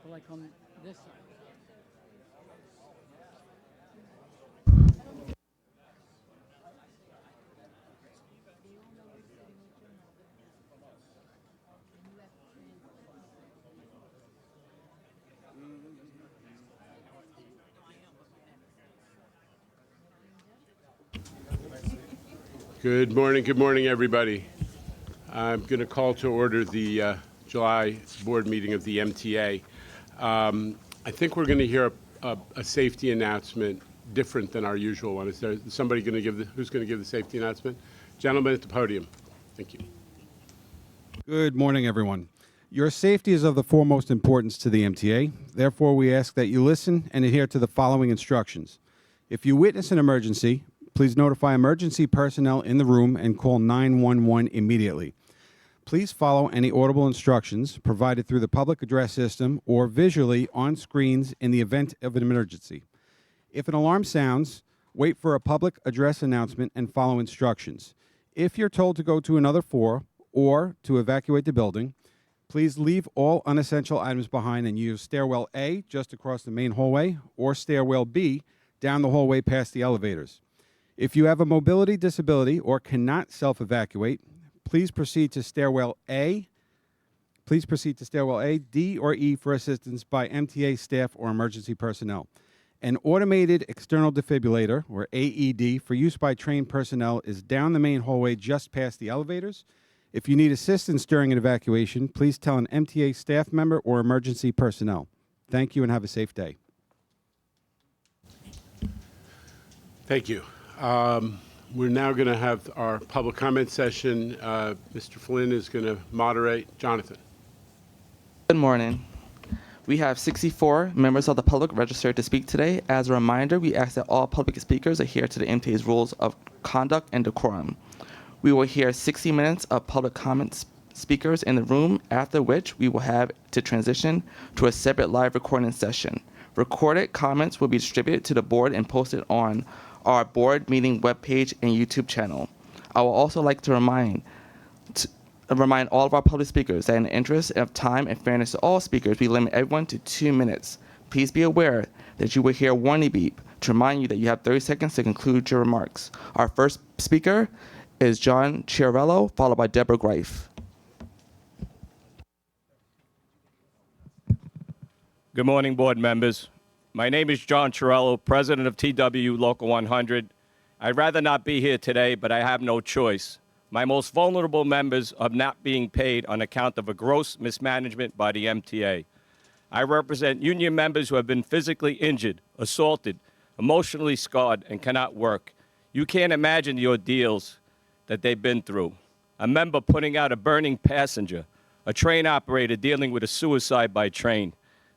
Will I come this side? Good morning, everybody. I'm going to call to order the July board meeting of the MTA. I think we're going to hear a safety announcement different than our usual one. Is there somebody going to give who's going to give the safety announcement? Gentleman at the podium. Thank you. Good morning, everyone. Your safety is of the foremost importance to the MTA. Therefore, we ask that you listen and adhere to the following instructions. If you witness an emergency, please notify emergency personnel in the room and call 911 immediately. Please follow any audible instructions provided through the public address system or visually on screens in the event of an emergency. If an alarm sounds, wait for a public address announcement and follow instructions. If you're told to go to another floor or to evacuate the building, please leave all unessential items behind and use stairwell A just across the main hallway or stairwell B down the hallway past the elevators. If you have a mobility disability or cannot self-evacuate, please proceed to stairwell A. Please proceed to stairwell A, D, or E for assistance by MTA staff or emergency personnel. An automated external defibrillator, or AED, for use by trained personnel is down the main hallway just past the elevators. If you need assistance during an evacuation, please tell an MTA staff member or emergency personnel. Thank you and have a safe day. Thank you. We're now going to have our public comment session. Mr. Flynn is going to moderate. Jonathan. Good morning. We have 64 members of the public registered to speak today. As a reminder, we ask that all public speakers adhere to the MTA's rules of conduct and decorum. We will hear 60 minutes of public comments speakers in the room, after which we will have to transition to a separate live recording session. Recorded comments will be distributed to the board and posted on our board meeting webpage and YouTube channel. I would also like to remind all of our public speakers that in the interest of time and fairness to all speakers, we limit everyone to 2 minutes. Please be aware that you will hear a warning beep to remind you that you have 30 seconds to conclude your remarks. Our first speaker is John Chiarello, followed by Deborah Greif. Good morning, board members. My name is John Chiarello, president of TW Local 100. I'd rather not be here today, but I have no choice. My most vulnerable members are not being paid on account of a gross mismanagement by the MTA. I represent union members who have been physically injured, assaulted, emotionally scarred, and cannot work. You can't imagine the ordeals that they've been through. A member putting out a burning passenger, a train operator dealing with a suicide by train.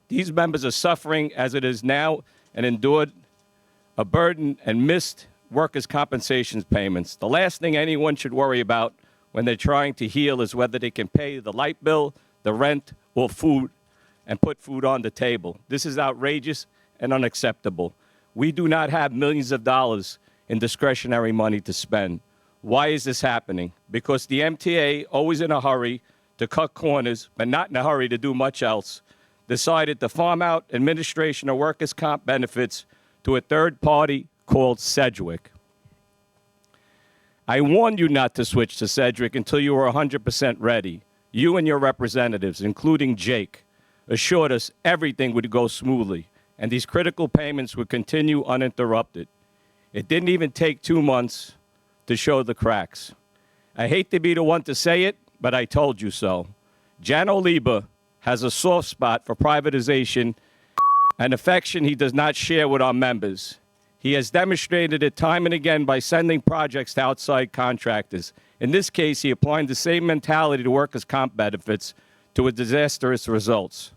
These members are suffering as it is now and endured a burden and missed workers' compensation payments. The last thing anyone should worry about when they're trying to heal is whether they can pay the light bill, the rent, or food, and put food on the table. This is outrageous and unacceptable. We do not have millions of dollars in discretionary money to spend. Why is this happening? Because the MTA, always in a hurry to cut corners, but not in a hurry to do much else, decided to farm out administration of workers' comp benefits to a third party called Sedgwick. I warned you not to switch to Sedgwick until you were 100% ready. You and your representatives, including Jake, assured us everything would go smoothly and these critical payments would continue uninterrupted. It didn't even take 2 months to show the cracks. I hate to be the one to say it, but I told you so. Jan Oliba has a soft spot for privatization, an affection he does not share with our members. He has demonstrated it time and again by sending projects to outside contractors. In this case, he applied the same mentality to workers' comp benefits to a disastrous results.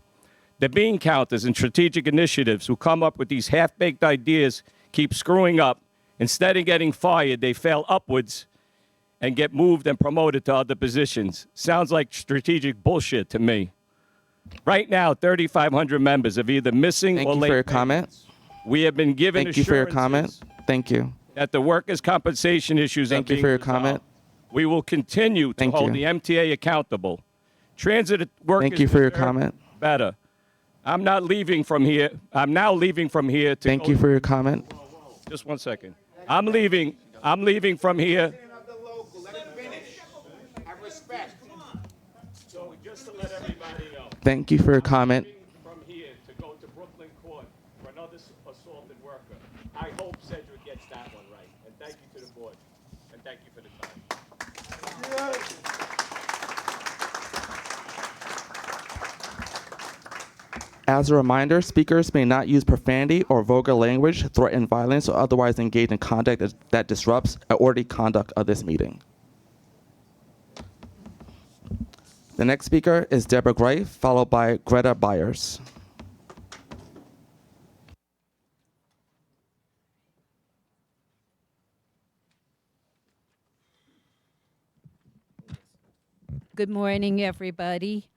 The bean counters and strategic initiatives who come up with these half-baked ideas keep screwing up. Instead of getting fired, they fail upwards and get moved and promoted to other positions. Sounds like strategic bullshit to me. Right now, 3,500 members of either missing or late. Thank you for your comment. We have been given Thank you for your comment. Thank you. That the workers' compensation issues are being Thank you for your resolved. comment. We will continue to hold the MTA accountable. Transit workers Thank you for your deserve comment. better. I'm not leaving from here. I'm now leaving from here to Thank go you for your comment. Just 1 second. I'm leaving from here. So just to let everybody know, Thank you for your comment. from here to go to Brooklyn Court for another assaulted worker. I hope Cedric gets that one right. And thank you to the board. And thank you for the time. As a reminder, speakers may not use profanity or vulgar language, threaten violence, or otherwise engage in conduct that disrupts the orderly conduct of this meeting. The next speaker is Deborah Gray, followed by Greta Byers. Good morning, everybody.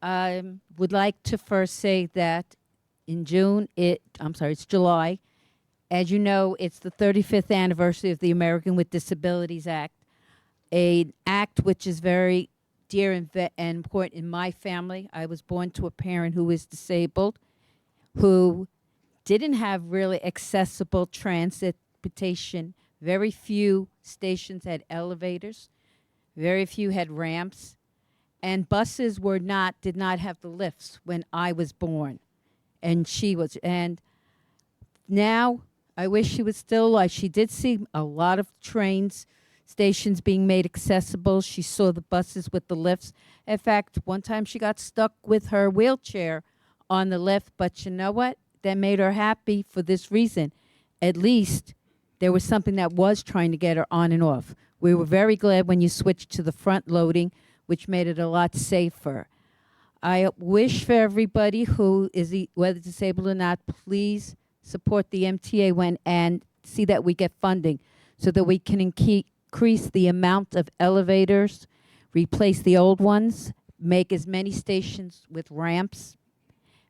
I would like to first say that in it's July. As you know, it's the 35th anniversary of the American with Disabilities Act, an act which is very dear and important in my family. I was born to a parent who is disabled, who didn't have really accessible transportation. Very few stations had elevators. Very few had ramps, and buses did not have the lifts when I was born, and she was. And now I wish she was still alive. She did see a lot of stations being made accessible. She saw the buses with the lifts. In fact, one time she got stuck with her wheelchair on the lift, but you know what? That made her happy for this reason. At least there was something that was trying to get her on and off. We were very glad when you switched to the front loading, which made it a lot safer. I wish for everybody who is whether disabled or not, please support the MTA and see that we get funding so that we can increase the amount of elevators, replace the old ones, make as many stations with ramps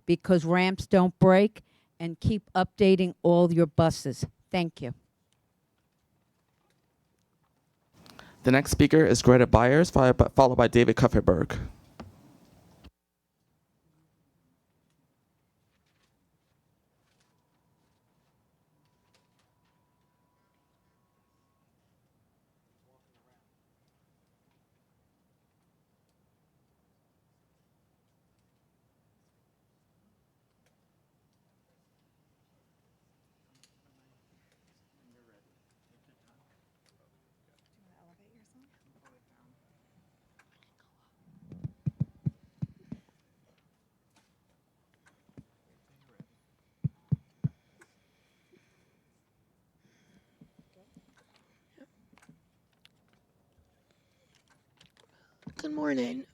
because ramps don't break, and keep updating all your buses. Thank you. The next speaker is Greta Byers, followed by David Kupferberg. Good morning.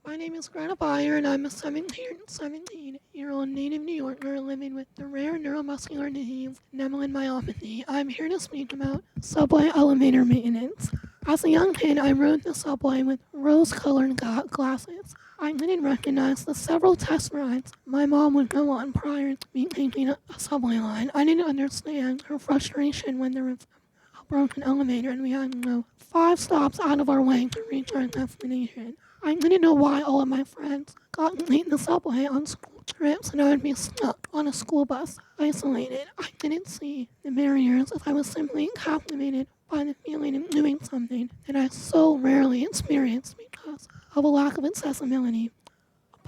My name is Greta Byer, and I'm a 17-year-old native New Yorker living with the rare neuromuscular disease, Nemelin myopathy. I'm here to speak about subway elevator maintenance. As a young kid, I rode the subway with rose-colored glasses. I didn't recognize the several test rides my mom would go on prior to me taking a subway line. I didn't understand her frustration when there was a broken elevator and we had to go 5 stops out of our way to reach our destination. I didn't know why all of my friends got to take the subway on school trips and I would be stuck on a school bus, isolated. I didn't see the barriers as I was simply captivated by the feeling of doing something that I so rarely experience because of a lack of accessibility.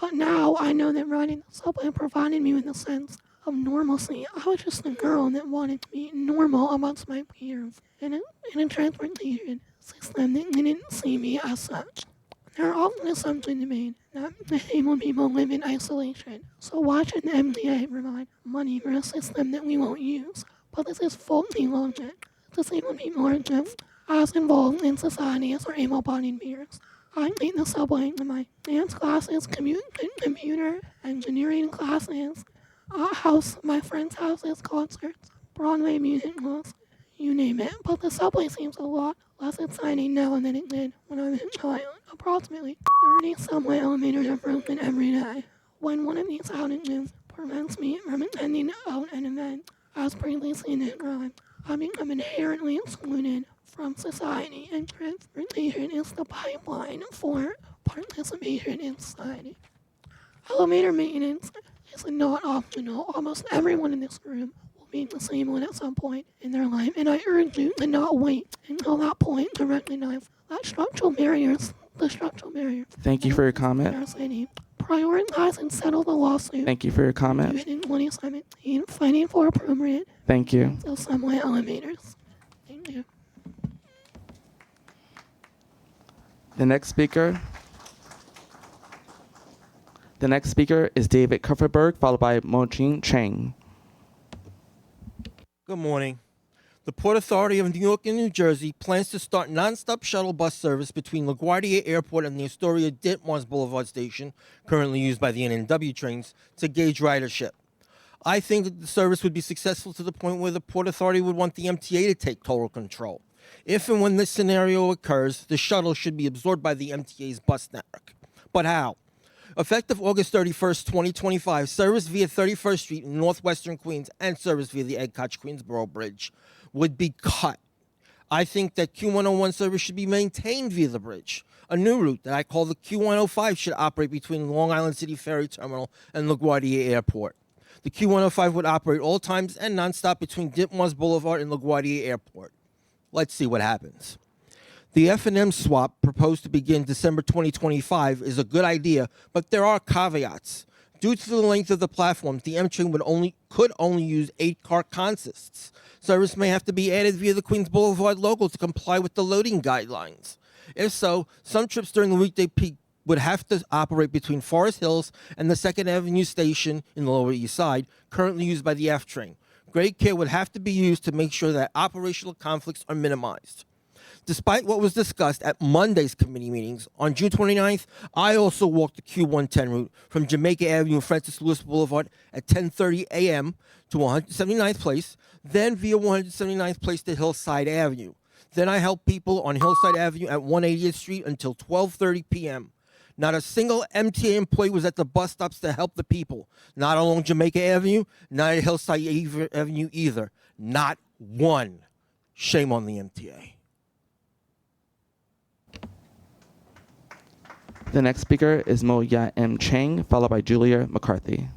But now I know that riding the subway provided me with a sense of normalcy. I was just a girl that wanted to be normal amongst my peers in a transportation system that didn't see me as such. There are often assumptions made that disabled people live in isolation. So why should the MTA provide money for a system that we won't use? But this is faulty logic. Disabled people are just as involved in society as our able-bodied peers. I take the subway to my dance classes, computer engineering classes, my friends' houses, concerts, Broadway musicals, you name it. But the subway seems a lot less exciting now than it did when I was a child. Approximately 30 subway elevators are broken every day. When one of these outages prevents me from attending out an event, as previously described, I become inherently excluded from society, and transportation is the pipeline for participation in society. elevator maintenance is not optional. Almost everyone in this room will meet the same one at some point in their life, and I urge you to not wait until that point to recognize that the structural barriers. Thank you for your comment. Our city. Prioritize and settle the lawsuit. Thank you for your comment. In 2017, fighting for appropriate Thank you. subway elevators. Thank you. The next speaker is David Kupferberg, followed by Mojing Chang. Good morning. The Port Authority of New York and New Jersey plans to start nonstop shuttle bus service between LaGuardia Airport and the Astoria Ditmars Boulevard station, currently used by the NNW trains, to gauge ridership. I think that the service would be successful to the point where the Port Authority would want the MTA to take total control. If and when this scenario occurs, the shuttle should be absorbed by the MTA's bus network. But how? Effective August 31st, 2025, service via 31st Street in northwestern Queens and service via the Ed Koch Queensboro Bridge would be cut. I think that Q101 service should be maintained via the bridge. A new route that I call the Q105 should operate between Long Island City Ferry Terminal and LaGuardia Airport. The Q105 would operate all times and nonstop between Ditmars Boulevard and LaGuardia Airport. Let's see what happens. The F&M swap proposed to begin December 2025 is a good idea, but there are caveats. Due to the length of the platform, the M train could only use 8-car consists. Service may have to be added via the Queens Boulevard local to comply with the loading guidelines. If so, some trips during the weekday peak would have to operate between Forest Hills and the 2nd Avenue station in the Lower East Side, currently used by the F train. Great care would have to be used to make sure that operational conflicts are minimized. Despite what was discussed at Monday's committee meetings, on June 29th, I also walked the Q110 route from Jamaica Avenue and Francis Lewis Boulevard at 10:30 a.m. to 179th Place, then via 179th Place to Hillside Avenue. Then I helped people on Hillside Avenue at 180th Street until 12:30 p.m. Not a single MTA employee was at the bus stops to help the people. Not along Jamaica Avenue, not at Hillside Avenue either. Not one. Shame on the MTA. The next speaker is Mo Ya M. Chang, followed by Julia McCarthy.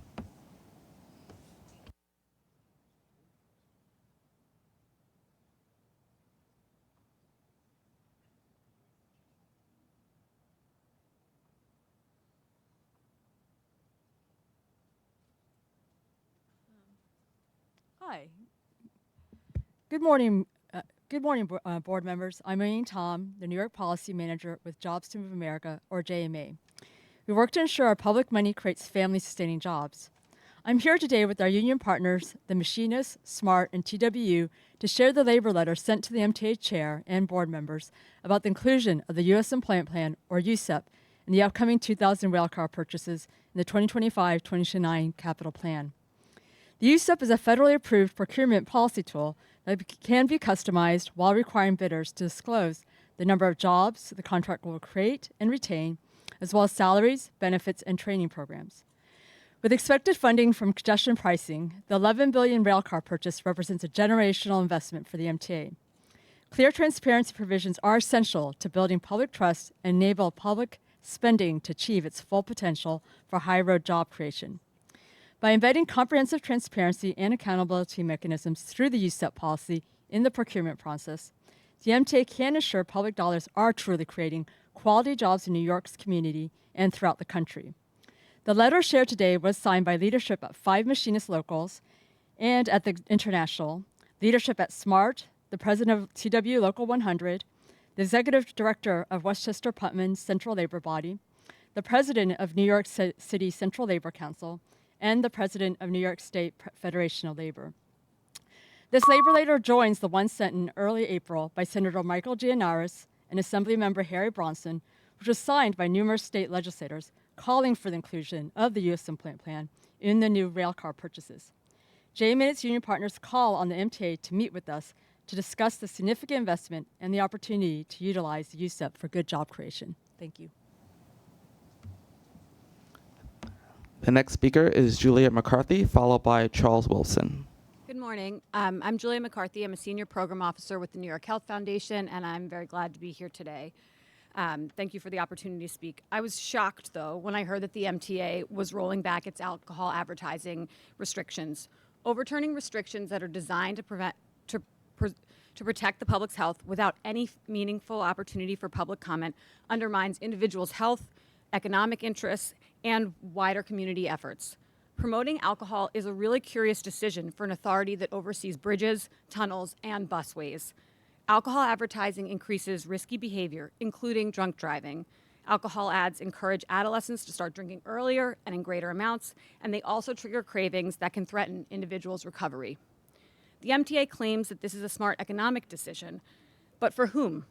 Hi. Good morning. Board members. I'm Elaine Tom, the New York Policy Manager with Jobs to Move America, or JMA. We work to ensure our public money creates family-sustaining jobs. I'm here today with our union partners, the Machinists, SMART, and TWU, to share the labor letter sent to the MTA Chair and board members about the inclusion of the U.S. Employment Plan, or USEP, in the upcoming 2,000 railcar purchases in the 2025-2029 capital plan. The USEP is a federally approved procurement policy tool that can be customized while requiring bidders to disclose the number of jobs the contract will create and retain, as well as salaries, benefits, and training programs. With expected funding from congestion pricing, the $11 billion railcar purchase represents a generational investment for the MTA. Clear transparency provisions are essential to building public trust and enable public spending to achieve its full potential for high-road job creation. By embedding comprehensive transparency and accountability mechanisms through the USEP policy in the procurement process, the MTA can ensure public dollars are truly creating quality jobs in New York's community and throughout the country. The letter shared today was signed by leadership at 5 machinist locals and at the International, leadership at SMART, the president of TW Local 100, the executive director of Westchester Putnam's Central Labor Body, the president of New York City Central Labor Council, and the president of New York State Federation of Labor. This labor letter joins the one sent in early April by Senator Michael Gianaris and Assemblymember Harry Bronson, which was signed by numerous state legislators calling for the inclusion of the U.S. Employment Plan in the new railcar purchases. JMA and its union partners call on the MTA to meet with us to discuss the significant investment and the opportunity to utilize the USEP for good job creation. Thank you. The next speaker is Julia McCarthy, followed by Charles Wilson. Good morning. I'm Julia McCarthy. I'm a senior program officer with the New York Health Foundation, and I'm very glad to be here today. Thank you for the opportunity to speak. I was shocked, though, when I heard that the MTA was rolling back its alcohol advertising restrictions. Overturning restrictions that are designed to protect the public's health without any meaningful opportunity for public comment undermines individuals' health, economic interests, and wider community efforts. Promoting alcohol is a really curious decision for an authority that oversees bridges, tunnels, and busways. Alcohol advertising increases risky behavior, including drunk driving. Alcohol ads encourage adolescents to start drinking earlier and in greater amounts, and they also trigger cravings that can threaten individuals' recovery. The MTA claims that this is a smart economic decision, but for whom?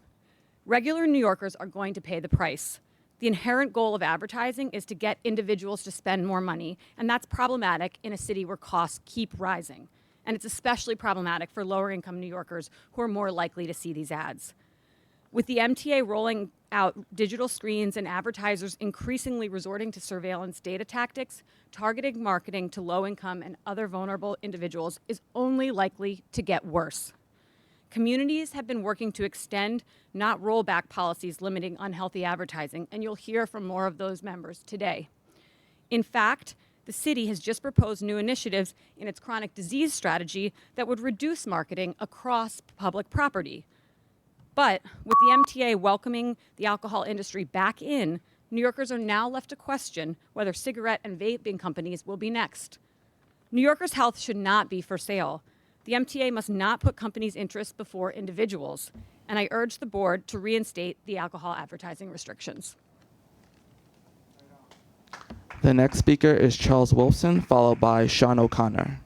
Regular New Yorkers are going to pay the price. The inherent goal of advertising is to get individuals to spend more money, and that's problematic in a city where costs keep rising. And it's especially problematic for lower-income New Yorkers who are more likely to see these ads. With the MTA rolling out digital screens and advertisers increasingly resorting to surveillance data tactics, targeting marketing to low-income and other vulnerable individuals is only likely to get worse. Communities have been working to extend, not roll back policies limiting unhealthy advertising, and you'll hear from more of those members today. In fact, the city has just proposed new initiatives in its chronic disease strategy that would reduce marketing across public property. But with the MTA welcoming the alcohol industry back in, New Yorkers are now left to question whether cigarette and vaping companies will be next. New Yorkers' health should not be for sale. The MTA must not put companies' interests before individuals, and I urge the board to reinstate the alcohol advertising restrictions. The next speaker is Charles Wilson, followed by Sean O'Connor.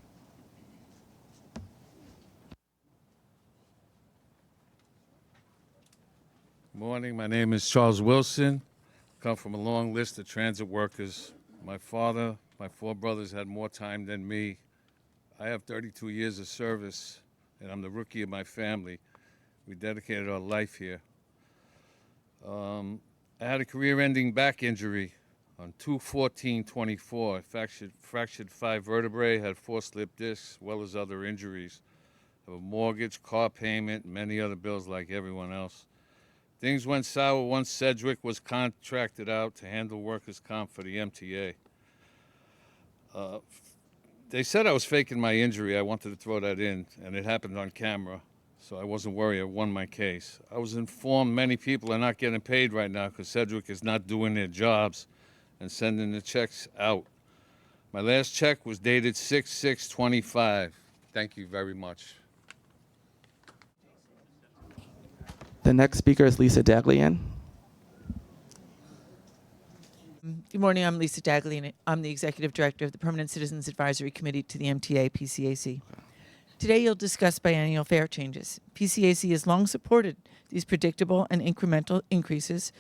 Morning, my name is Charles Wilson. Come from a long list of transit workers. My father, my four brothers had more time than me. I have 32 years of service, and I'm the rookie of my family. We dedicated our life here. I had a career-ending back injury on 2/14/24. Fractured 5 vertebrae, had 4 slipped discs, as well as other injuries. I have a mortgage, car payment, and many other bills like everyone else. Things went sour once Sedgwick was contracted out to handle workers' comp for the MTA. They said I was faking my injury. I wanted to throw that in, and it happened on camera, so I wasn't worried. I won my case. I was informed many people are not getting paid right now because Sedgwick is not doing their jobs and sending the checks out. My last check was dated 6/6/25. Thank you very much. The next speaker is Lisa Daglian. Good morning, I'm Lisa Daglian. I'm the Executive Director of the Permanent Citizens Advisory Committee to the MTA PCAC. Today you'll discuss biennial fare changes. PCAC has long supported these predictable and incremental increases,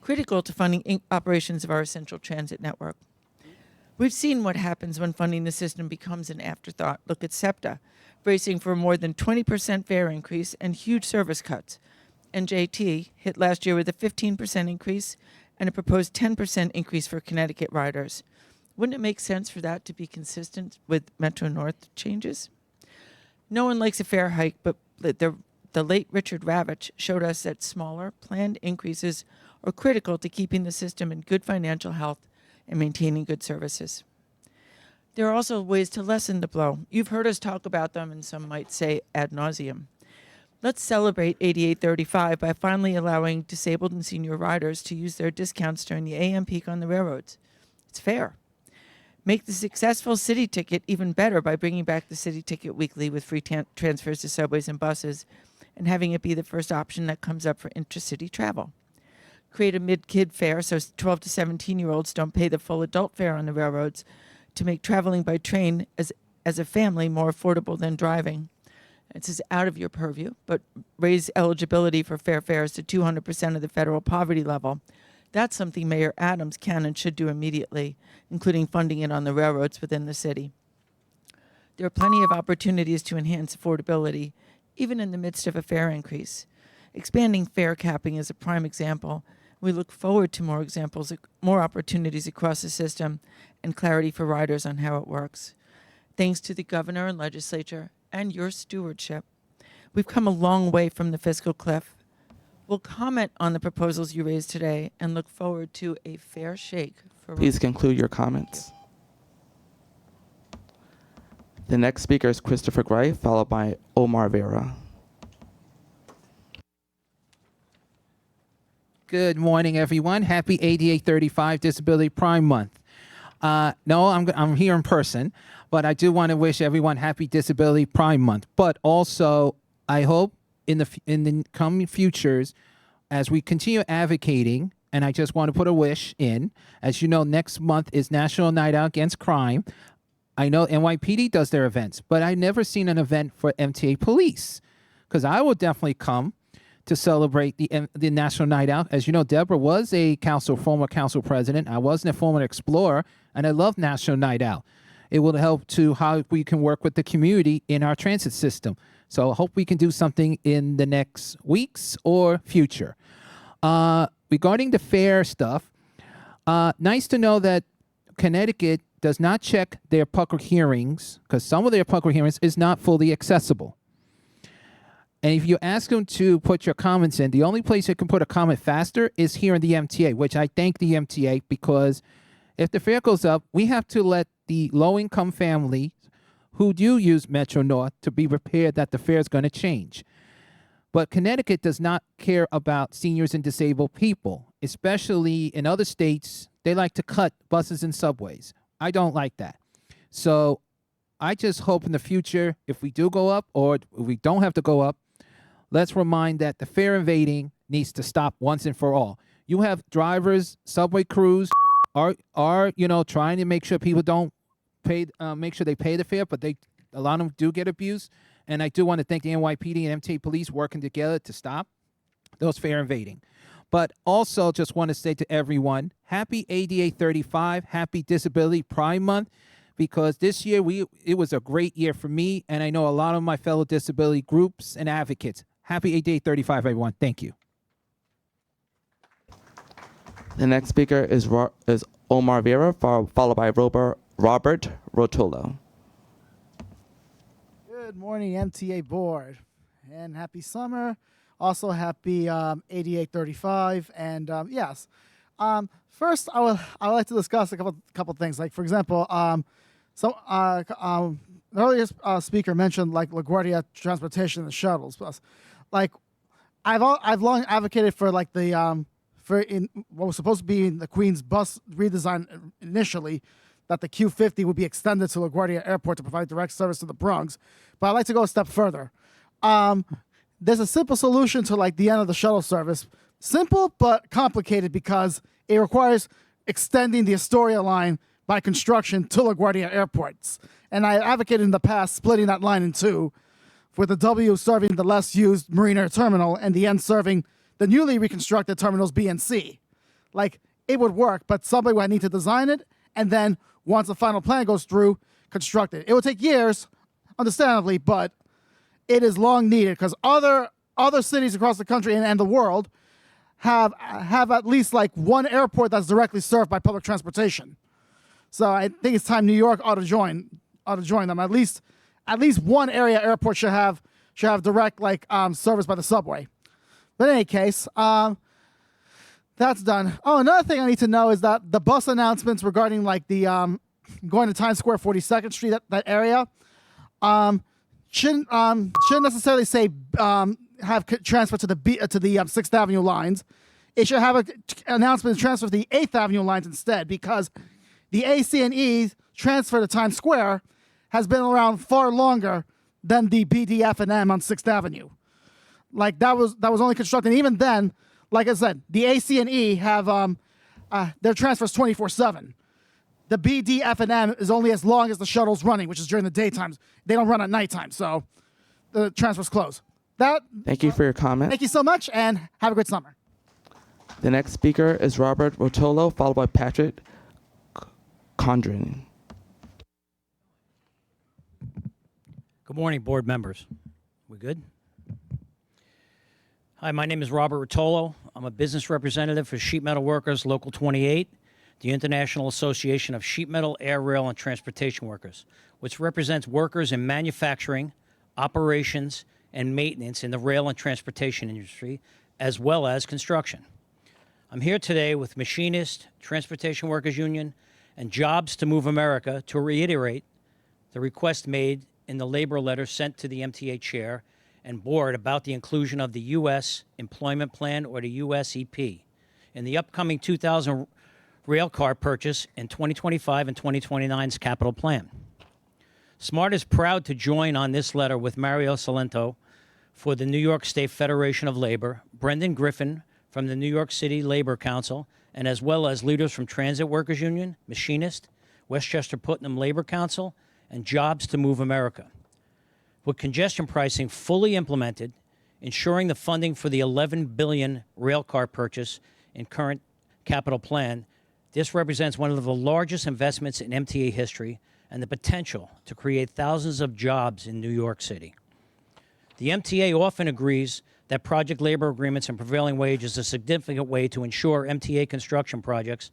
critical to funding operations of our essential transit network. We've seen what happens when funding the system becomes an afterthought. Look at SEPTA, bracing for more than 20% fare increase and huge service cuts. NJT hit last year with a 15% increase and a proposed 10% increase for Connecticut riders. Wouldn't it make sense for that to be consistent with Metro North changes? No one likes a fare hike, but the late Richard Ravitch showed us that smaller, planned increases are critical to keeping the system in good financial health and maintaining good services. There are also ways to lessen the blow. You've heard us talk about them, and some might say ad nauseum. Let's celebrate 8835 by finally allowing disabled and senior riders to use their discounts during the AM peak on the railroads. It's fair. Make the successful city ticket even better by bringing back the city ticket weekly with free transfers to subways and buses and having it be the first option that comes up for intercity travel. Create a mid-kid fare so 12 to 17-year-olds don't pay the full adult fare on the railroads to make traveling by train as a family more affordable than driving. This is out of your purview, but raise eligibility for fair fares to 200% of the federal poverty level. That's something Mayor Adams can and should do immediately, including funding it on the railroads within the city. There are plenty of opportunities to enhance affordability, even in the midst of a fare increase. Expanding fare capping is a prime example. We look forward to more examples, more opportunities across the system, and clarity for riders on how it works. Thanks to the governor and legislature and your stewardship, we've come a long way from the fiscal cliff. We'll comment on the proposals you raised today and look forward to a fair shake for. Please conclude your comments. The next speaker is Christopher Gray, followed by Omar Vera. Good morning, everyone. Happy ADA 35 Disability Prime Month. No, I'm here in person, but I do want to wish everyone happy Disability Prime Month. But also, I hope in the coming futures, as we continue advocating, and I just want to put a wish in, as you know, next month is National Night Out Against Crime. I know NYPD does their events, but I've never seen an event for MTA Police, because I will definitely come to celebrate the National Night Out. As you know, Deborah was a former council president. I was a former explorer, and I love National Night Out. It will help to how we can work with the community in our transit system. So I hope we can do something in the next weeks or future. Regarding the fare stuff, nice to know that Connecticut does not check their public hearings, because some of their public hearings is not fully accessible. And if you ask them to put your comments in, the only place you can put a comment faster is here in the MTA, which I thank the MTA, because if the fare goes up, we have to let the low-income families who do use Metro North to be prepared that the fare is going to change. But Connecticut does not care about seniors and disabled people, especially in other states. They like to cut buses and subways. I don't like that. So I just hope in the future, if we do go up or we don't have to go up, let's remind that the fare invading needs to stop once and for all. You have drivers, subway crews are trying to make sure people don't pay, make sure they pay the fare, but a lot of them do get abused. And I do want to thank the NYPD and MTA Police working together to stop those fare invading. But also just want to say to everyone, happy ADA 35, happy Disability Prime Month, because this year it was a great year for me, and I know a lot of my fellow disability groups and advocates. Happy ADA 35, everyone. Thank you. The next speaker is Omar Vera, followed by Robert Rotolo. Good morning, MTA Board, and happy summer. Also, happy ADA 35, and yes. First, I would like to discuss a couple things. Like, for example, the earlier speaker mentioned like LaGuardia transportation and the shuttles. Like, I've long advocated for like the what was supposed to be in the Queens bus redesign initially, that the Q50 would be extended to LaGuardia Airport to provide direct service to the Bronx. But I'd like to go a step further. There's a simple solution to like the end of the shuttle service. Simple but complicated because it requires extending the Astoria line by construction to LaGuardia airports. And I advocated in the past splitting that line in two, with the W serving the less used Marine Air Terminal and the N serving the newly reconstructed terminals B and C. Like, it would work, but somebody would need to design it, and then once the final plan goes through, construct it. It will take years, understandably, but it is long needed because other cities across the country and the world have at least like one airport that's directly served by public transportation. So I think it's time New York ought to join them. At least one area airport should have direct like service by the subway. But in any case, that's done. Oh, another thing I need to know is that the bus announcements regarding like the going to Times Square, 42nd Street, that area, shouldn't necessarily say have transfer to the 6th Avenue lines. It should have an announcement to transfer to the 8th Avenue lines instead, because the AC&E transfer to Times Square has been around far longer than the BDF&M on 6th Avenue. Like, that was only constructed. And even then, like I said, the AC&E have their transfers 24/7. The BDF&M is only as long as the shuttle's running, which is during the daytime. They don't run at nighttime, so the transfers close. Thank you for your comment. Thank you so much, and have a great summer. The next speaker is Robert Rotolo, followed by Patrick Condren. Good morning, board members. We good? Hi, my name is Robert Rotolo. I'm a business representative for Sheet Metal Workers Local 28, the International Association of Sheet Metal, Air, Rail, and Transportation Workers, which represents workers in manufacturing, operations, and maintenance in the rail and transportation industry, as well as construction. I'm here today with Machinist, Transportation Workers Union, and Jobs to Move America to reiterate the request made in the labor letter sent to the MTA Chair and Board about the inclusion of the U.S. Employment Plan, or the USEP, in the upcoming 2000 rail car purchase in 2025 and 2029's capital plan. SMART is proud to join on this letter with Mario Salento for the New York State Federation of Labor, Brendan Griffin from the New York City Labor Council, and as well as leaders from Transit Workers Union, Machinist, Westchester Putnam Labor Council, and Jobs to Move America. With congestion pricing fully implemented, ensuring the funding for the $11 billion rail car purchase in current capital plan, this represents one of the largest investments in MTA history and the potential to create thousands of jobs in New York City. The MTA often agrees that project labor agreements and prevailing wage is a significant way to ensure MTA construction projects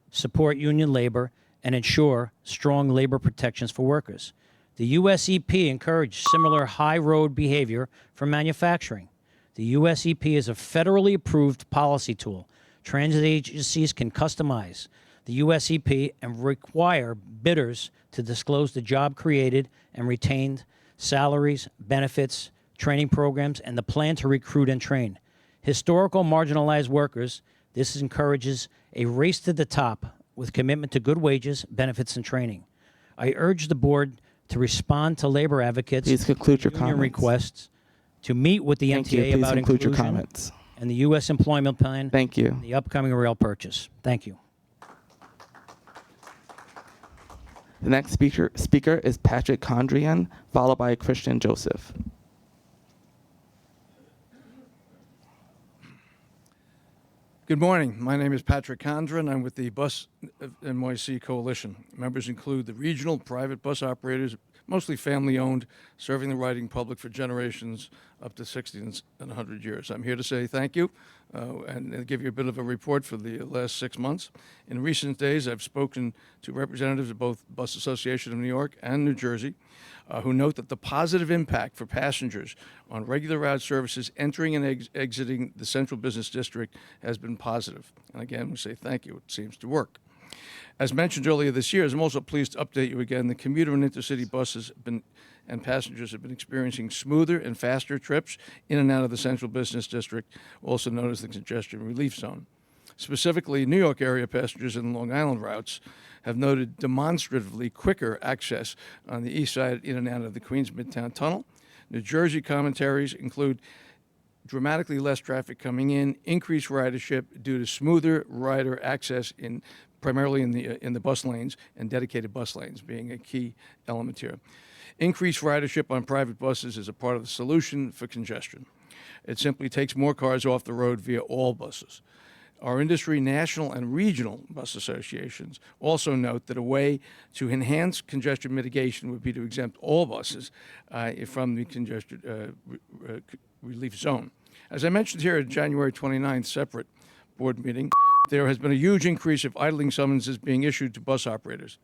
support union labor and ensure strong labor protections for workers. The USEP encouraged similar high road behavior for manufacturing. The USEP is a federally approved policy tool. Transit agencies can customize the USEP and require bidders to disclose the job created and retained, salaries, benefits, training programs, and the plan to recruit and train. Historical marginalized workers, this encourages a race to the top with commitment to good wages, benefits, and training. I urge the board to respond to labor advocates' Please conclude your union comments. requests to meet with the Thank you. MTA Please about conclude your inclusion comments. and the U.S. Employment Plan. Thank you. And the upcoming rail purchase. Thank you. The next speaker is Patrick Condrian, followed by Christian Joseph. Good morning. My name is Patrick Condren. I'm with the Bus NYC Coalition. Members include the regional private bus operators, mostly family-owned, serving the riding public for generations up to 60 and 100 years. I'm here to say thank you and give you a bit of a report for the last 6 months. In recent days, I've spoken to representatives of both Bus Association of New York and New Jersey who note that the positive impact for passengers on regular route services entering and exiting the central business district has been positive. And again, we say thank you. It seems to work. As mentioned earlier this year, I'm also pleased to update you again, the commuter and intercity buses and passengers have been experiencing smoother and faster trips in and out of the central business district, also known as the congestion relief zone. Specifically, New York area passengers in Long Island routes have noted demonstratively quicker access on the east side in and out of the Queens Midtown Tunnel. New Jersey commentaries include dramatically less traffic coming in, increased ridership due to smoother rider access primarily in the bus lanes and dedicated bus lanes being a key element here. Increased ridership on private buses is a part of the solution for congestion. It simply takes more cars off the road via all buses. Our industry, national and regional bus associations also note that a way to enhance congestion mitigation would be to exempt all buses from the congestion relief zone. As I mentioned here at January 29th separate board meeting, there has been a huge increase of idling summonses being issued to bus operators.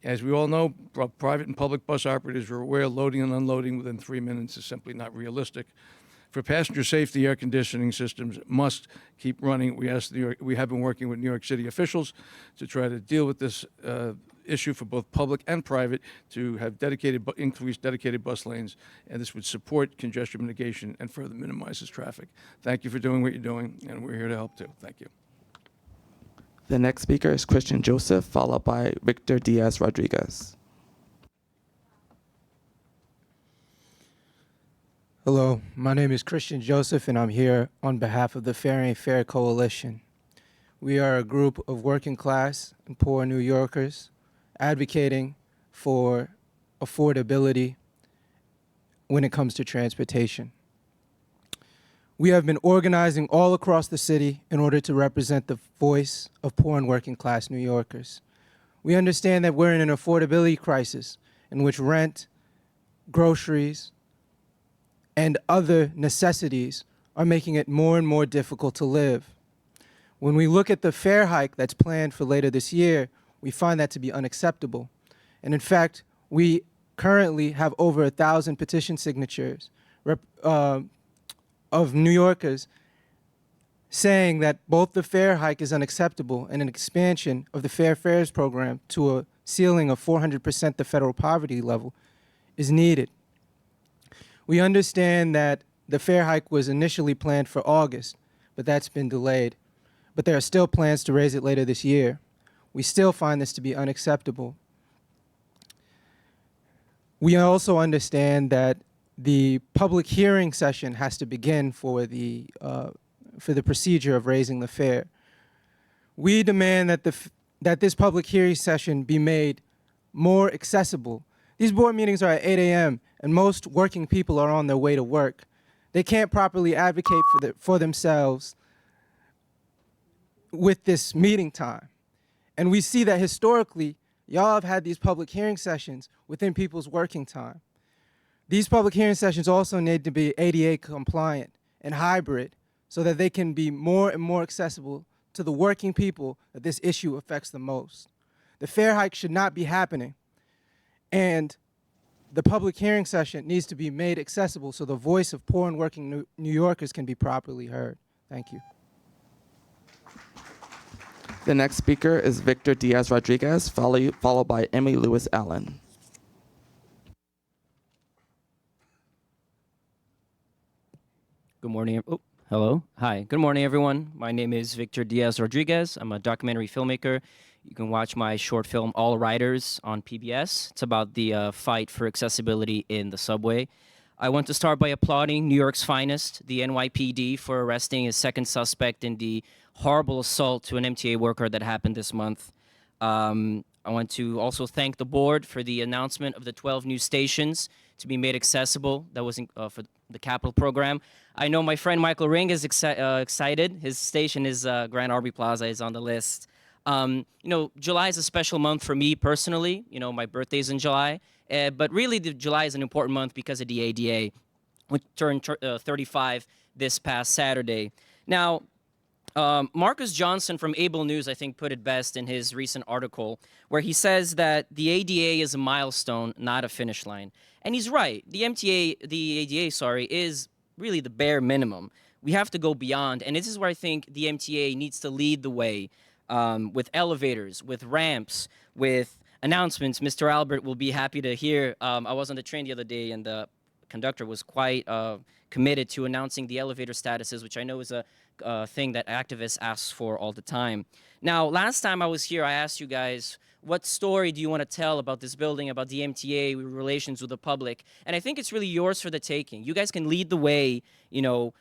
As we all know, private and public bus operators are aware loading and unloading within 3 minutes is simply not realistic. For passenger safety, air conditioning systems must keep running. We have been working with New York City officials to try to deal with this issue for both public and private to have increased dedicated bus lanes, and this would support congestion mitigation and further minimizes traffic. Thank you for doing what you're doing, and we're here to help too. Thank you. The next speaker is Christian Joseph, followed by Victor Diaz Rodriguez. Hello, my name is Christian Joseph, and I'm here on behalf of the Fair and Fair Coalition. We are a group of working class and poor New Yorkers advocating for affordability when it comes to transportation. We have been organizing all across the city in order to represent the voice of poor and working class New Yorkers. We understand that we're in an affordability crisis in which rent, groceries, and other necessities are making it more and more difficult to live. When we look at the fare hike that's planned for later this year, we find that to be unacceptable. And in fact, we currently have over 1,000 petition signatures of New Yorkers saying that both the fare hike is unacceptable and an expansion of the fair fares program to a ceiling of 400% the federal poverty level is needed. We understand that the fare hike was initially planned for August, but that's been delayed. But there are still plans to raise it later this year. We still find this to be unacceptable. We also understand that the public hearing session has to begin for the procedure of raising the fare. We demand that that this public hearing session be made more accessible. These board meetings are at 8 a.m. and most working people are on their way to work. They can't properly advocate for themselves with this meeting time. And we see that historically, y'all have had these public hearing sessions within people's working time. These public hearing sessions also need to be ADA compliant and hybrid so that they can be more and more accessible to the working people that this issue affects the most. The fare hike should not be happening, and the public hearing session needs to be made accessible so the voice of poor and working New Yorkers can be properly heard. Thank you. The next speaker is Victor Diaz-Rodriguez, followed by Emily Lewis Allen. Good morning. Oh, hello. Hi. Good morning, everyone. My name is Victor Diaz-Rodriguez. I'm a documentary filmmaker. You can watch my short film, All Riders, on PBS. It's about the fight for accessibility in the subway. I want to start by applauding New York's finest, the NYPD, for arresting a second suspect in the horrible assault to an MTA worker that happened this month. I want to also thank the board for the announcement of the 12 new stations to be made accessible. That was for the capital program. I know my friend Michael Ring is excited. His station is Grand Army Plaza is on the list. You know, July is a special month for me personally. You know, my birthday's in July. But really, July is an important month because of the ADA, which turned 35 this past Saturday. Now, Marcus Johnson from Able News, I think, put it best in his recent article, where he says that the ADA is a milestone, not a finish line. And he's right. The ADA, is really the bare minimum. We have to go beyond, and this is where I think the MTA needs to lead the way, with elevators, with ramps, with announcements. Mr. Albert will be happy to hear. I was on the train the other day, and the conductor was quite committed to announcing the elevator statuses, which I know is a thing that activists ask for all the time. Now, last time I was here, I asked you guys, what story do you want to tell about this building, about the MTA, relations with the public? And I think it's really yours for the taking. You guys can lead the way, you know,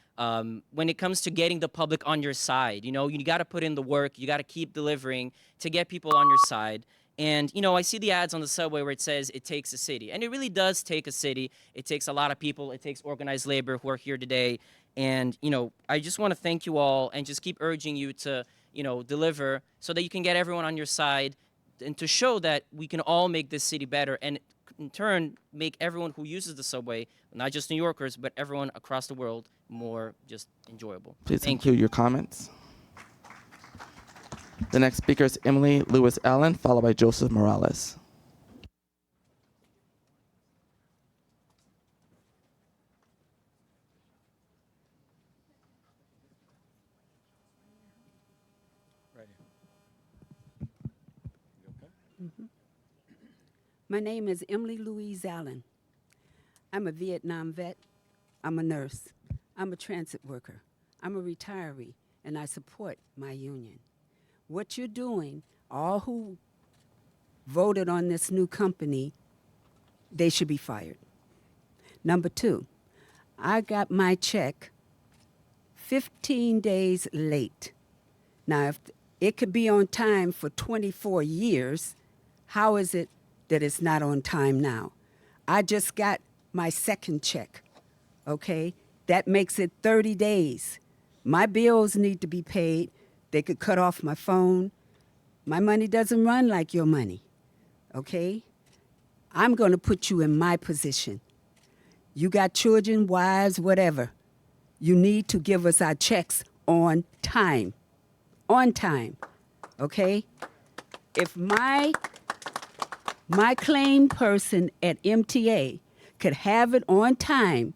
when it comes to getting the public on your side. You know, you got to put in the work. You got to keep delivering to get people on your side. And, you know, I see the ads on the subway where it says it takes a city. And it really does take a city. It takes a lot of people. It takes organized labor who are here today. And, you know, I just want to thank you all and just keep urging you to, you know, deliver so that you can get everyone on your side and to show that we can all make this city better and, in turn, make everyone who uses the subway, not just New Yorkers, but everyone across the world, more just enjoyable. Please Thank include your comments. The next speaker is Emily Lewis Allen, followed by Joseph Morales. My name is Emily Louise Allen. I'm a Vietnam vet. I'm a nurse. I'm a transit worker. I'm a retiree, and I support my union. What you're doing, all who voted on this new company, they should be fired. Number two, I got my check 15 days late. Now, if it could be on time for 24 years, how is it that it's not on time now? I just got my second check, okay? That makes it 30 days. My bills need to be paid. They could cut off my phone. My money doesn't run like your money, okay? I'm going to put you in my position. You got children, wives, whatever. You need to give us our checks on time. On time, okay? If my claim person at MTA could have it on time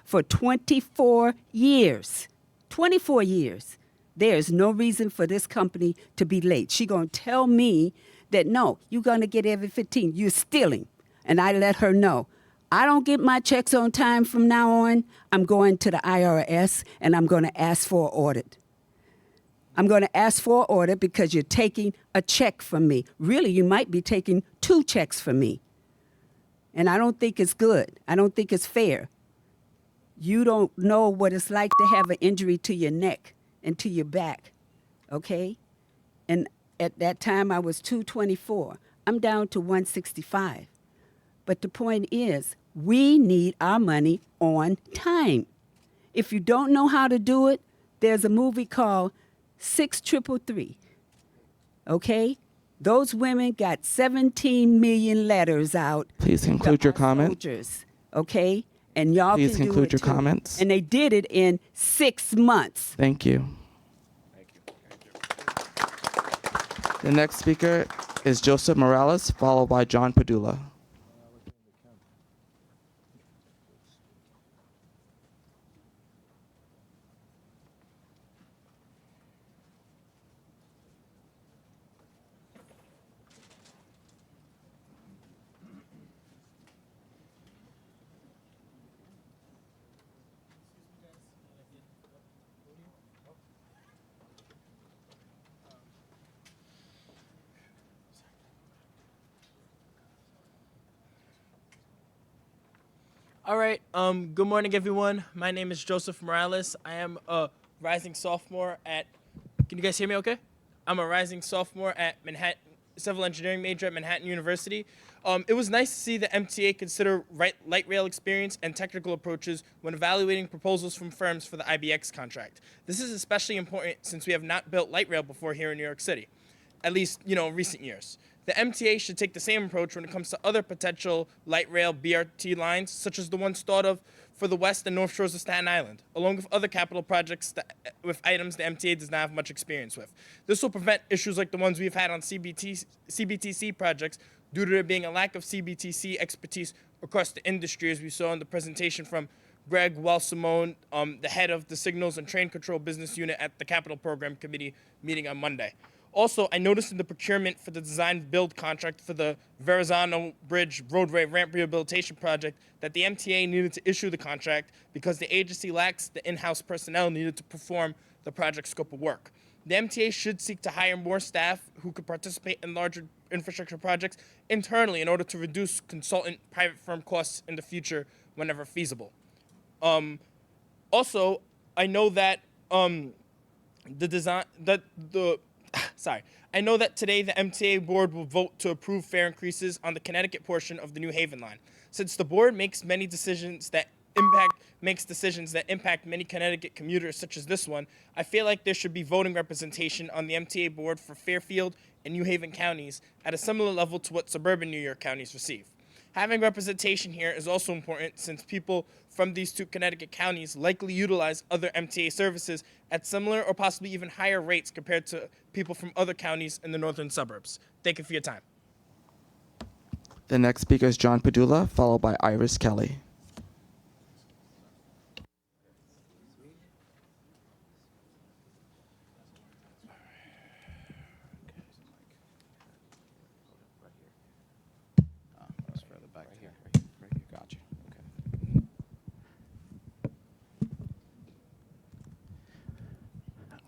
for 24 years, There is no reason for this company to be late. She gonna tell me that no, you're gonna get every 15. You're stealing. And I let her know. I don't get my checks on time from now on. I'm going to the IRS and I'm gonna ask for an audit. I'm gonna ask for an audit because you're taking a check from me. Really, you might be taking 2 checks from me. And I don't think it's good. I don't think it's fair. You don't know what it's like to have an injury to your neck and to your back, okay? And at that time, I was 224. I'm down to 165. But the point is, we need our money on time. If you don't know how to do it, there's a movie called 6333, okay? Those women got 17 million letters out. Please conclude your comment. Soldiers, okay? And y'all Please can do conclude it your too. comments. And they did it in 6 months. Thank you. The next speaker is Joseph Morales, followed by John Padula. All right. Good morning, everyone. My name is Joseph Morales. I am a rising sophomore at. Can you guys hear me? Okay. I'm a rising sophomore at Manhattan, civil engineering major at Manhattan University. It was nice to see the MTA consider light rail experience and technical approaches when evaluating proposals from firms for the IBX contract. This is especially important since we have not built light rail before here in New York City, at least in recent years. The MTA should take the same approach when it comes to other potential light rail BRT lines, such as the ones thought of for the west and north shores of Staten Island, along with other capital projects with items the MTA does not have much experience with. This will prevent issues like the ones we've had on CBTC projects due to there being a lack of CBTC expertise across the industry, as we saw in the presentation from Greg Welsimone, the head of the Signals and Train Control Business Unit at the Capital Program Committee meeting on Monday. Also, I noticed in the procurement for the design-build contract for the Verrazano Bridge roadway ramp rehabilitation project that the MTA needed to issue the contract because the agency lacks the in-house personnel needed to perform the project scope of work. The MTA should seek to hire more staff who could participate in larger infrastructure projects internally in order to reduce consultant private firm costs in the future whenever feasible. Also, I know that I know that today the MTA board will vote to approve fare increases on the Connecticut portion of the New Haven line. Since the board makes decisions that impact many Connecticut commuters, such as this one, I feel like there should be voting representation on the MTA board for Fairfield and New Haven counties at a similar level to what suburban New York counties receive. Having representation here is also important since people from these 2 Connecticut counties likely utilize other MTA services at similar or possibly even higher rates compared to people from other counties in the northern suburbs. Thank you for your time. The next speaker is John Padula, followed by Iris Kelly.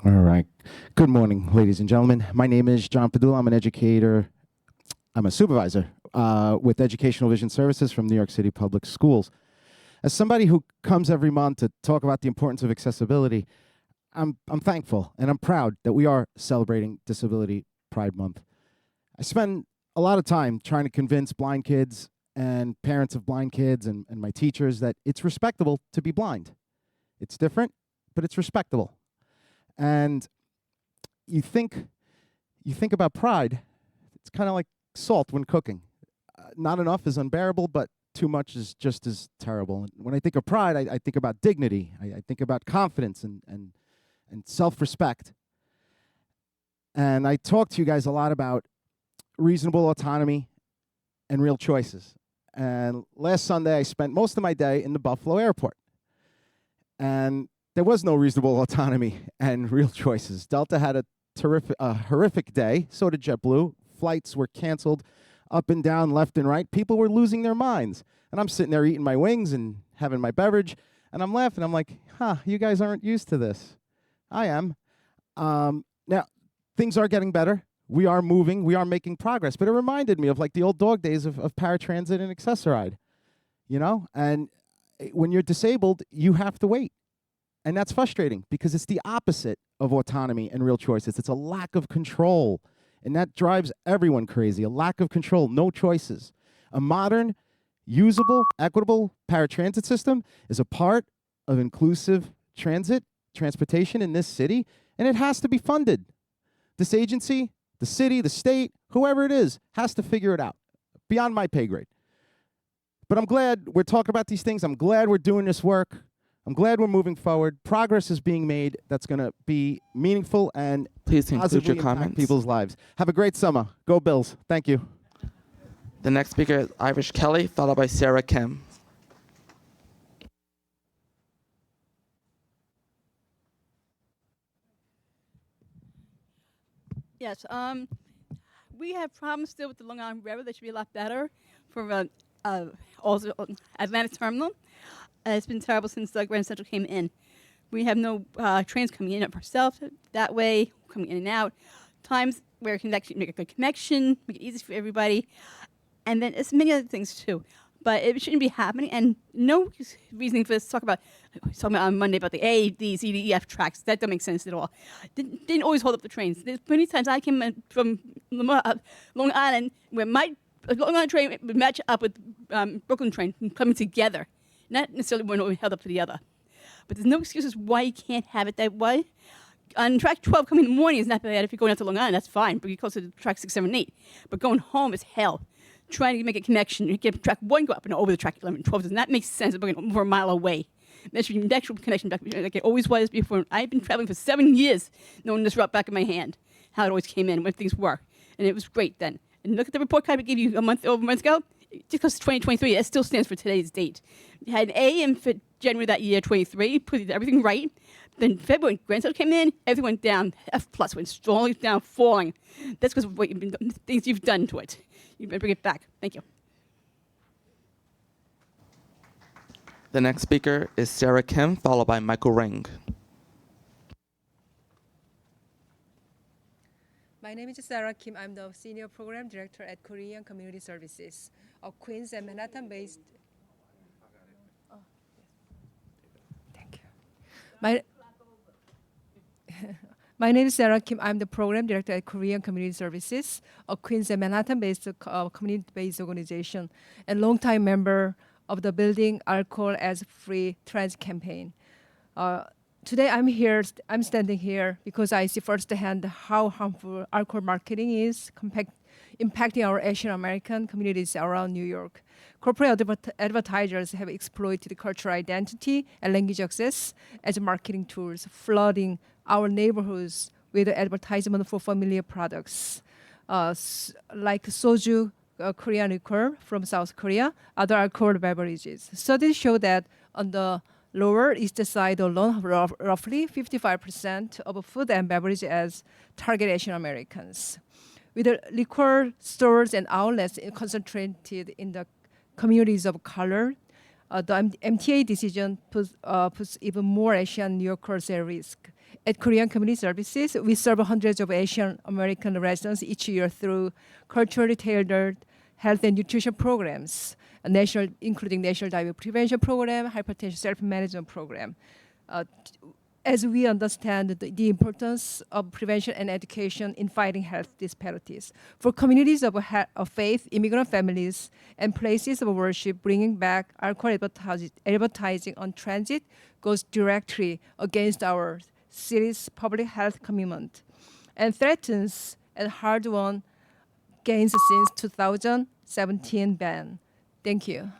All right. Good morning, ladies and gentlemen. My name is John Padula. I'm an educator. I'm a supervisor with Educational Vision Services from New York City Public Schools. As somebody who comes every month to talk about the importance of accessibility, I'm thankful and I'm proud that we are celebrating Disability Pride Month. I spend a lot of time trying to convince blind kids and parents of blind kids and my teachers that it's respectable to be blind. It's different, but it's respectable. And you think about pride, it's kind of like salt when cooking. Not enough is unbearable, but too much is just as terrible. And when I think of pride, I think about dignity. I think about confidence and self-respect. And I talk to you guys a lot about reasonable autonomy and real choices. And last Sunday, I spent most of my day in the Buffalo airport. And there was no reasonable autonomy and real choices. Delta had a horrific day. So did JetBlue. Flights were canceled up and down, left and right. People were losing their minds. And I'm sitting there eating my wings and having my beverage, and I'm laughing. I'm like, you guys aren't used to this. I am. Now, things are getting better. We are moving. We are making progress. But it reminded me of like the old dog days of paratransit and Access-a-Ride, you know? And when you're disabled, you have to wait. And that's frustrating because it's the opposite of autonomy and real choices. It's a lack of control. And that drives everyone crazy. A lack of control, no choices. A modern, usable, equitable paratransit system is a part of inclusive transportation in this city, and it has to be funded. This agency, the city, the state, whoever it is, has to figure it out. Beyond my pay grade. But I'm glad we're talking about these things. I'm glad we're doing this work. I'm glad we're moving forward. Progress is being made that's going to be meaningful and Please conclude positively your impact comments. people's lives. Have a great summer. Go Bills. Thank you. The next speaker is Irish Kelly, followed by Sarah Kim. Yes, we have problems still with the Long Island Railroad. That should be a lot better for also Atlantic Terminal. It's been terrible since the Grand Central came in. We have no trains coming in ourselves that way, coming in and out. Times where it can actually make a good connection, make it easy for everybody. And then it's many other things too. But it shouldn't be happening, and no reasoning for this. Talking about on Monday about the A, D, C, D, E, F tracks. That doesn't make sense at all. Didn't always hold up the trains. There's many times I came in from Long Island where my Long Island train would match up with Brooklyn train coming together. Not necessarily one held up to the other. But there's no excuses why you can't have it that way. On track 12 coming in the morning is not bad. If you're going out to Long Island, that's fine. But you're closer to track 6, 7, 8. But going home is hell. Trying to make a connection. You get track 1 go up and over the track 11 and 12. Does not make sense. It's over a mile away. There should be an actual connection back like it always was before. I've been traveling for 7 years knowing this route back in my hand, how it always came in, when things were. And it was great then. And look at the report card I gave you over a month ago. Just because it's 2023, it still stands for today's date. You had an A in for January that year, 23, put everything right. Then February, Grand Central came in, everything went down. F plus went slowly down, falling. That's because of what things you've done to it. You better bring it back. Thank you. The next speaker is Sarah Kim, followed by Michael Ring. My name is Sarah Kim. I'm the Senior Program Director at Korean Community Services, a Queens and Manhattan-based. Oh, thank you. My name is Sarah Kim. I'm the Program Director at Korean Community Services, a Queens and Manhattan-based community-based organization, and longtime member of the Building Alcohol as Free Transit campaign. Today I'm standing here because I see firsthand how harmful alcohol marketing is impacting our Asian American communities around New York. Corporate advertisers have exploited cultural identity and language access as marketing tools, flooding our neighborhoods with advertisement for familiar products like soju, Korean liquor from South Korea, other alcoholic beverages. Studies show that on the Lower East Side alone, roughly 55% of food and beverage as target Asian Americans. With the liquor stores and outlets concentrated in the communities of color, the MTA decision puts even more Asian New Yorkers at risk. At Korean Community Services, we serve hundreds of Asian American residents each year through culturally tailored health and nutrition programs, including National Diabetes Prevention Program, Hypertension Self-Management Program. As we understand the importance of prevention and education in fighting health disparities. For communities of faith, immigrant families, and places of worship, bringing back alcohol advertising on transit goes directly against our city's public health commitment and threatens a hard-won gains since 2017 ban. Thank you.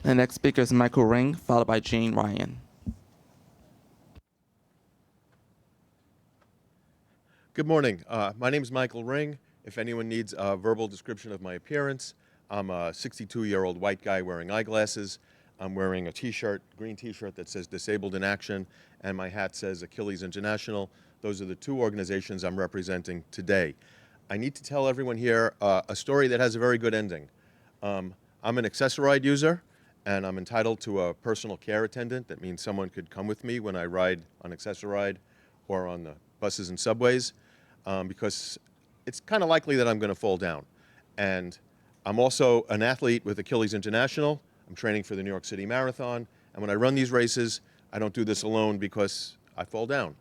The next speaker is Michael Ring, followed by Jane Ryan. Good morning. My name is Michael Ring. If anyone needs a verbal description of my appearance, I'm a 62-year-old white guy wearing eyeglasses. I'm wearing a t-shirt, green t-shirt that says Disabled in Action, and my hat says Achilles International. Those are the two organizations I'm representing today. I need to tell everyone here a story that has a very good ending. I'm an Access-a-Ride user, and I'm entitled to a personal care attendant. That means someone could come with me when I ride on Access-a-Ride or on the buses and subways, because it's kind of likely that I'm going to fall down. And I'm also an athlete with Achilles International. I'm training for the New York City Marathon. And when I run these races, I don't do this alone because I fall down.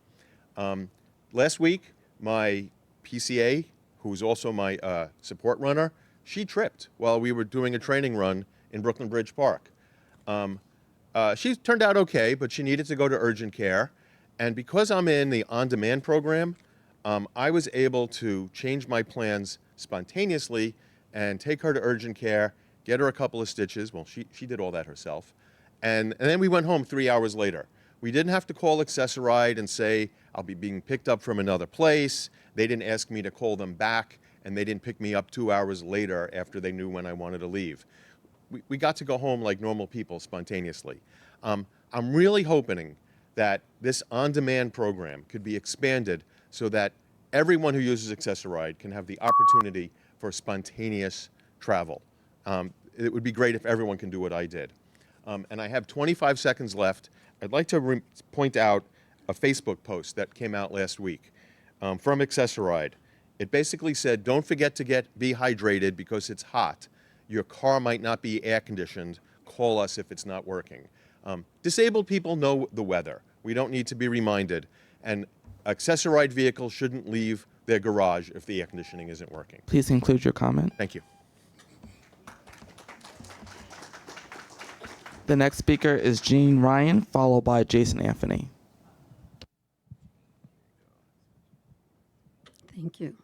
Last week, my PCA, who's also my support runner, she tripped while we were doing a training run in Brooklyn Bridge Park. She turned out okay, but she needed to go to urgent care. And because I'm in the on-demand program, I was able to change my plans spontaneously and take her to urgent care, get her a couple of stitches. Well, she did all that herself. And then we went home 3 hours later. We didn't have to call Access-a-Ride and say, I'll be being picked up from another place. They didn't ask me to call them back, and they didn't pick me up 2 hours later after they knew when I wanted to leave. We got to go home like normal people spontaneously. I'm really hoping that this on-demand program could be expanded so that everyone who uses Access-a-Ride can have the opportunity for spontaneous travel. It would be great if everyone can do what I did. And I have 25 seconds left. I'd like to point out a Facebook post that came out last week from Access-a-Ride. It basically said, don't forget to be hydrated because it's hot. Your car might not be air conditioned. Call us if it's not working. Disabled people know the weather. We don't need to be reminded. And Access-a-Ride vehicles shouldn't leave their garage if the air conditioning isn't working. Please include your comment. Thank you. The next speaker is Jean Ryan, followed by Jason Anthony. Thank you.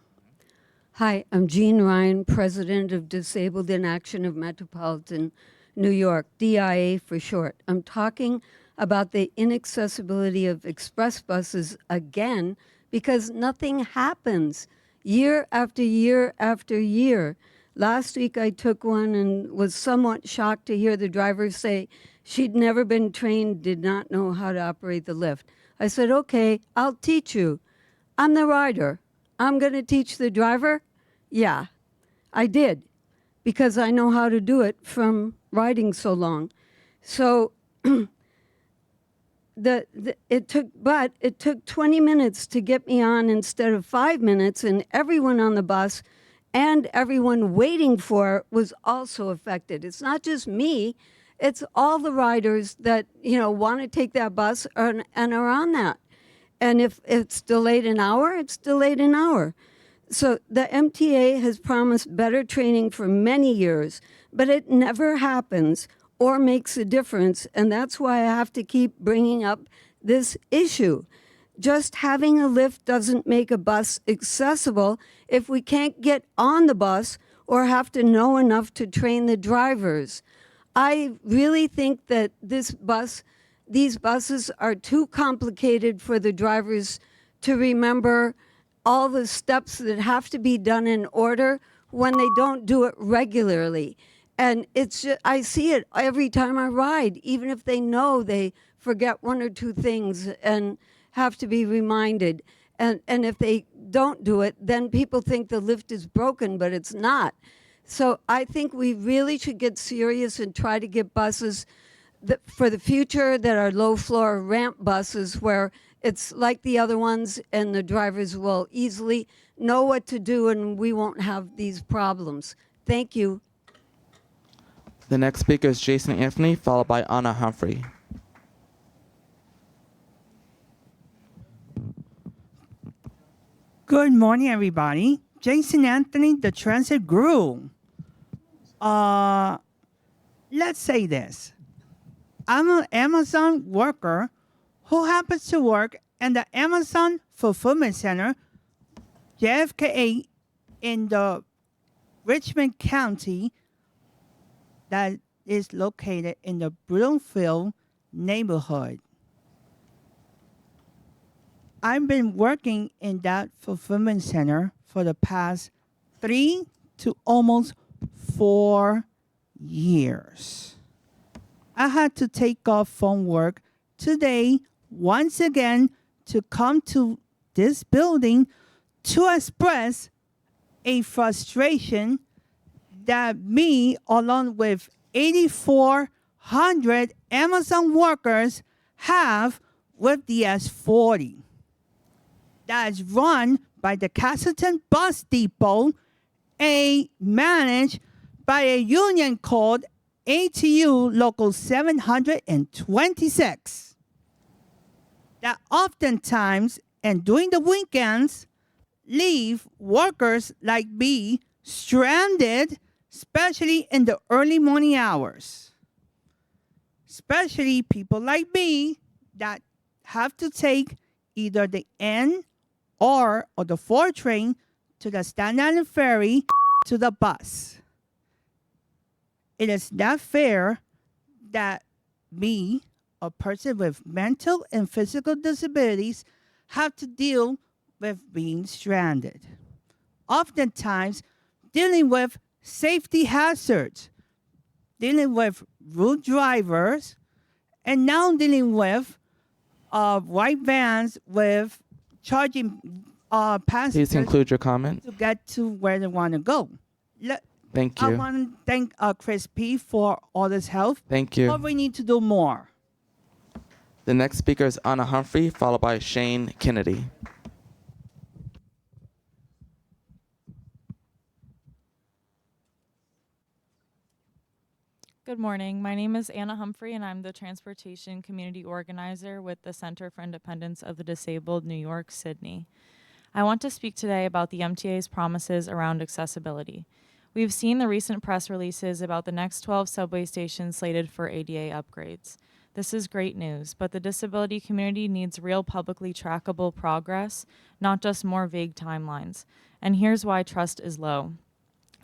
Hi, I'm Jean Ryan, President of Disabled in Action of Metropolitan New York, DIA for short. I'm talking about the inaccessibility of express buses again because nothing happens year after year after year. Last week I took one and was somewhat shocked to hear the driver say she'd never been trained, did not know how to operate the lift. I said, okay, I'll teach you. I'm the rider. I'm going to teach the driver? Yeah, I did, because I know how to do it from riding so long. So it took 20 minutes to get me on instead of 5 minutes, and everyone on the bus and everyone waiting for it was also affected. It's not just me, it's all the riders that want to take that bus and are on that. And if it's delayed an hour, it's delayed an hour. So the MTA has promised better training for many years, but it never happens or makes a difference, and that's why I have to keep bringing up this issue. Just having a lift doesn't make a bus accessible if we can't get on the bus or have to know enough to train the drivers. I really think that these buses are too complicated for the drivers to remember all the steps that have to be done in order when they don't do it regularly. And it's just, I see it every time I ride, even if they know they forget one or two things and have to be reminded. And if they don't do it, then people think the lift is broken, but it's not. So I think we really should get serious and try to get buses for the future that are low-floor ramp buses where it's like the other ones and the drivers will easily know what to do and we won't have these problems. Thank you. The next speaker is Jason Anthony, followed by Anna Humphrey. Good morning, everybody. Jason Anthony, the Transit Guru. Let's say this. I'm an Amazon worker who happens to work in the Amazon Fulfillment Center, JFK, in the Richmond County that is located in the Broomfield neighborhood. I've been working in that fulfillment center for the past 3 to almost 4 years. I had to take off from work today once again to come to this building to express a frustration that me, along with 8,400 Amazon workers, have with the S40 that is run by the Castleton Bus Depot, managed by a union called ATU Local 726. That oftentimes and during the weekends leave workers like me stranded, especially in the early morning hours. Especially people like me that have to take either the N or the 4 train to the Staten Island Ferry to the bus. It is not fair that me, a person with mental and physical disabilities, have to deal with being stranded. Oftentimes, dealing with safety hazards, dealing with rude drivers, and now dealing with white vans with charging passengers. Please conclude your comment. To get to where they want to go. Thank I you. want to thank Chris P. for all his help. Thank you. But we need to do more. The next speaker is Anna Humphrey, followed by Shane Kennedy. Good morning. My name is Anna Humphrey, and I'm the Transportation Community Organizer with the Center for Independence of the Disabled, New York, Sydney. I want to speak today about the MTA's promises around accessibility. We've seen the recent press releases about the next 12 subway stations slated for ADA upgrades. This is great news, but the disability community needs real publicly trackable progress, not just more vague timelines. And here's why trust is low.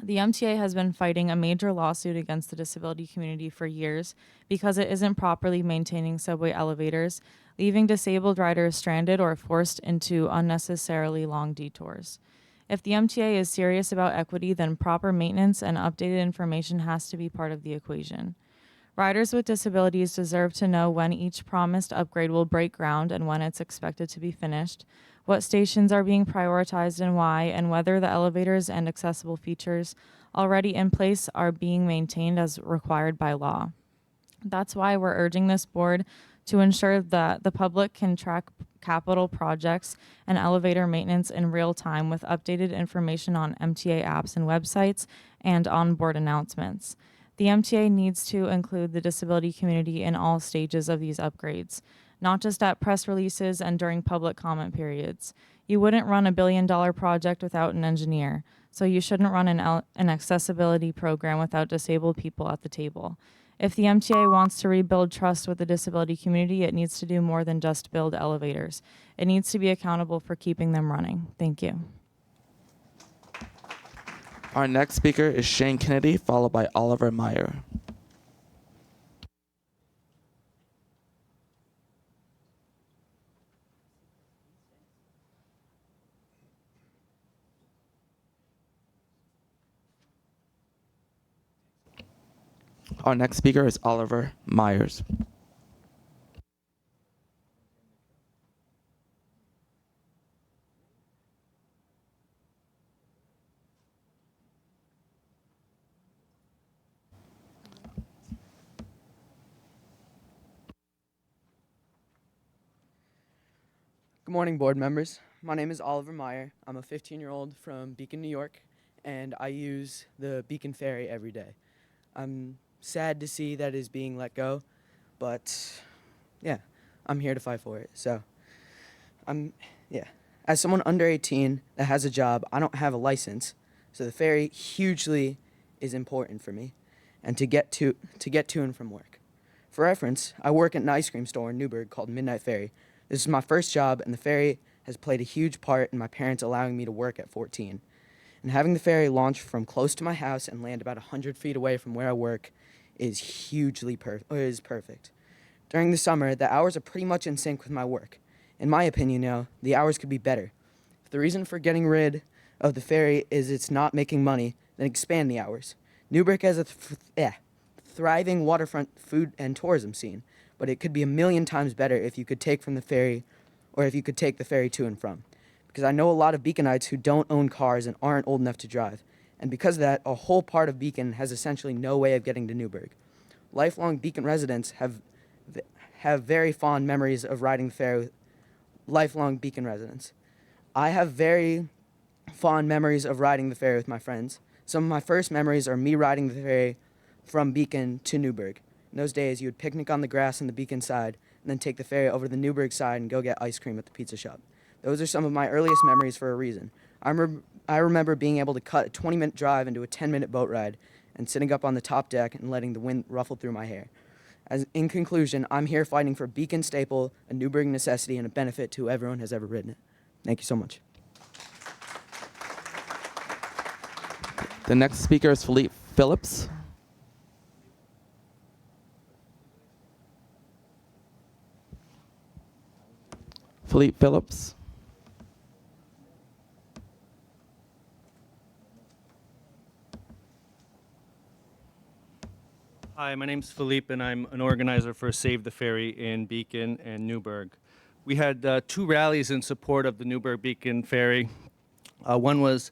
The MTA has been fighting a major lawsuit against the disability community for years because it isn't properly maintaining subway elevators, leaving disabled riders stranded or forced into unnecessarily long detours. If the MTA is serious about equity, then proper maintenance and updated information has to be part of the equation. Riders with disabilities deserve to know when each promised upgrade will break ground and when it's expected to be finished, what stations are being prioritized and why, and whether the elevators and accessible features already in place are being maintained as required by law. That's why we're urging this board to ensure that the public can track capital projects and elevator maintenance in real time with updated information on MTA apps and websites and onboard announcements. The MTA needs to include the disability community in all stages of these upgrades, not just at press releases and during public comment periods. You wouldn't run $1 billion project without an engineer, so you shouldn't run an accessibility program without disabled people at the table. If the MTA wants to rebuild trust with the disability community, it needs to do more than just build elevators. It needs to be accountable for keeping them running. Thank you. Our next speaker is Shane Kennedy, followed by Oliver Meyer. Our next speaker is Oliver Myers. Good morning, board members. My name is Oliver Meyer. I'm a 15-year-old from Beacon, New York, and I use the Beacon Ferry every day. I'm sad to see that it is being let go, but yeah, I'm here to fight for it. So, as someone under 18 that has a job, I don't have a license, so the ferry hugely is important for me, and to get to and from work. For reference, I work at an ice cream store in Newburgh called Midnight Ferry. This is my first job, and the ferry has played a huge part in my parents allowing me to work at 14. And having the ferry launch from close to my house and land about 100 feet away from where I work is perfect. During the summer, the hours are pretty much in sync with my work. In my opinion, the hours could be better. If the reason for getting rid of the ferry is it's not making money, then expand the hours. Newburgh has a thriving waterfront food and tourism scene, but it could be a million times better if you could take from the ferry, or if you could take the ferry to and from. Because I know a lot of Beaconites who don't own cars and aren't old enough to drive. And because of that, a whole part of Beacon has essentially no way of getting to Newburgh. Lifelong Beacon residents have very fond memories of riding the ferry. Lifelong Beacon residents. I have very fond memories of riding the ferry with my friends. Some of my first memories are me riding the ferry from Beacon to Newburgh. In those days, you would picnic on the grass on the Beacon side, and then take the ferry over to the Newburgh side and go get ice cream at the pizza shop. Those are some of my earliest memories for a reason. I remember being able to cut a 20-minute drive into a 10-minute boat ride and sitting up on the top deck and letting the wind ruffle through my hair. In conclusion, I'm here fighting for Beacon staple, a Newburgh necessity, and a benefit to everyone has ever ridden it. Thank you so much. The next speaker is Philippe Phillips. Philippe Phillips. Hi, my name's Philippe, and I'm an organizer for Save the Ferry in Beacon and Newburgh. We had 2 rallies in support of the Newburgh Beacon Ferry. One was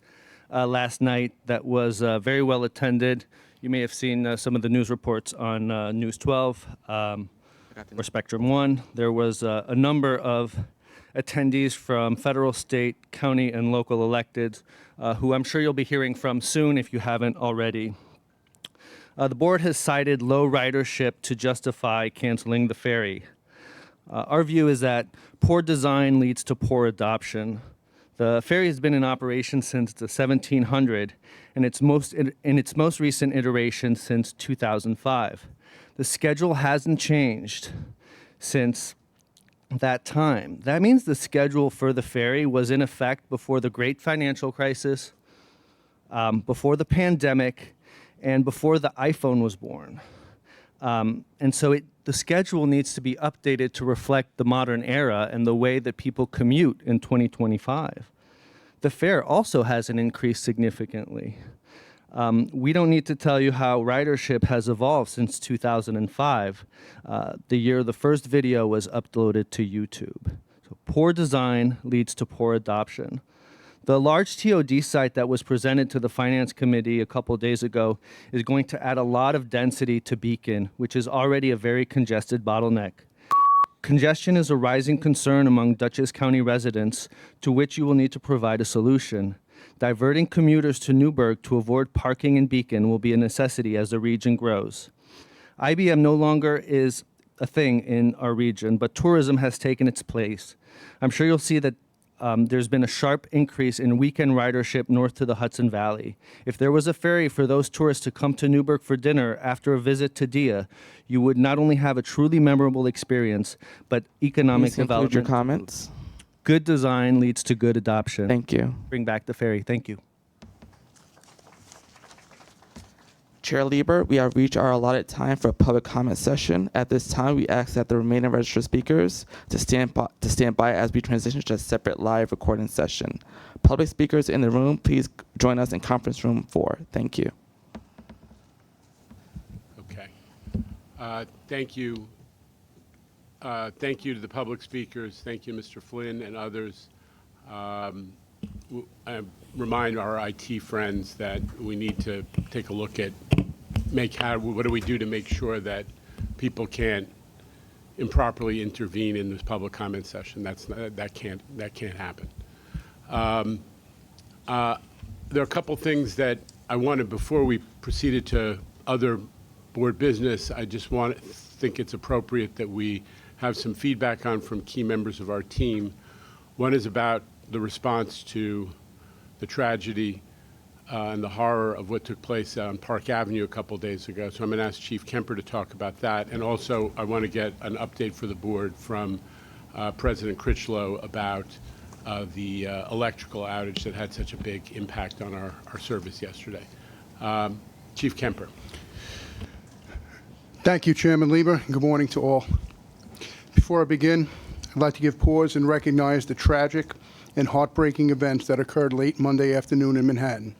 last night that was very well attended. You may have seen some of the news reports on News 12 or Spectrum 1. There was a number of attendees from federal, state, county, and local electeds who I'm sure you'll be hearing from soon if you haven't already. The board has cited low ridership to justify canceling the ferry. Our view is that poor design leads to poor adoption. The ferry has been in operation since the 1700s, and in its most recent iteration since 2005. The schedule hasn't changed since that time. That means the schedule for the ferry was in effect before the great financial crisis, before the pandemic, and before the iPhone was born. And so the schedule needs to be updated to reflect the modern era and the way that people commute in 2025. The fare also hasn't increased significantly. We don't need to tell you how ridership has evolved since 2005, the year the first video was uploaded to YouTube. So poor design leads to poor adoption. The large TOD site that was presented to the Finance Committee a couple days ago is going to add a lot of density to Beacon, which is already a very congested bottleneck. Congestion is a rising concern among Dutchess County residents, to which you will need to provide a solution. Diverting commuters to Newburgh to avoid parking in Beacon will be a necessity as the region grows. IBM no longer is a thing in our region, but tourism has taken its place. I'm sure you'll see that there's been a sharp increase in weekend ridership north to the Hudson Valley. If there was a ferry for those tourists to come to Newburgh for dinner after a visit to Dia, you would not only have a truly memorable experience, but economic Please conclude development. your comments. Good design leads to good adoption. Thank you. Bring back the ferry. Thank you. Chair Lieber, we have reached our allotted time for a public comment session. At this time, we ask that the remaining registered speakers to stand by as we transition to a separate live recording session. Public speakers in the room, please join us in conference room 4. Thank you. Okay. Thank you. Thank you to the public speakers. Thank you, Mr. Flynn and others. I remind our IT friends that we need to take a look at what do we do to make sure that people can't improperly intervene in this public comment session. That can't happen. There are a couple things that I wanted before we proceeded to other board business. I just think it's appropriate that we have some feedback on from key members of our team. One is about the response to the tragedy and the horror of what took place on Park Avenue a couple days ago. So I'm going to ask Chief Kemper to talk about that. And also, I want to get an update for the board from President Critchlow about the electrical outage that had such a big impact on our service yesterday. Chief Kemper. Thank you, Chairman Lieber. Good morning to all. Before I begin, I'd like to give pause and recognize the tragic and heartbreaking events that occurred late Monday afternoon in Manhattan.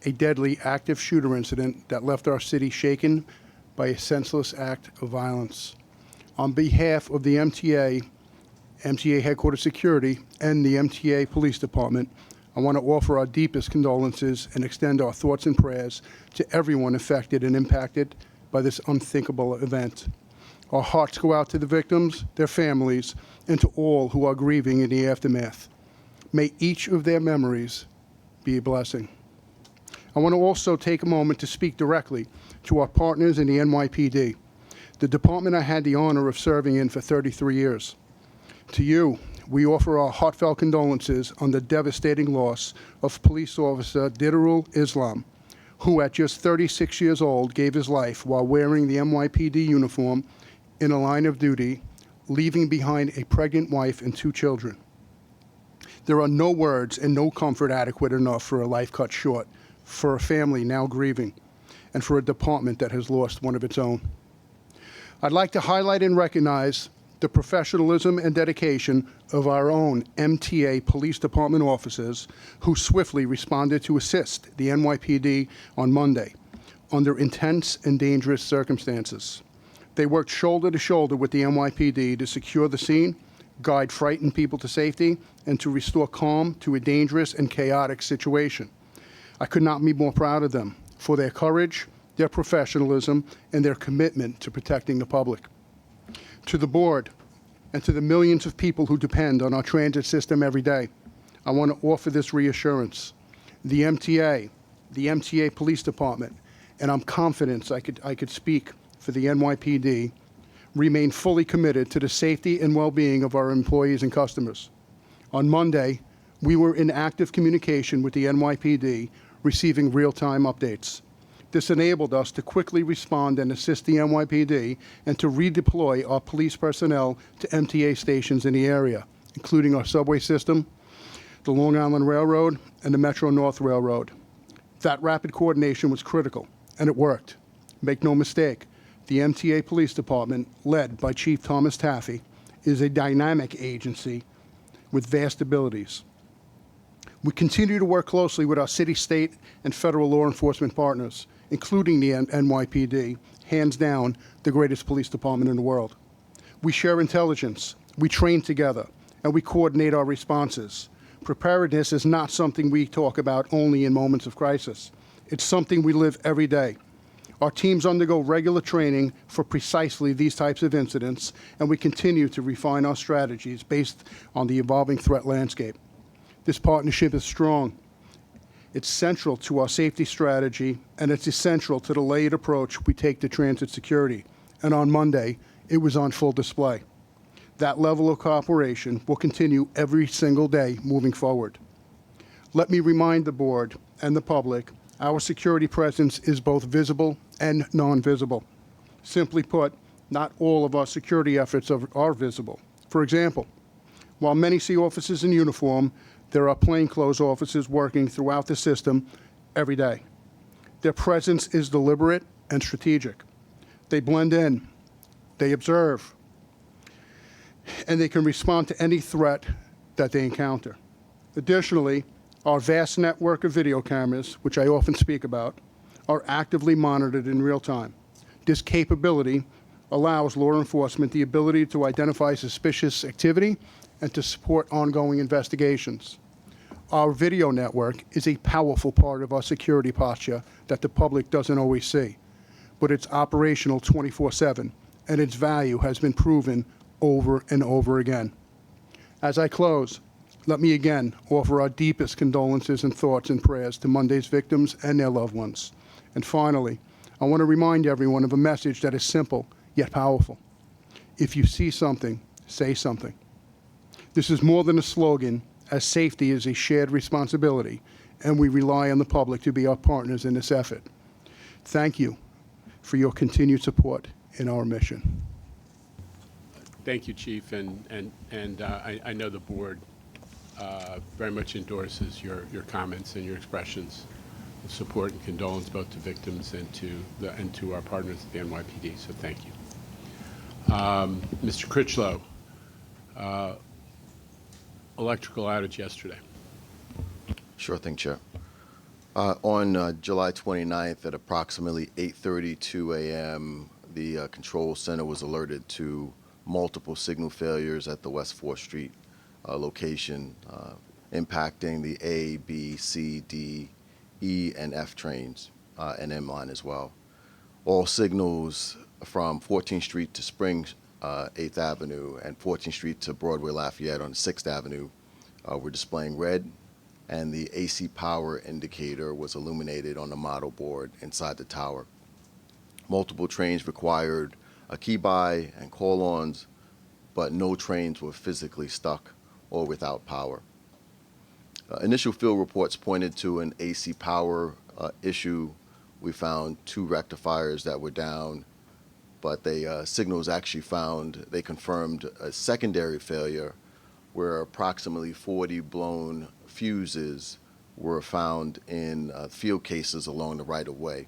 A deadly active shooter incident that left our city shaken by a senseless act of violence. On behalf of the MTA Headquarters Security, and the MTA Police Department, I want to offer our deepest condolences and extend our thoughts and prayers to everyone affected and impacted by this unthinkable event. Our hearts go out to the victims, their families, and to all who are grieving in the aftermath. May each of their memories be a blessing. I want to also take a moment to speak directly to our partners in the NYPD, the department I had the honor of serving in for 33 years. To you, we offer our heartfelt condolences on the devastating loss of police officer Didarul Islam, who at just 36 years old gave his life while wearing the NYPD uniform in a line of duty, leaving behind a pregnant wife and 2 children. There are no words and no comfort adequate enough for a life cut short, for a family now grieving, and for a department that has lost one of its own. I'd like to highlight and recognize the professionalism and dedication of our own MTA Police Department officers who swiftly responded to assist the NYPD on Monday under intense and dangerous circumstances. They worked shoulder to shoulder with the NYPD to secure the scene, guide frightened people to safety, and to restore calm to a dangerous and chaotic situation. I could not be more proud of them for their courage, their professionalism, and their commitment to protecting the public. To the board and to the millions of people who depend on our transit system every day, I want to offer this reassurance. The MTA Police Department, and I'm confident I could speak for the NYPD, remain fully committed to the safety and well-being of our employees and customers. On Monday, we were in active communication with the NYPD, receiving real-time updates. This enabled us to quickly respond and assist the NYPD and to redeploy our police personnel to MTA stations in the area, including our subway system, the Long Island Railroad, and the Metro-North Railroad. That rapid coordination was critical, and it worked. Make no mistake, the MTA Police Department, led by Chief Thomas Taffy, is a dynamic agency with vast abilities. We continue to work closely with our city, state, and federal law enforcement partners, including the NYPD, hands down the greatest police department in the world. We share intelligence, we train together, and we coordinate our responses. Preparedness is not something we talk about only in moments of crisis. It's something we live every day. Our teams undergo regular training for precisely these types of incidents, and we continue to refine our strategies based on the evolving threat landscape. This partnership is strong. It's central to our safety strategy, and it's essential to the layered approach we take to transit security. And on Monday, it was on full display. That level of cooperation will continue every single day moving forward. Let me remind the board and the public, our security presence is both visible and non-visible. Simply put, not all of our security efforts are visible. For example, while many see officers in uniform, there are plainclothes officers working throughout the system every day. Their presence is deliberate and strategic. They blend in, they observe, and they can respond to any threat that they encounter. Additionally, our vast network of video cameras, which I often speak about, are actively monitored in real time. This capability allows law enforcement the ability to identify suspicious activity and to support ongoing investigations. Our video network is a powerful part of our security posture that the public doesn't always see, but it's operational 24/7, and its value has been proven over and over again. As I close, let me again offer our deepest condolences and thoughts and prayers to Monday's victims and their loved ones. And finally, I want to remind everyone of a message that is simple yet powerful. If you see something, say something. This is more than a slogan, as safety is a shared responsibility, and we rely on the public to be our partners in this effort. Thank you for your continued support in our mission. Thank you, Chief, and I know the board very much endorses your comments and your expressions of support and condolence both to victims and to our partners at the NYPD. So thank you, Mr. Critchlow. Electrical outage yesterday. Sure thing, Chair. On July 29th at approximately 8:32 a.m., the control center was alerted to multiple signal failures at the West 4th Street location, impacting the A, B, C, D, E, and F trains, and M line as well. All signals from 14th Street to Spring 8th Avenue and 14th Street to Broadway Lafayette on 6th Avenue were displaying red, and the AC power indicator was illuminated on the model board inside the tower. Multiple trains required a key buy and call-ons, but no trains were physically stuck or without power. Initial field reports pointed to an AC power issue. We found 2 rectifiers that were down, but signals actually they confirmed a secondary failure where approximately 40 blown fuses were found in field cases along the right-of-way.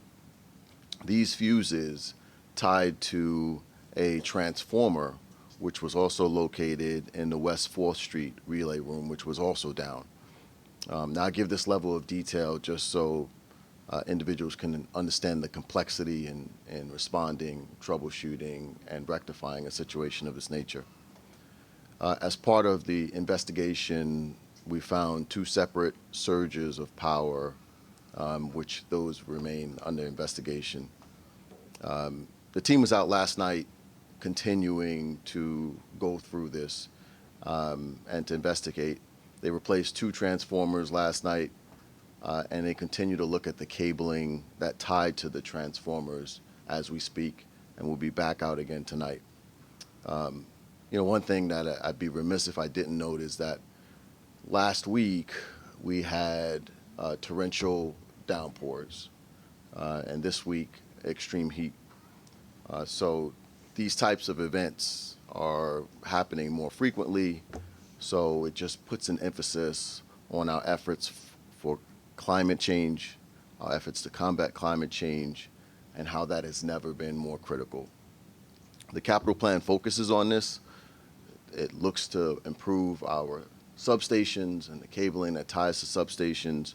These fuses tied to a transformer, which was also located in the West 4th Street relay room, which was also down. Now, I give this level of detail just so individuals can understand the complexity in responding, troubleshooting, and rectifying a situation of this nature. As part of the investigation, we found 2 separate surges of power, which those remain under investigation. The team was out last night continuing to go through this and to investigate. They replaced 2 transformers last night, and they continue to look at the cabling that tied to the transformers as we speak, and we'll be back out again tonight. One thing that I'd be remiss if I didn't note is that last week we had torrential downpours, and this week extreme heat. So these types of events are happening more frequently, so it just puts an emphasis on our efforts for climate change, our efforts to combat climate change, and how that has never been more critical. The capital plan focuses on this. It looks to improve our substations and the cabling that ties to substations,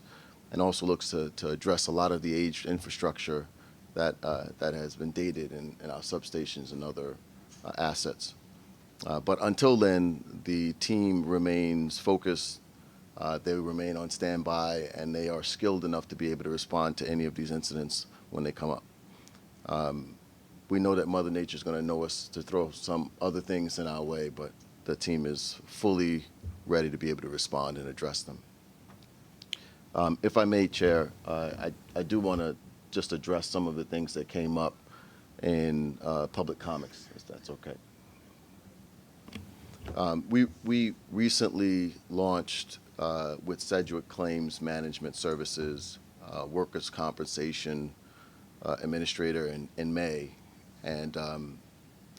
and also looks to address a lot of the aged infrastructure that has been dated in our substations and other assets. But until then, the team remains focused. They remain on standby, and they are skilled enough to be able to respond to any of these incidents when they come up. We know that Mother Nature is going to know us to throw some other things in our way, but the team is fully ready to be able to respond and address them. If I may, Chair, I do want to just address some of the things that came up in public comments, if that's okay. We recently launched with Sedgwick Claims Management Services, workers' compensation administrator in May. And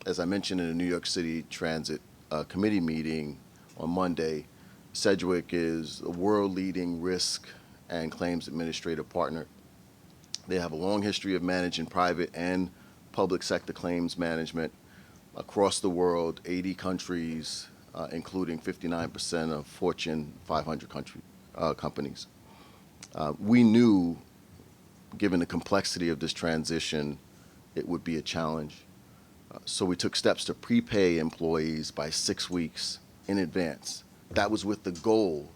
as I mentioned in the New York City Transit Committee meeting on Monday, Sedgwick is a world-leading risk and claims administrator partner. They have a long history of managing private and public sector claims management across the world, 80 countries, including 59% of Fortune 500 companies. We knew, given the complexity of this transition, it would be a challenge. So we took steps to prepay employees by 6 weeks in advance. That was with the goal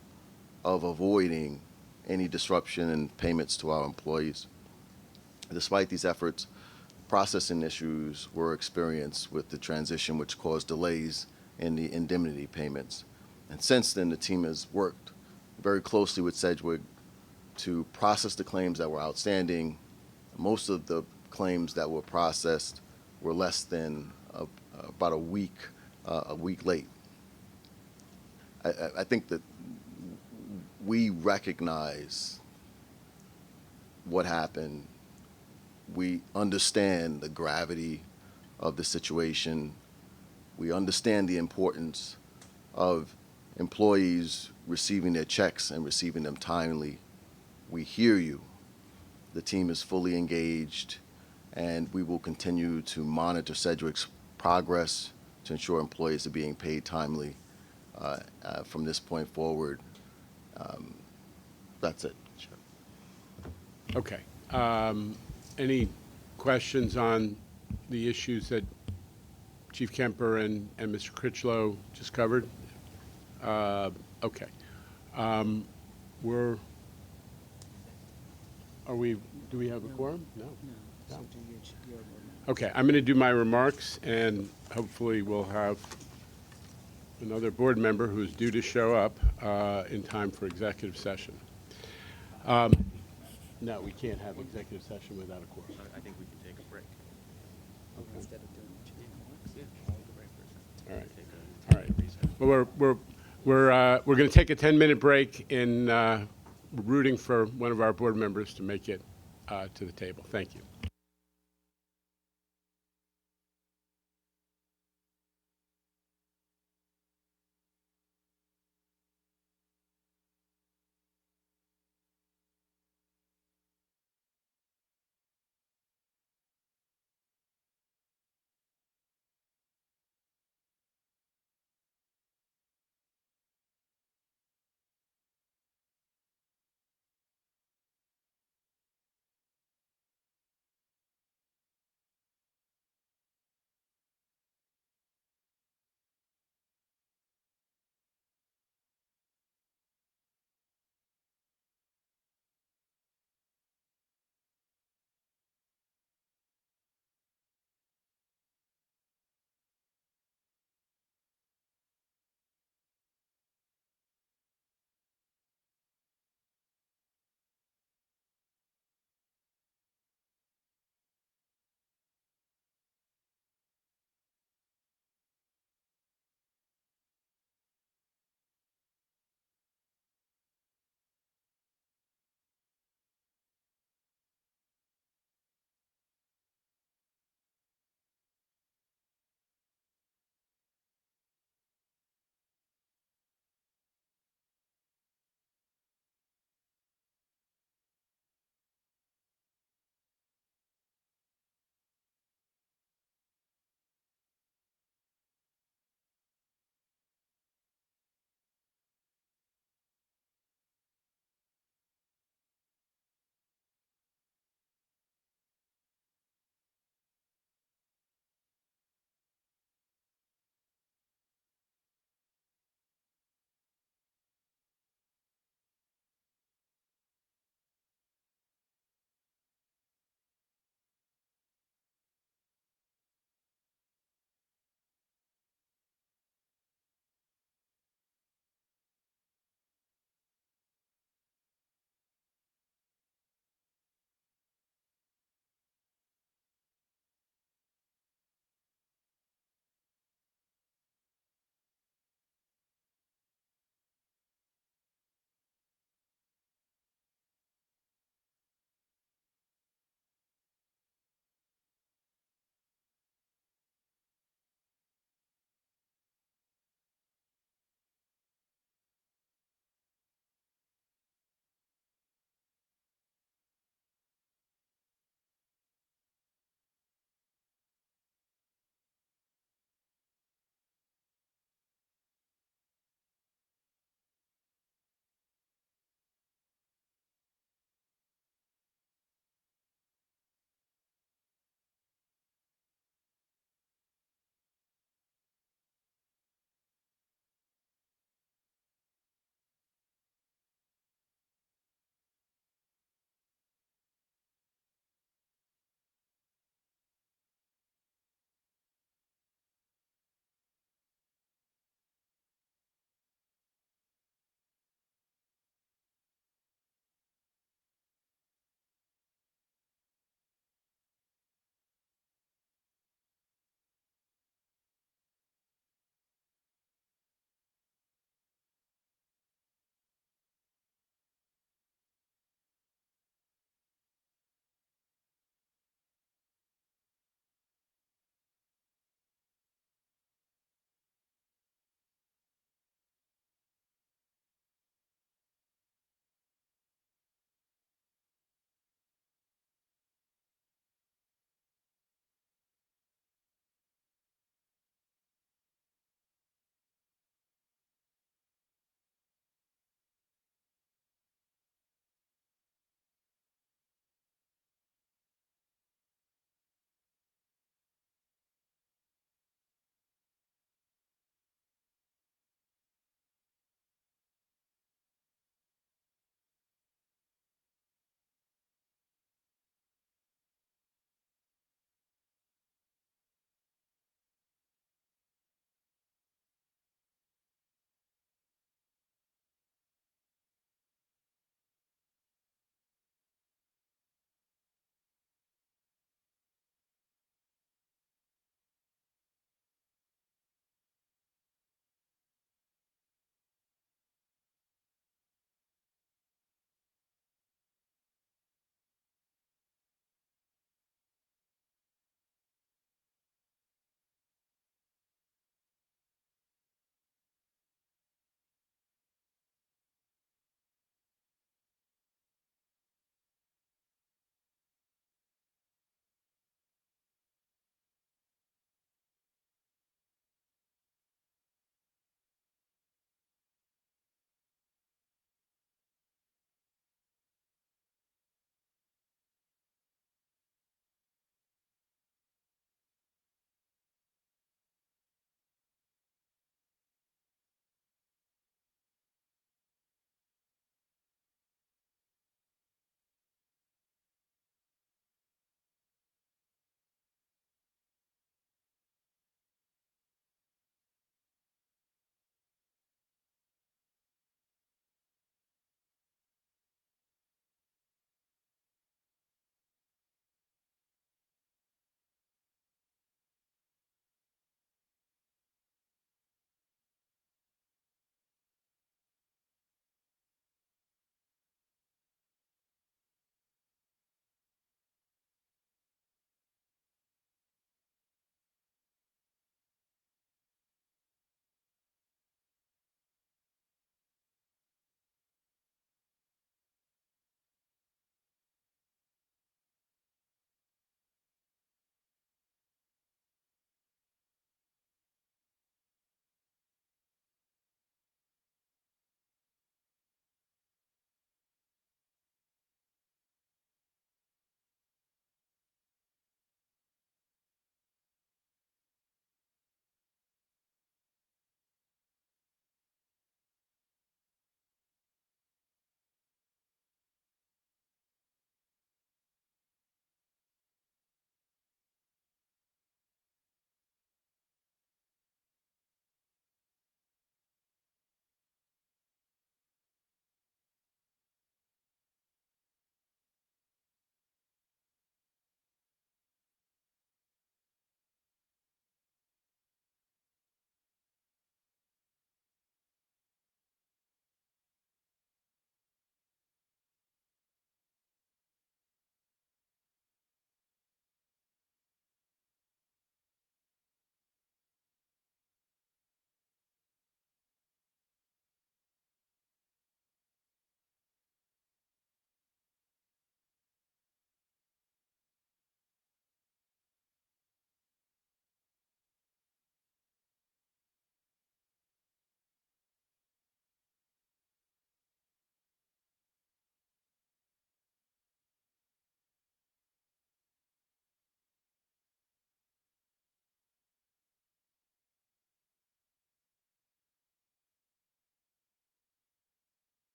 of avoiding any disruption in payments to our employees. Despite these efforts, processing issues were experienced with the transition, which caused delays in the indemnity payments. And since then, the team has worked very closely with Sedgwick to process the claims that were outstanding. Most of the claims that were processed were less than about a week late. I think that we recognize what happened. We understand the gravity of the situation. We understand the importance of employees receiving their checks and receiving them timely. We hear you. The team is fully engaged, and we will continue to monitor Sedgwick's progress to ensure employees are being paid timely from this point forward. That's it. Okay. Any questions on the issues that Chief Kemper and Mr. Critchlow just covered? Okay. Do we have a quorum? No. Okay, I'm going to do my remarks, and hopefully we'll have another board member who's due to show up in time for executive session. No, we can't have executive session without a quorum. I think we can take a break. Okay. All right. All right. Well, we're going to take a 10-minute break in rooting for one of our board members to make it to the table. Thank you.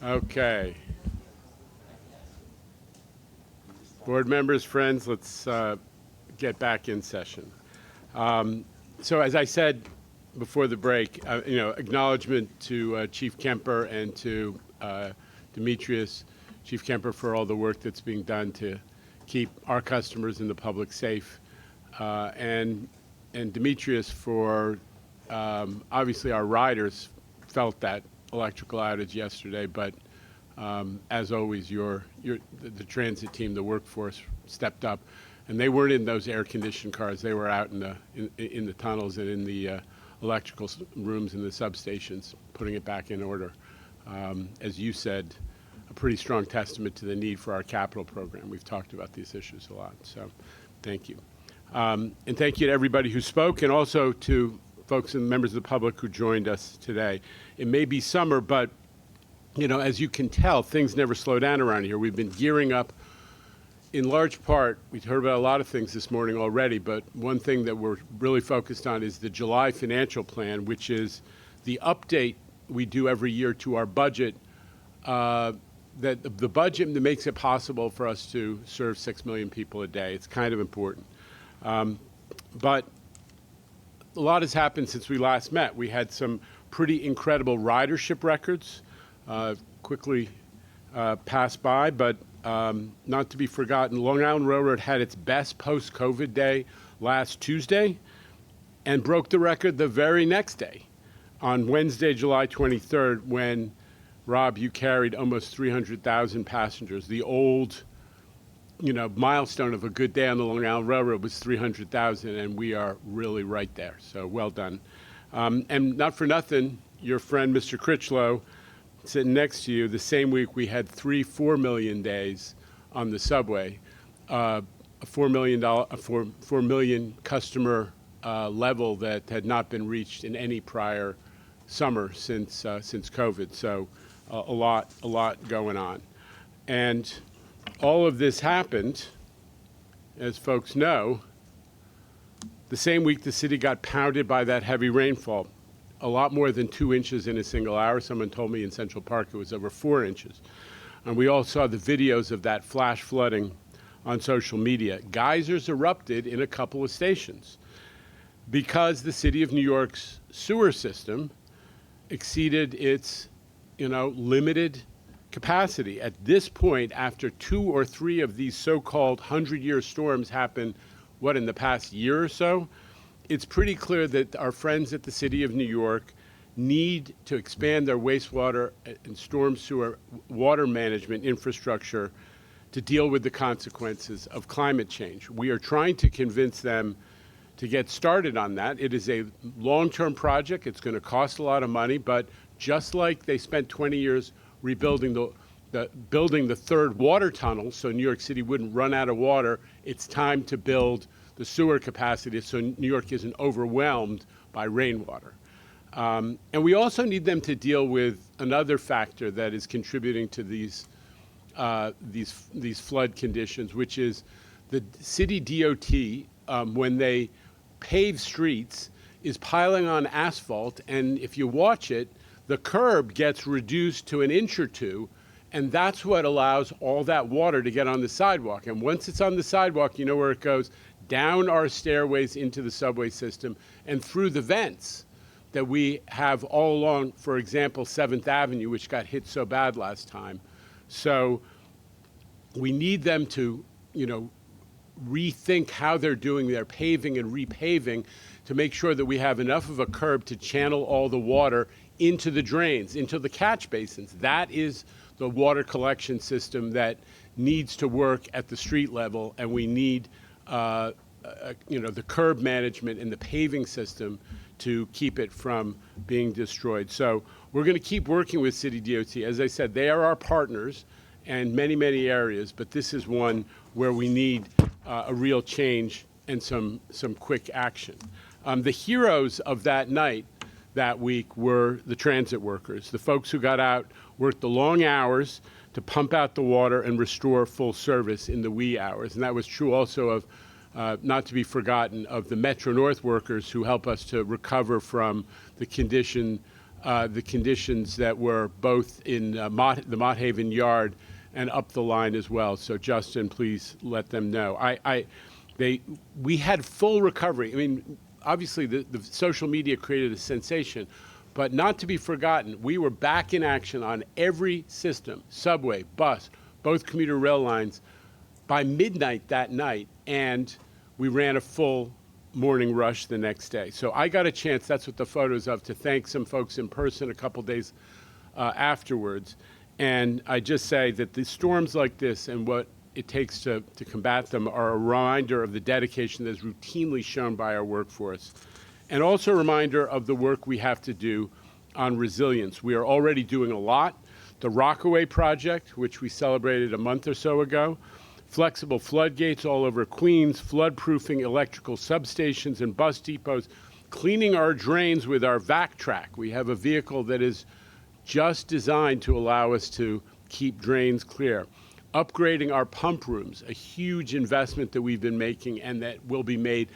Okay. Board members, friends, let's get back in session. So as I said before the break, acknowledgement to Chief Kemper and to Demetrius, Chief Kemper, for all the work that's being done to keep our customers and the public safe, and Demetrius for obviously our riders felt that electrical outage yesterday, but as always, the transit team, the workforce stepped up, and they weren't in those air-conditioned cars. They were out in the tunnels and in the electrical rooms in the substations, putting it back in order. As you said, a pretty strong testament to the need for our capital program. We've talked about these issues a lot, so thank you. And thank you to everybody who spoke, and also to folks and members of the public who joined us today. It may be summer, but as you can tell, things never slow down around here. We've been gearing up in large part. We've heard about a lot of things this morning already, but one thing that we're really focused on is the July financial plan, which is the update we do every year to our budget, that the budget that makes it possible for us to serve 6 million people a day. It's kind of important. But a lot has happened since we last met. We had some pretty incredible ridership records quickly pass by, but not to be forgotten, Long Island Railroad had its best post-COVID day last Tuesday and broke the record the very next day on Wednesday, July 23rd, when, Rob, you carried almost 300,000 passengers. The old milestone of a good day on the Long Island Railroad was 300,000, and we are really right there. So well done. And not for nothing, your friend, Mr. Critchlow, sitting next to you, the same week we had 4 million days on the subway, a 4 million customer level that had not been reached in any prior summer since COVID. So a lot going on. And all of this happened, as folks know, the same week the city got pounded by that heavy rainfall, a lot more than 2 inches in a single hour. Someone told me in Central Park it was over 4 inches. And we all saw the videos of that flash flooding on social media. Geysers erupted in a couple of stations because the city of New York's sewer system exceeded its, limited capacity. At this point, after 2 or 3 of these so-called 100-year storms happen, in the past year or so, it's pretty clear that our friends at the City of New York need to expand their wastewater and storm sewer water management infrastructure to deal with the consequences of climate change. We are trying to convince them to get started on that. It is a long-term project. It's going to cost a lot of money, but just like they spent 20 years rebuilding building the third water tunnel so New York City wouldn't run out of water, it's time to build the sewer capacity so New York isn't overwhelmed by rainwater. And we also need them to deal with another factor that is contributing to these flood conditions, which is the city DOT, when they pave streets, is piling on asphalt, and if you watch it, the curb gets reduced to 1 inch or 2, and that's what allows all that water to get on the sidewalk. And once it's on the sidewalk, you know where it goes? Down our stairways into the subway system and through the vents that we have all along, for example, 7th Avenue, which got hit so bad last time. So we need them to, rethink how they're doing their paving and repaving to make sure that we have enough of a curb to channel all the water into the drains, into the catch basins. That is the water collection system that needs to work at the street level, and we need the curb management and the paving system to keep it from being destroyed. So we're going to keep working with City DOT. As I said, they are our partners in many, many areas, but this is one where we need a real change and some quick action. The heroes of that night, that week, were the transit workers, the folks who got out, worked the long hours to pump out the water and restore full service in the wee hours. And that was true also of, not to be forgotten, of the Metro North workers who help us to recover from the conditions that were both in the Mott Haven Yard and up the line as well. So Justin, please let them know. We had full recovery. I mean, obviously the social media created a sensation, but not to be forgotten, we were back in action on every system, subway, bus, both commuter rail lines, by midnight that night, and we ran a full morning rush the next day. So I got a chance, that's what the photo's of, to thank some folks in person a couple days afterwards. And I just say that the storms like this and what it takes to combat them are a reminder of the dedication that is routinely shown by our workforce, and also a reminder of the work we have to do on resilience. We are already doing a lot. The Rockaway project, which we celebrated a month or so ago, flexible floodgates all over Queens, flood-proofing electrical substations and bus depots, cleaning our drains with our vac track. We have a vehicle that is just designed to allow us to keep drains clear. Upgrading our pump rooms, a huge investment that we've been making and that will be made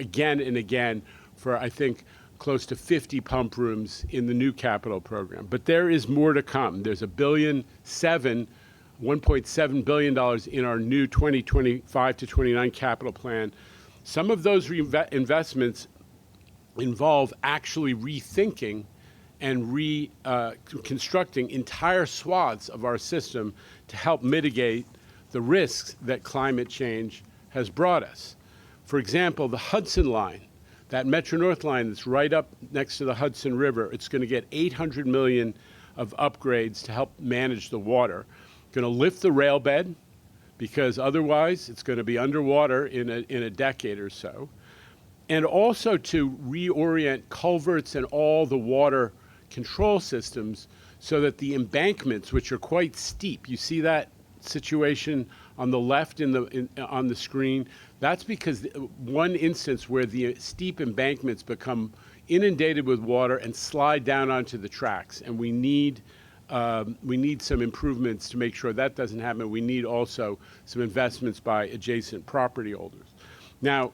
again and again for, I think, close to 50 pump rooms in the new capital program. But there is more to come. There's $1.7 billion in our new 2025 to 29 capital plan. Some of those investments involve actually rethinking and reconstructing entire swaths of our system to help mitigate the risks that climate change has brought us. For example, the Hudson line, that Metro North line that's right up next to the Hudson River, it's going to get $800 million of upgrades to help manage the water. Going to lift the rail bed, because otherwise it's going to be underwater in a decade or so. And also to reorient culverts and all the water control systems so that the embankments, which are quite steep, you see that situation on the left on the screen? That's because one instance where the steep embankments become inundated with water and slide down onto the tracks, and we need some improvements to make sure that doesn't happen. We need also some investments by adjacent property holders. Now,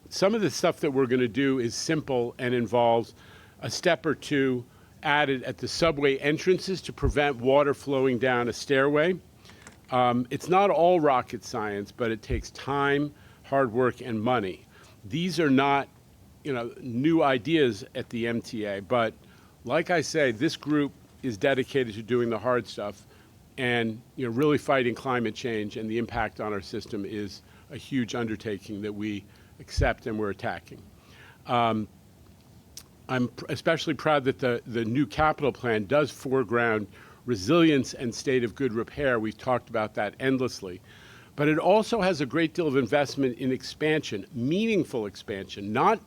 some of the stuff that we're going to do is simple and involves a step or two added at the subway entrances to prevent water flowing down a stairway. It's not all rocket science, but it takes time, hard work, and money. These are not, new ideas at the MTA, but like I say, this group is dedicated to doing the hard stuff, and really fighting climate change, and the impact on our system is a huge undertaking that we accept and we're attacking. I'm especially proud that the new capital plan does foreground resilience and state of good repair. We've talked about that endlessly. But it also has a great deal of investment in expansion, meaningful expansion, not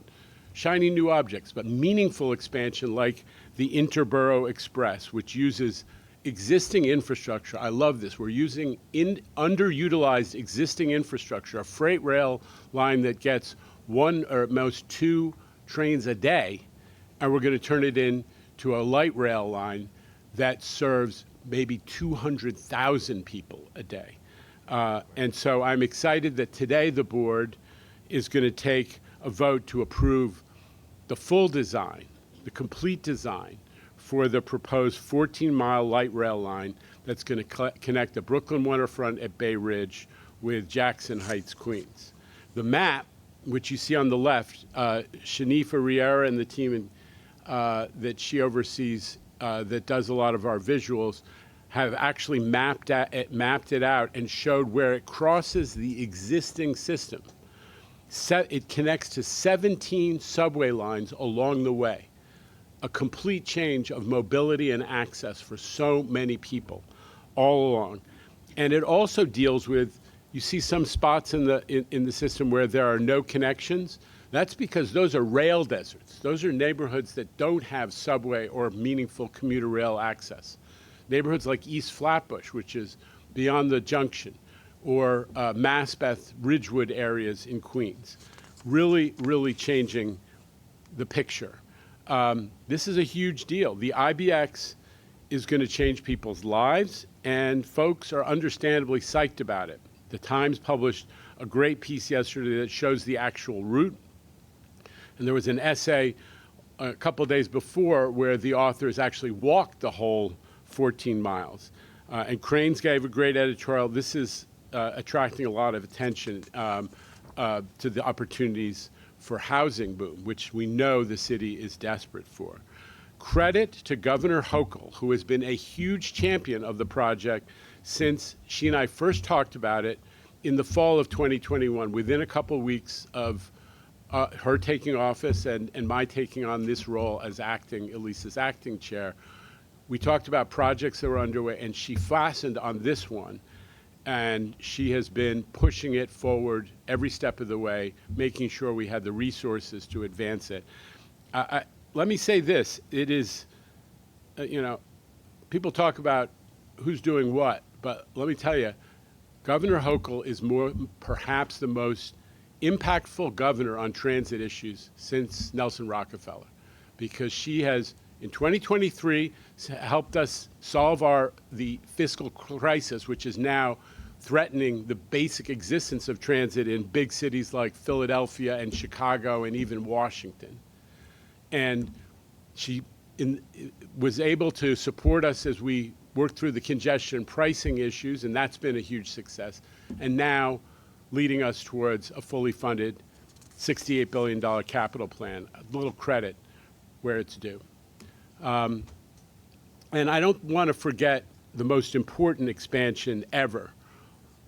shiny new objects, but meaningful expansion like the Interborough Express, which uses existing infrastructure. I love this. We're using underutilized existing infrastructure, a freight rail line that gets one or at most two trains a day, and we're going to turn it into a light rail line that serves maybe 200,000 people a day. And so I'm excited that today the board is going to take a vote to approve the full design, the complete design for the proposed 14-mile light rail line that's going to connect the Brooklyn waterfront at Bay Ridge with Jackson Heights, Queens. The map, which you see on the left, Shanifa Riera and the team that she oversees that does a lot of our visuals have actually mapped it out and showed where it crosses the existing system. It connects to 17 subway lines along the way, a complete change of mobility and access for so many people all along. And it also deals with, you see some spots in the system where there are no connections. That's because those are rail deserts. Those are neighborhoods that don't have subway or meaningful commuter rail access. Neighborhoods like East Flatbush, which is beyond the junction, or Maspeth, Ridgewood areas in Queens. Really, really changing the picture. This is a huge deal. The IBX is going to change people's lives, and folks are understandably psyched about it. The Times published a great piece yesterday that shows the actual route. And there was an essay a couple days before where the authors actually walked the whole 14 miles. And Cranes gave a great editorial. This is attracting a lot of attention to the opportunities for housing boom, which we know the city is desperate for. Credit to Governor Hochul, who has been a huge champion of the project since she and I first talked about it in the fall of 2021, within a couple weeks of her taking office and my taking on this role as acting, at least as acting chair. We talked about projects that were underway, and she fastened on this one, and she has been pushing it forward every step of the way, making sure we had the resources to advance it. Let me say this, it is, people talk about who's doing what, but let me tell you, Governor Hochul is perhaps the most impactful governor on transit issues since Nelson Rockefeller, because she has, in 2023, helped us solve the fiscal crisis, which is now threatening the basic existence of transit in big cities like Philadelphia and Chicago and even Washington. And she was able to support us as we worked through the congestion pricing issues, and that's been a huge success. And now leading us towards a fully funded $68 billion capital plan. A little credit where it's due. And I don't want to forget the most important expansion ever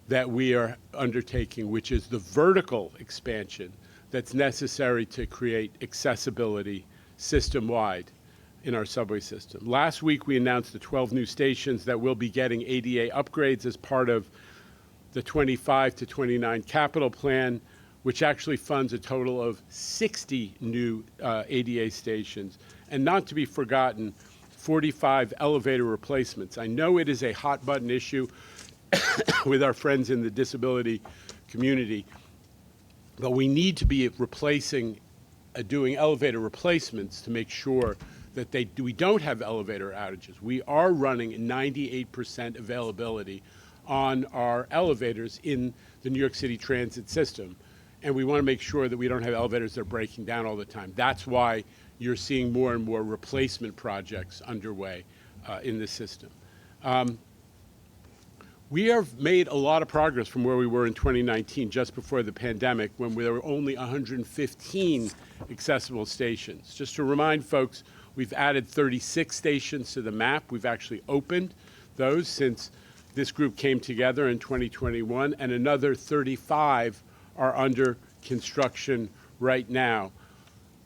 that we are undertaking, which is the vertical expansion that's necessary to create accessibility system-wide in our subway system. Last week, we announced the 12 new stations that will be getting ADA upgrades as part of the 25 to 29 capital plan, which actually funds a total of 60 new ADA stations. And not to be forgotten, 45 elevator replacements. I know it is a hot button issue with our friends in the disability community, but we need to be doing elevator replacements to make sure that we don't have elevator outages. We are running 98% availability on our elevators in the New York City transit system. And we want to make sure that we don't have elevators that are breaking down all the time. That's why you're seeing more and more replacement projects underway in the system. We have made a lot of progress from where we were in 2019, just before the pandemic, when there were only 115 accessible stations. Just to remind folks, we've added 36 stations to the map. We've actually opened those since this group came together in 2021, and another 35 are under construction right now.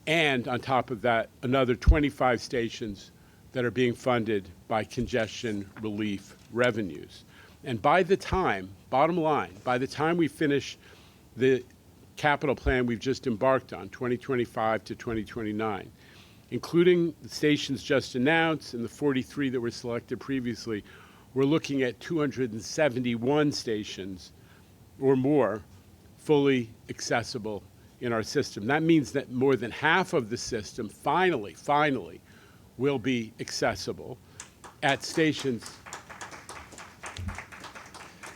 And on top of that, another 25 stations that are being funded by congestion relief revenues. And by the time, bottom line, by the time we finish the capital plan we've just embarked on, 2025 to 2029, including the stations just announced and the 43 that were selected previously, we're looking at 271 stations or more fully accessible in our system. That means that more than half of the system finally will be accessible at stations.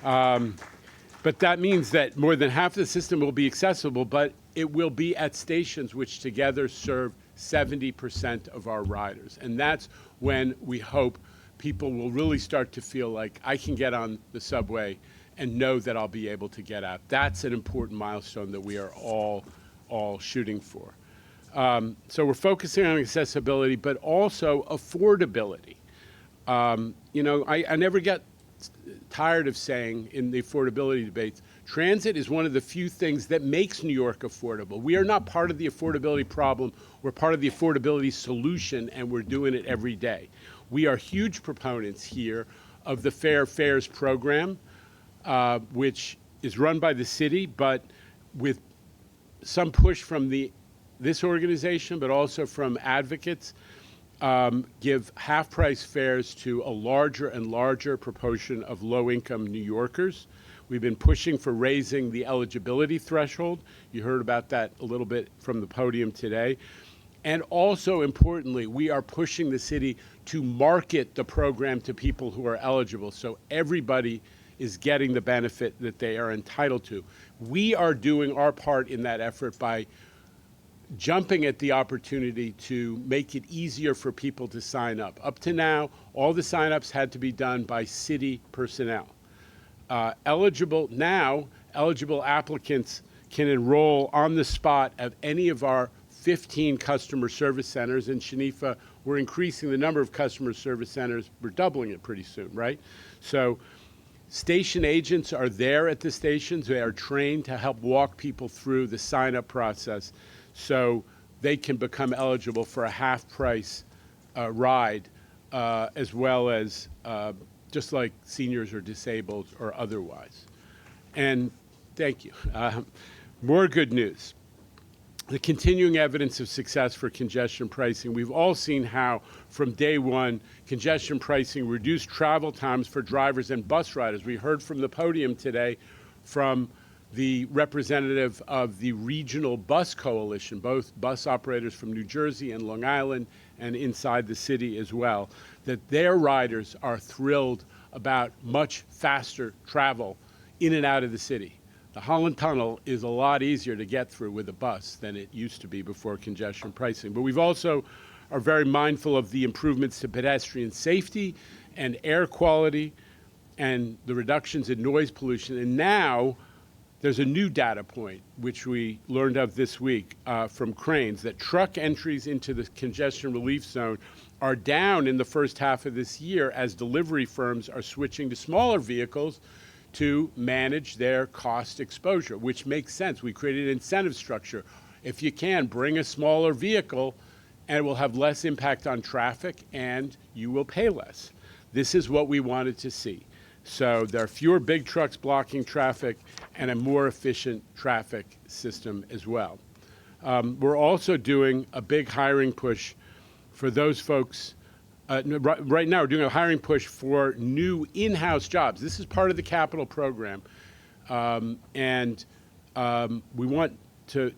But that means that more than half the system will be accessible, but it will be at stations which together serve 70% of our riders. And that's when we hope people will really start to feel like I can get on the subway and know that I'll be able to get out. That's an important milestone that we are all shooting for. So we're focusing on accessibility, but also affordability. You know, I never get tired of saying in the affordability debates, transit is one of the few things that makes New York affordable. We are not part of the affordability problem. We're part of the affordability solution, and we're doing it every day. We are huge proponents here of the Fair Fares program, which is run by the city, but with some push from this organization, but also from advocates, give half-price fares to a larger and larger proportion of low-income New Yorkers. We've been pushing for raising the eligibility threshold. You heard about that a little bit from the podium today. And also, importantly, we are pushing the city to market the program to people who are eligible, so everybody is getting the benefit that they are entitled to. We are doing our part in that effort by jumping at the opportunity to make it easier for people to sign up. Up to now, all the sign-ups had to be done by city personnel. Eligible applicants can enroll on the spot at any of our 15 customer service centers. In Shanifa, we're increasing the number of customer service centers. We're doubling it pretty soon, right? So station agents are there at the stations. They are trained to help walk people through the sign-up process so they can become eligible for a half-price ride, as well as just like seniors or disabled or otherwise. And thank you. More good news. The continuing evidence of success for congestion pricing. We've all seen how, from day one, congestion pricing reduced travel times for drivers and bus riders. We heard from the podium today from the representative of the Regional Bus Coalition, both bus operators from New Jersey and Long Island and inside the city as well, that their riders are thrilled about much faster travel in and out of the city. The Holland Tunnel is a lot easier to get through with a bus than it used to be before congestion pricing. But we've also are very mindful of the improvements to pedestrian safety and air quality and the reductions in noise pollution. And now there's a new data point, which we learned of this week from Cranes, that truck entries into the congestion relief zone are down in the first half of this year as delivery firms are switching to smaller vehicles to manage their cost exposure, which makes sense. We created an incentive structure. If you can, bring a smaller vehicle and it will have less impact on traffic and you will pay less. This is what we wanted to see. So there are fewer big trucks blocking traffic and a more efficient traffic system as well. We're also doing a big hiring push for those folks. Right now, we're doing a hiring push for new in-house jobs. This is part of the capital program. And we want to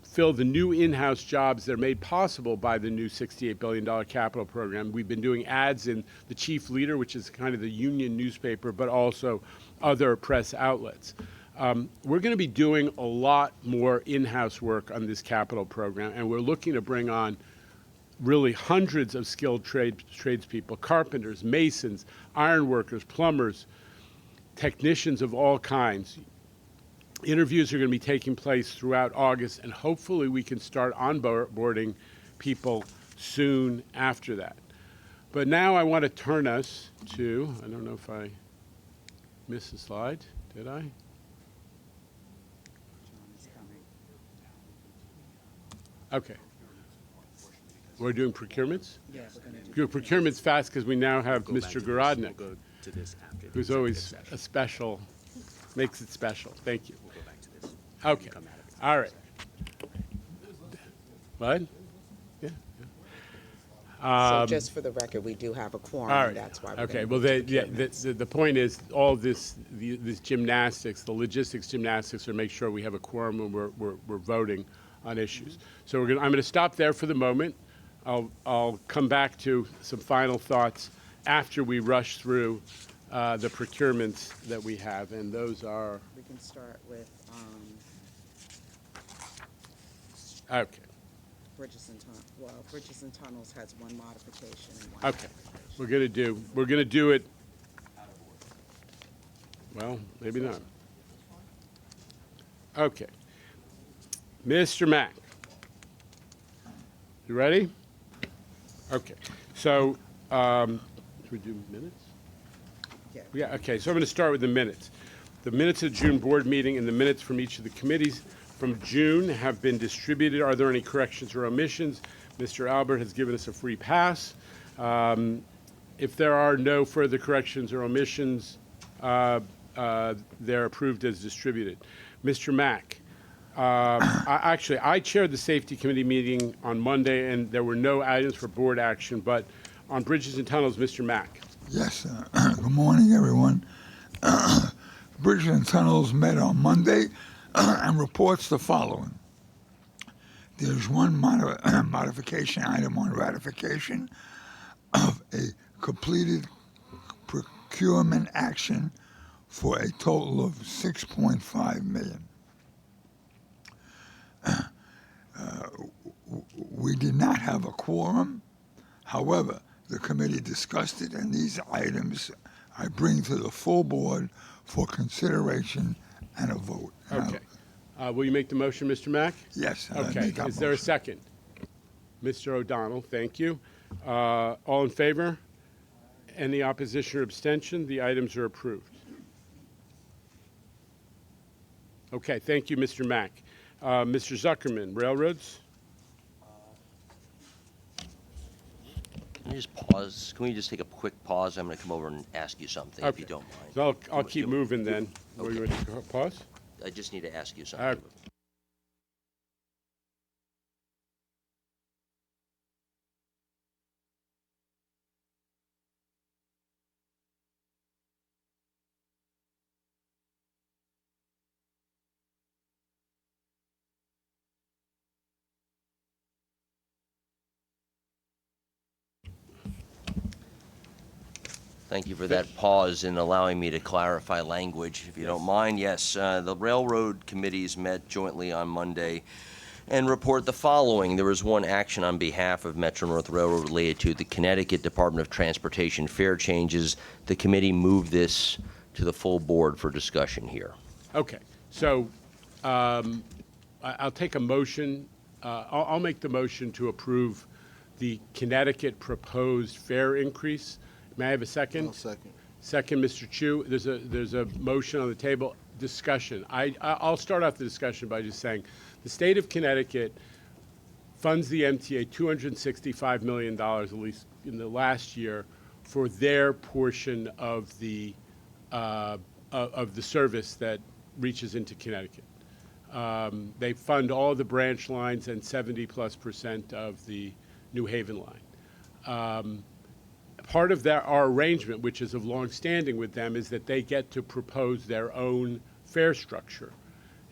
fill the new in-house jobs that are made possible by the new $68 billion capital program. We've been doing ads in the Chief Leader, which is kind of the union newspaper, but also other press outlets. We're going to be doing a lot more in-house work on this capital program, and we're looking to bring on really hundreds of skilled tradespeople, carpenters, masons, iron workers, plumbers, technicians of all kinds. Interviews are going to be taking place throughout August, and hopefully we can start onboarding people soon after that. But now I want to turn us to, I don't know if I missed a slide, did I? Okay. We're doing procurements? Yeah, we're going to do procurements fast because we now have Mr. Gorodnik, who's always a special, makes it special. Thank you. We'll go back to this. Okay. All right. What? Yeah. So just for the record, we do have a quorum. All right. That's why we're Okay. gonna Well, move to the point is all this gymnastics, the logistics gymnastics, are to make sure we have a quorum when we're voting on issues. So I'm going to stop there for the moment. I'll come back to some final thoughts after we rush through the procurements that we have, and those are. We can start with Okay. Bridges and Tunnels. Well, Bridges and Tunnels has one modification and one. Okay. We're going to do it. Well, maybe not. Okay. Mr. Mack. You ready? Okay. So, should we do minutes? Yeah, okay. So I'm going to start with the minutes. The minutes of the June board meeting and the minutes from each of the committees from June have been distributed. Are there any corrections or omissions? Mr. Albert has given us a free pass. If there are no further corrections or omissions, they're approved as distributed. Mr. Mack, I chaired the Safety Committee meeting on Monday, and there were no items for board action, but on bridges and tunnels, Mr. Mack. Yes, good morning, everyone. Bridges and Tunnels met on Monday and reports the following. There's one modification item on ratification of a completed procurement action for a total of $6.5 million. We did not have a quorum. However, the committee discussed it, and these items I bring to the full board for consideration and a vote. Okay. Will you make the motion, Mr. Mack? Yes. I Okay. make that Is there a motion. second? Mr. O'Donnell, thank you. All in favor? Any opposition or abstention? The items are approved. Okay, thank you, Mr. Mack. Mr. Zuckerman, railroads? Can you just pause? Can we just take a quick pause? I'm going to come over and ask you something, if you don't mind. So I'll keep moving then. Okay. You want to pause? I just need to ask you something. Thank you for that pause in allowing me to clarify language, if you don't mind. Yes, the railroad committees met jointly on Monday and report the following. There was one action on behalf of Metro North Railroad related to the Connecticut Department of Transportation fare changes. The committee moved this to the full board for discussion here. Okay. So I'll take a motion. I'll make the motion to approve the Connecticut proposed fare increase. May I have a second? I'll second. Second, Mr. Chu. There's a motion on the table. Discussion. I'll start off the discussion by just saying the state of Connecticut funds the MTA $265 million, at least in the last year, for their portion of the service that reaches into Connecticut. They fund all the branch lines and 70+% of the New Haven line. Part of our arrangement, which is of long standing with them, is that they get to propose their own fare structure.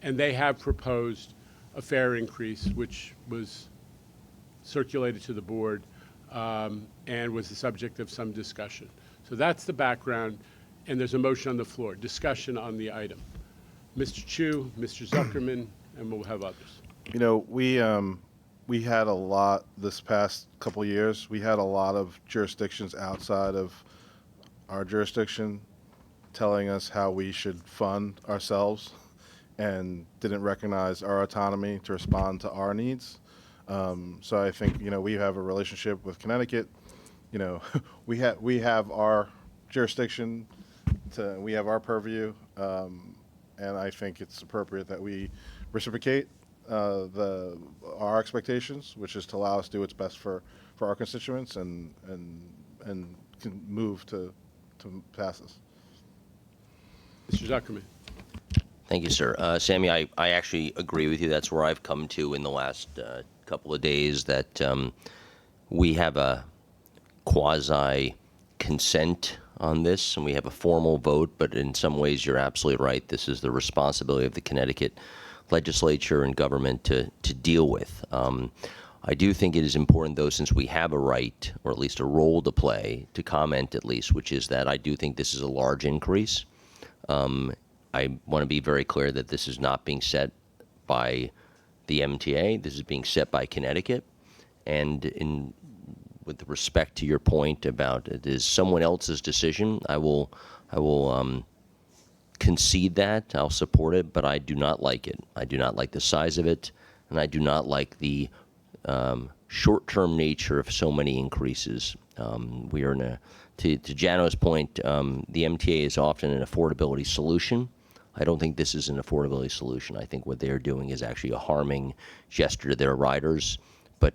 And they have proposed a fare increase, which was circulated to the board and was the subject of some discussion. So that's the background, and there's a motion on the floor. Discussion on the item. Mr. Chu, Mr. Zuckerman, and we'll have others. You know, we had a lot this past couple years. We had a lot of jurisdictions outside of our jurisdiction telling us how we should fund ourselves and didn't recognize our autonomy to respond to our needs. So I think, you know, we have a relationship with Connecticut. You know, we have our jurisdiction, we have our purview, and I think it's appropriate that we reciprocate our expectations, which is to allow us to do what's best for our constituents and can move to pass this. Mr. Zuckerman. Thank you, sir. Sammy, I actually agree with you. That's where I've come to in the last couple of days, that we have a quasi-consent on this, and we have a formal vote, but in some ways you're absolutely right. This is the responsibility of the Connecticut legislature and government to deal with. I do think it is important, though, since we have a right, or at least a role to play, to comment at least, which is that I do think this is a large increase. I want to be very clear that this is not being set by the MTA. This is being set by Connecticut. And with respect to your point about it is someone else's decision, I will concede that. I'll support it, but I do not like it. I do not like the size of it, and I do not like the short-term nature of so many increases. We are in a, to Jano's point, the MTA is often an affordability solution. I don't think this is an affordability solution. I think what they're doing is actually a harming gesture to their riders, but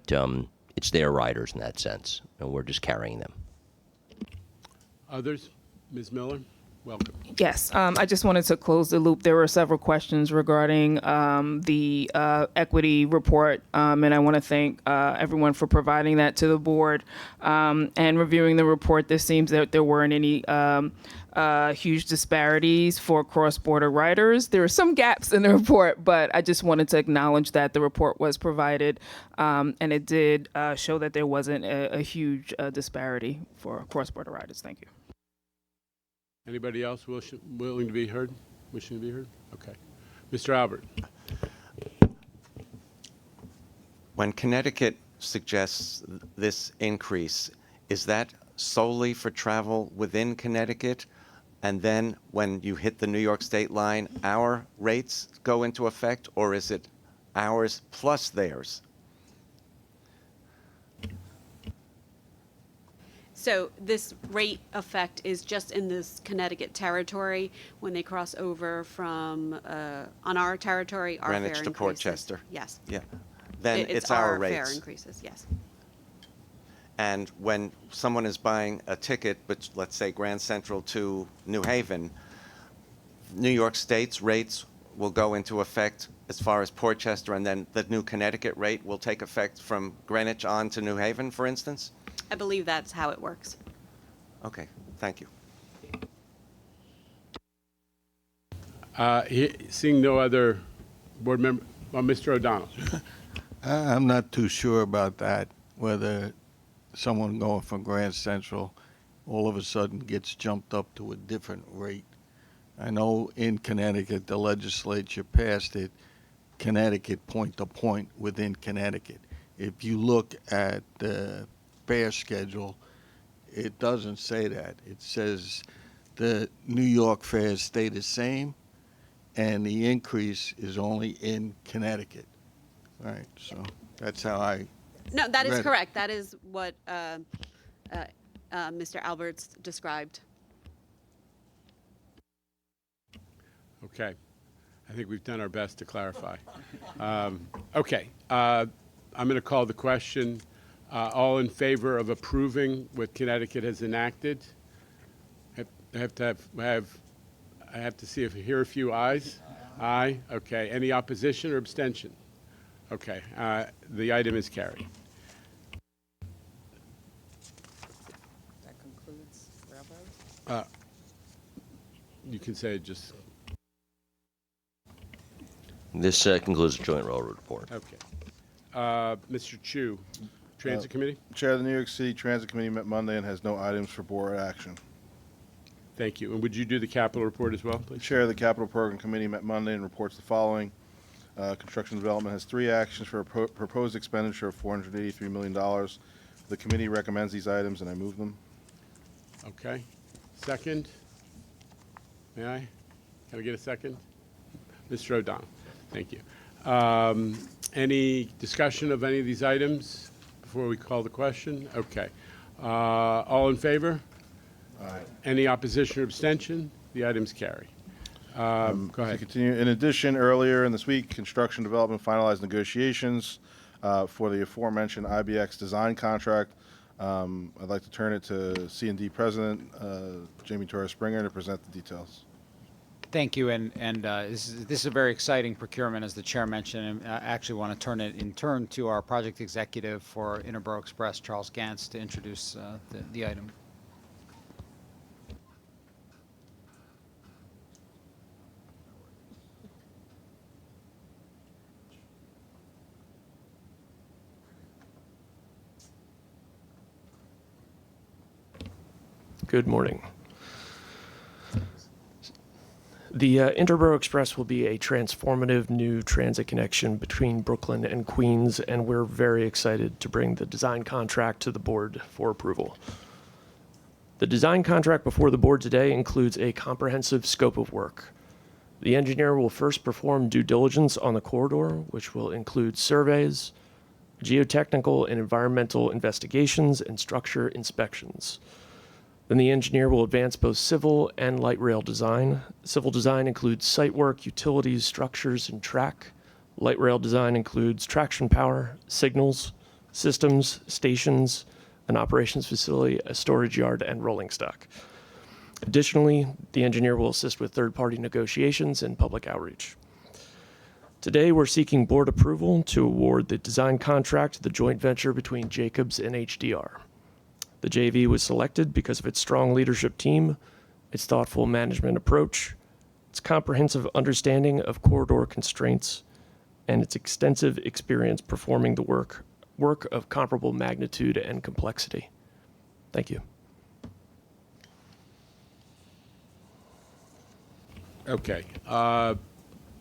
it's their riders in that sense, and we're just carrying them. Others? Ms. Miller, welcome. Yes, I just wanted to close the loop. There were several questions regarding the equity report, and I want to thank everyone for providing that to the board. And reviewing the report, there seems that there weren't any huge disparities for cross-border riders. There are some gaps in the report, but I just wanted to acknowledge that the report was provided, and it did show that there wasn't a huge disparity for cross-border riders. Thank you. Anybody else willing to be heard? Wishing to be heard? Okay. Mr. Albert. When Connecticut suggests this increase, is that solely for travel within Connecticut? And then when you hit the New York state line, our rates go into effect, or is it ours plus theirs? So this rate effect is just in this Connecticut territory. When they cross over from on our territory, our Greenwich fare to increases. Portchester. Yes. Yeah. Then it's our rates. Fare increases. Yes. And when someone is buying a ticket, which let's say Grand Central to New Haven, New York State's rates will go into effect as far as Portchester, and then the new Connecticut rate will take effect from Greenwich on to New Haven, for instance? I believe that's how it works. Okay, thank you. Seeing no other board member, Mr. O'Donnell. I'm not too sure about that, whether someone going from Grand Central all of a sudden gets jumped up to a different rate. I know in Connecticut, the legislature passed it, Connecticut point to point within Connecticut. If you look at the fare schedule, it doesn't say that. It says the New York fares stay the same, and the increase is only in Connecticut. Right, so that's how I No, that is read it. correct. That is what Mr. Alberts described. Okay. I think we've done our best to clarify. Okay. I'm going to call the question. All in favor of approving what Connecticut has enacted? I have to see if I hear a few ayes. Aye. Okay. Any opposition or abstention? Okay. The item is carried. That concludes railroad. You can say it just. This concludes the joint railroad report. Okay. Mr. Chu, Transit Committee? Chair of the New York City Transit Committee met Monday and has no items for board action. Thank you. And would you do the capital report as well, please? Chair of the Capital Program Committee met Monday and reports the following. Construction Development has 3 actions for a proposed expenditure of $483 million. The committee recommends these items, and I move them. Okay. Second? May I? Can I get a second? Mr. O'Donnell. Thank you. Any discussion of any of these items before we call the question? Okay. All in favor? Aye. Any opposition or abstention? The items carry. Go ahead. To continue, in addition, earlier in this week, Construction Development finalized negotiations for the aforementioned IBX design contract. I'd like to turn it to C&D President Jamie Torres Springer to present the details. Thank you, and this is a very exciting procurement, as the chair mentioned. And I actually want to turn it in turn to our project executive for Interborough Express, Charles Gantz, to introduce the item. Good morning. The Interborough Express will be a transformative new transit connection between Brooklyn and Queens, and we're very excited to bring the design contract to the board for approval. The design contract before the board today includes a comprehensive scope of work. The engineer will first perform due diligence on the corridor, which will include surveys, geotechnical and environmental investigations, and structure inspections. Then the engineer will advance both civil and light rail design. Civil design includes site work, utilities, structures, and track. Light rail design includes traction power, signals, systems, stations, an operations facility, a storage yard, and rolling stock. Additionally, the engineer will assist with third-party negotiations and public outreach. Today, we're seeking board approval to award the design contract to the joint venture between Jacobs and HDR. The JV was selected because of its strong leadership team, its thoughtful management approach, its comprehensive understanding of corridor constraints, and its extensive experience performing the work of comparable magnitude and complexity. Thank you. Okay. We're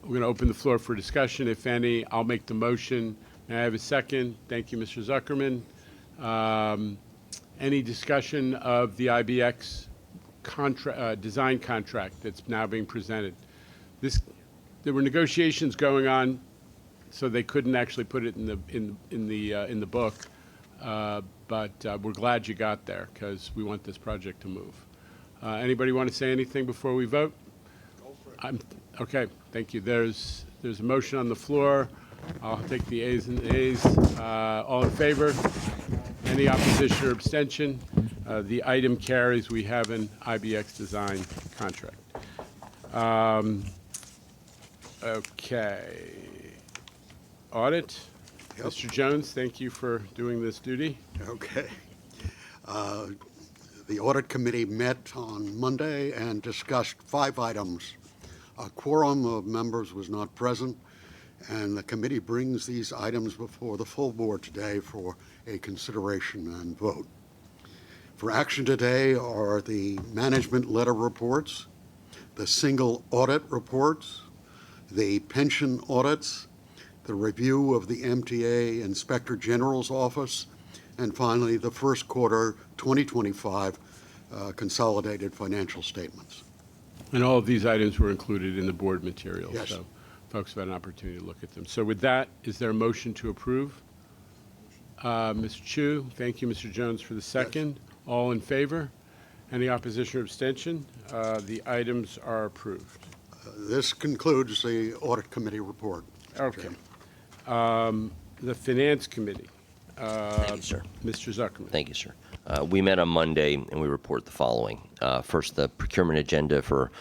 going to open the floor for discussion, if any. I'll make the motion. May I have a second? Thank you, Mr. Zuckerman. Any discussion of the IBX design contract that's now being presented? There were negotiations going on, so they couldn't actually put it in the book. But we're glad you got there because we want this project to move. Anybody want to say anything before we vote? Okay, thank you. There's a motion on the floor. I'll take the ayes and the nays. All in favor? Any opposition or abstention? The item carries. We have an IBX design contract. Okay. Audit. Yep. Mr. Jones, thank you for doing this duty. Okay. The Audit Committee met on Monday and discussed 5 items. A quorum of members was not present, and the committee brings these items before the full board today for a consideration and vote. For action today are the management letter reports, the single audit reports, the pension audits, the review of the MTA Inspector General's office, and finally the first quarter 2025 consolidated financial statements. And all of these items were included in the board materials. Yes. So folks have had an opportunity to look at them. So with that, is there a motion to approve? Mr. Chu, thank you, Mr. Jones, for the second. Yes. All in favor? Any opposition or abstention? The items are approved. This concludes the Audit Committee report. Okay. The Finance Committee. Thank you, sir. Mr. Zuckerman. Thank you, sir. We met on Monday and we report the following. First, the procurement agenda for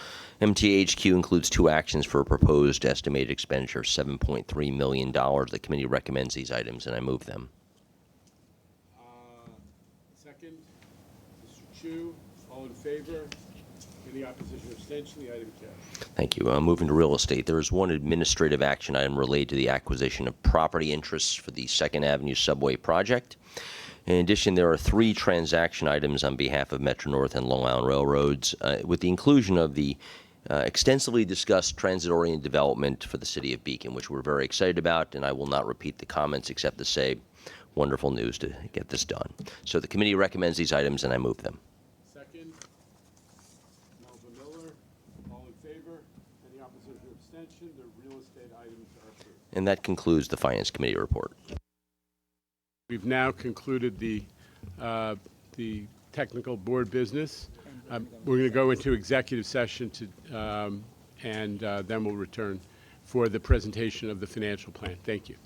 MTHQ includes 2 actions for a proposed estimated expenditure of $7.3 million. The committee recommends these items and I move them. Second, Mr. Chu, all in favor? Any opposition or abstention? The item carries. Thank you. Moving to real estate, there is one administrative action item related to the acquisition of property interests for the 2nd Avenue subway project. In addition, there are 3 transaction items on behalf of Metro North and Long Island Railroads, with the inclusion of the extensively discussed transit-oriented development for the city of Beacon, which we're very excited about, and I will not repeat the comments except to say wonderful news to get this done. So the committee recommends these items and I move them. Second, Melva Miller, all in favor? Any opposition or abstention? The real estate items are approved. And that concludes the Finance Committee report. We've now concluded the technical board business. We're going to go into executive session and then we'll return for the presentation of the financial plan. Thank you.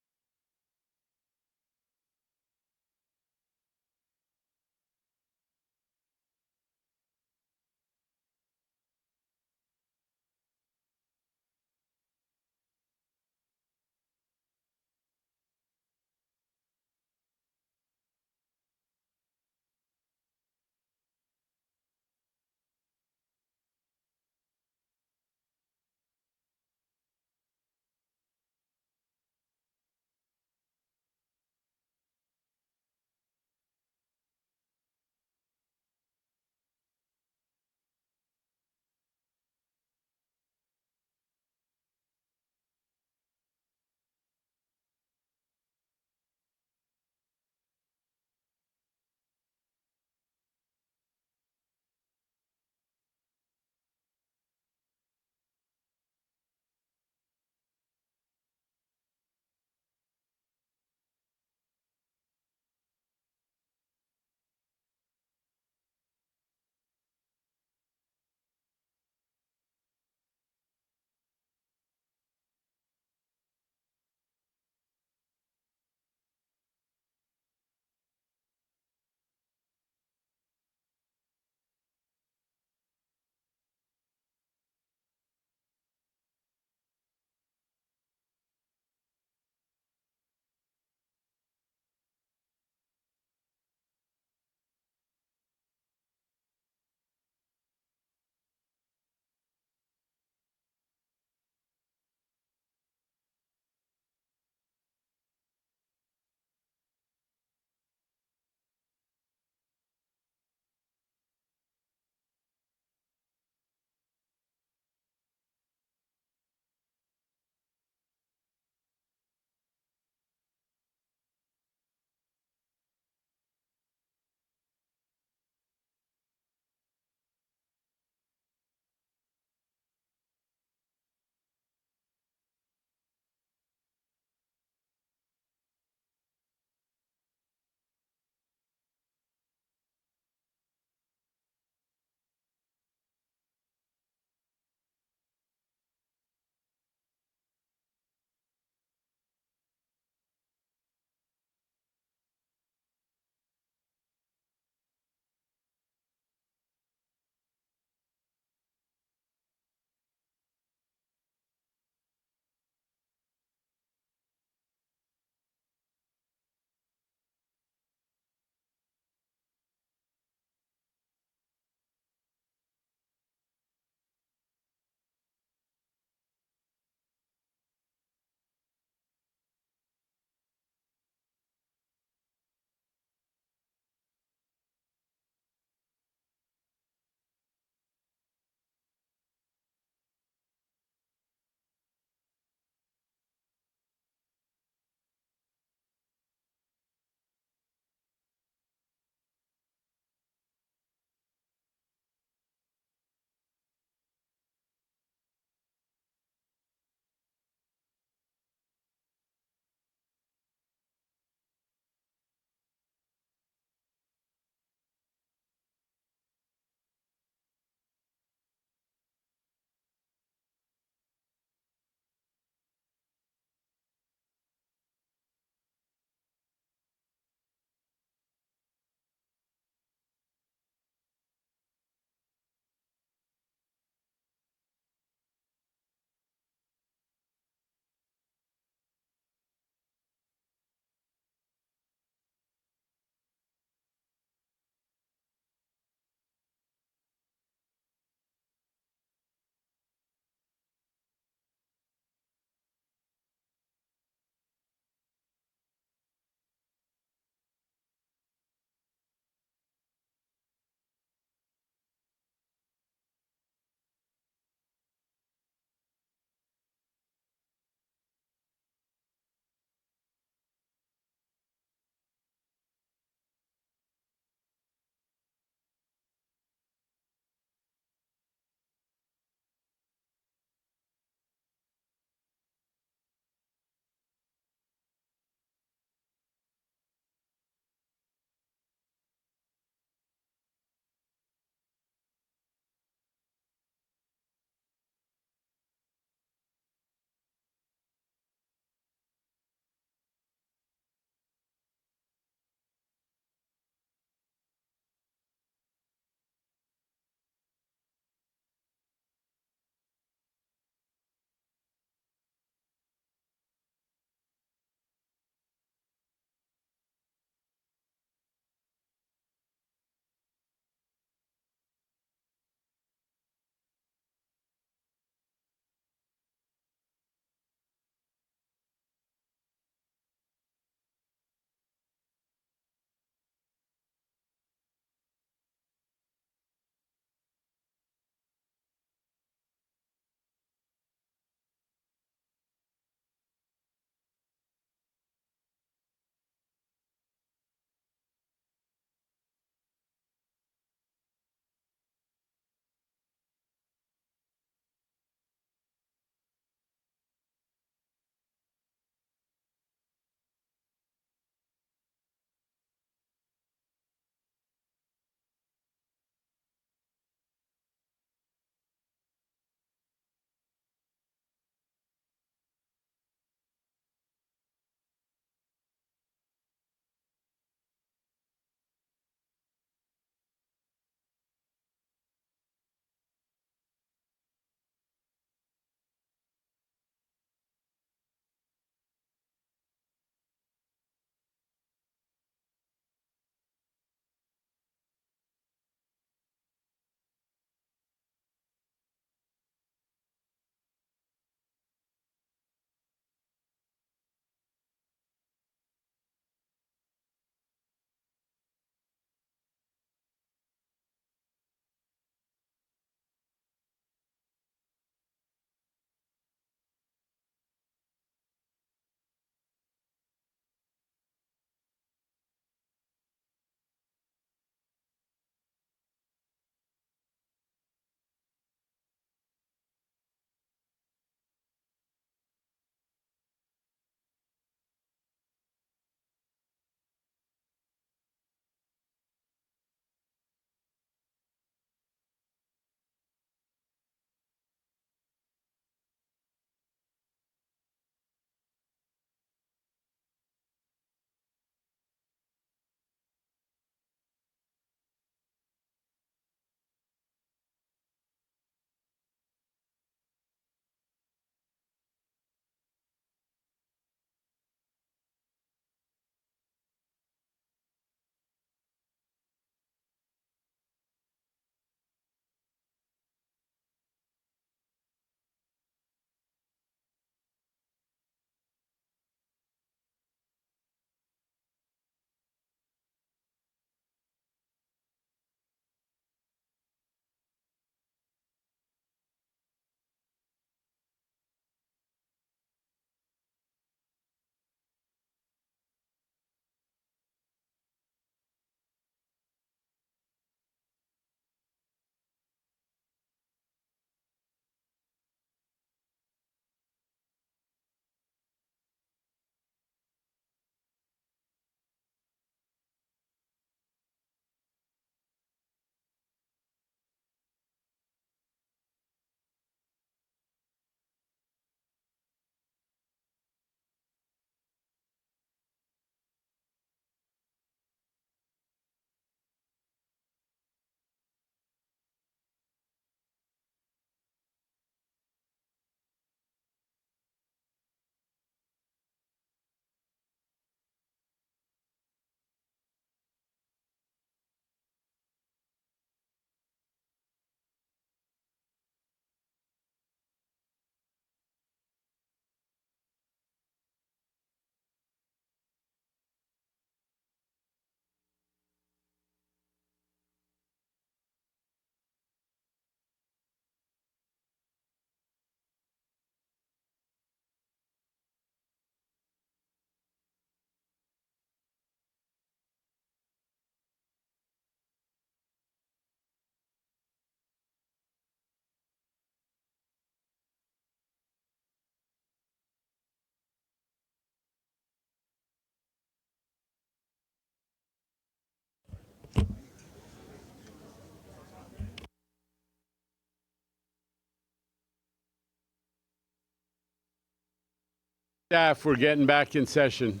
Staff, we're getting back in session.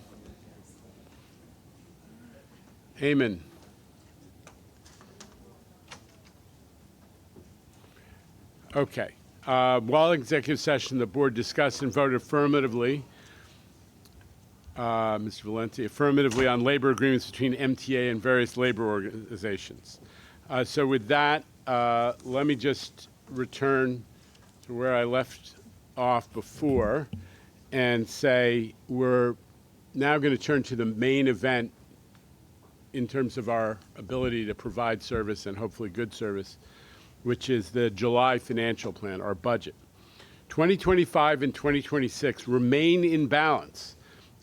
Amen. Okay. While in executive session, the board discussed and voted affirmatively, Mr. Valenti, affirmatively on labor agreements between MTA and various labor organizations. So with that, let me just return to where I left off before and say we're now going to turn to the main event in terms of our ability to provide service and hopefully good service, which is the July financial plan, our budget. 2025 and 2026 remain in balance,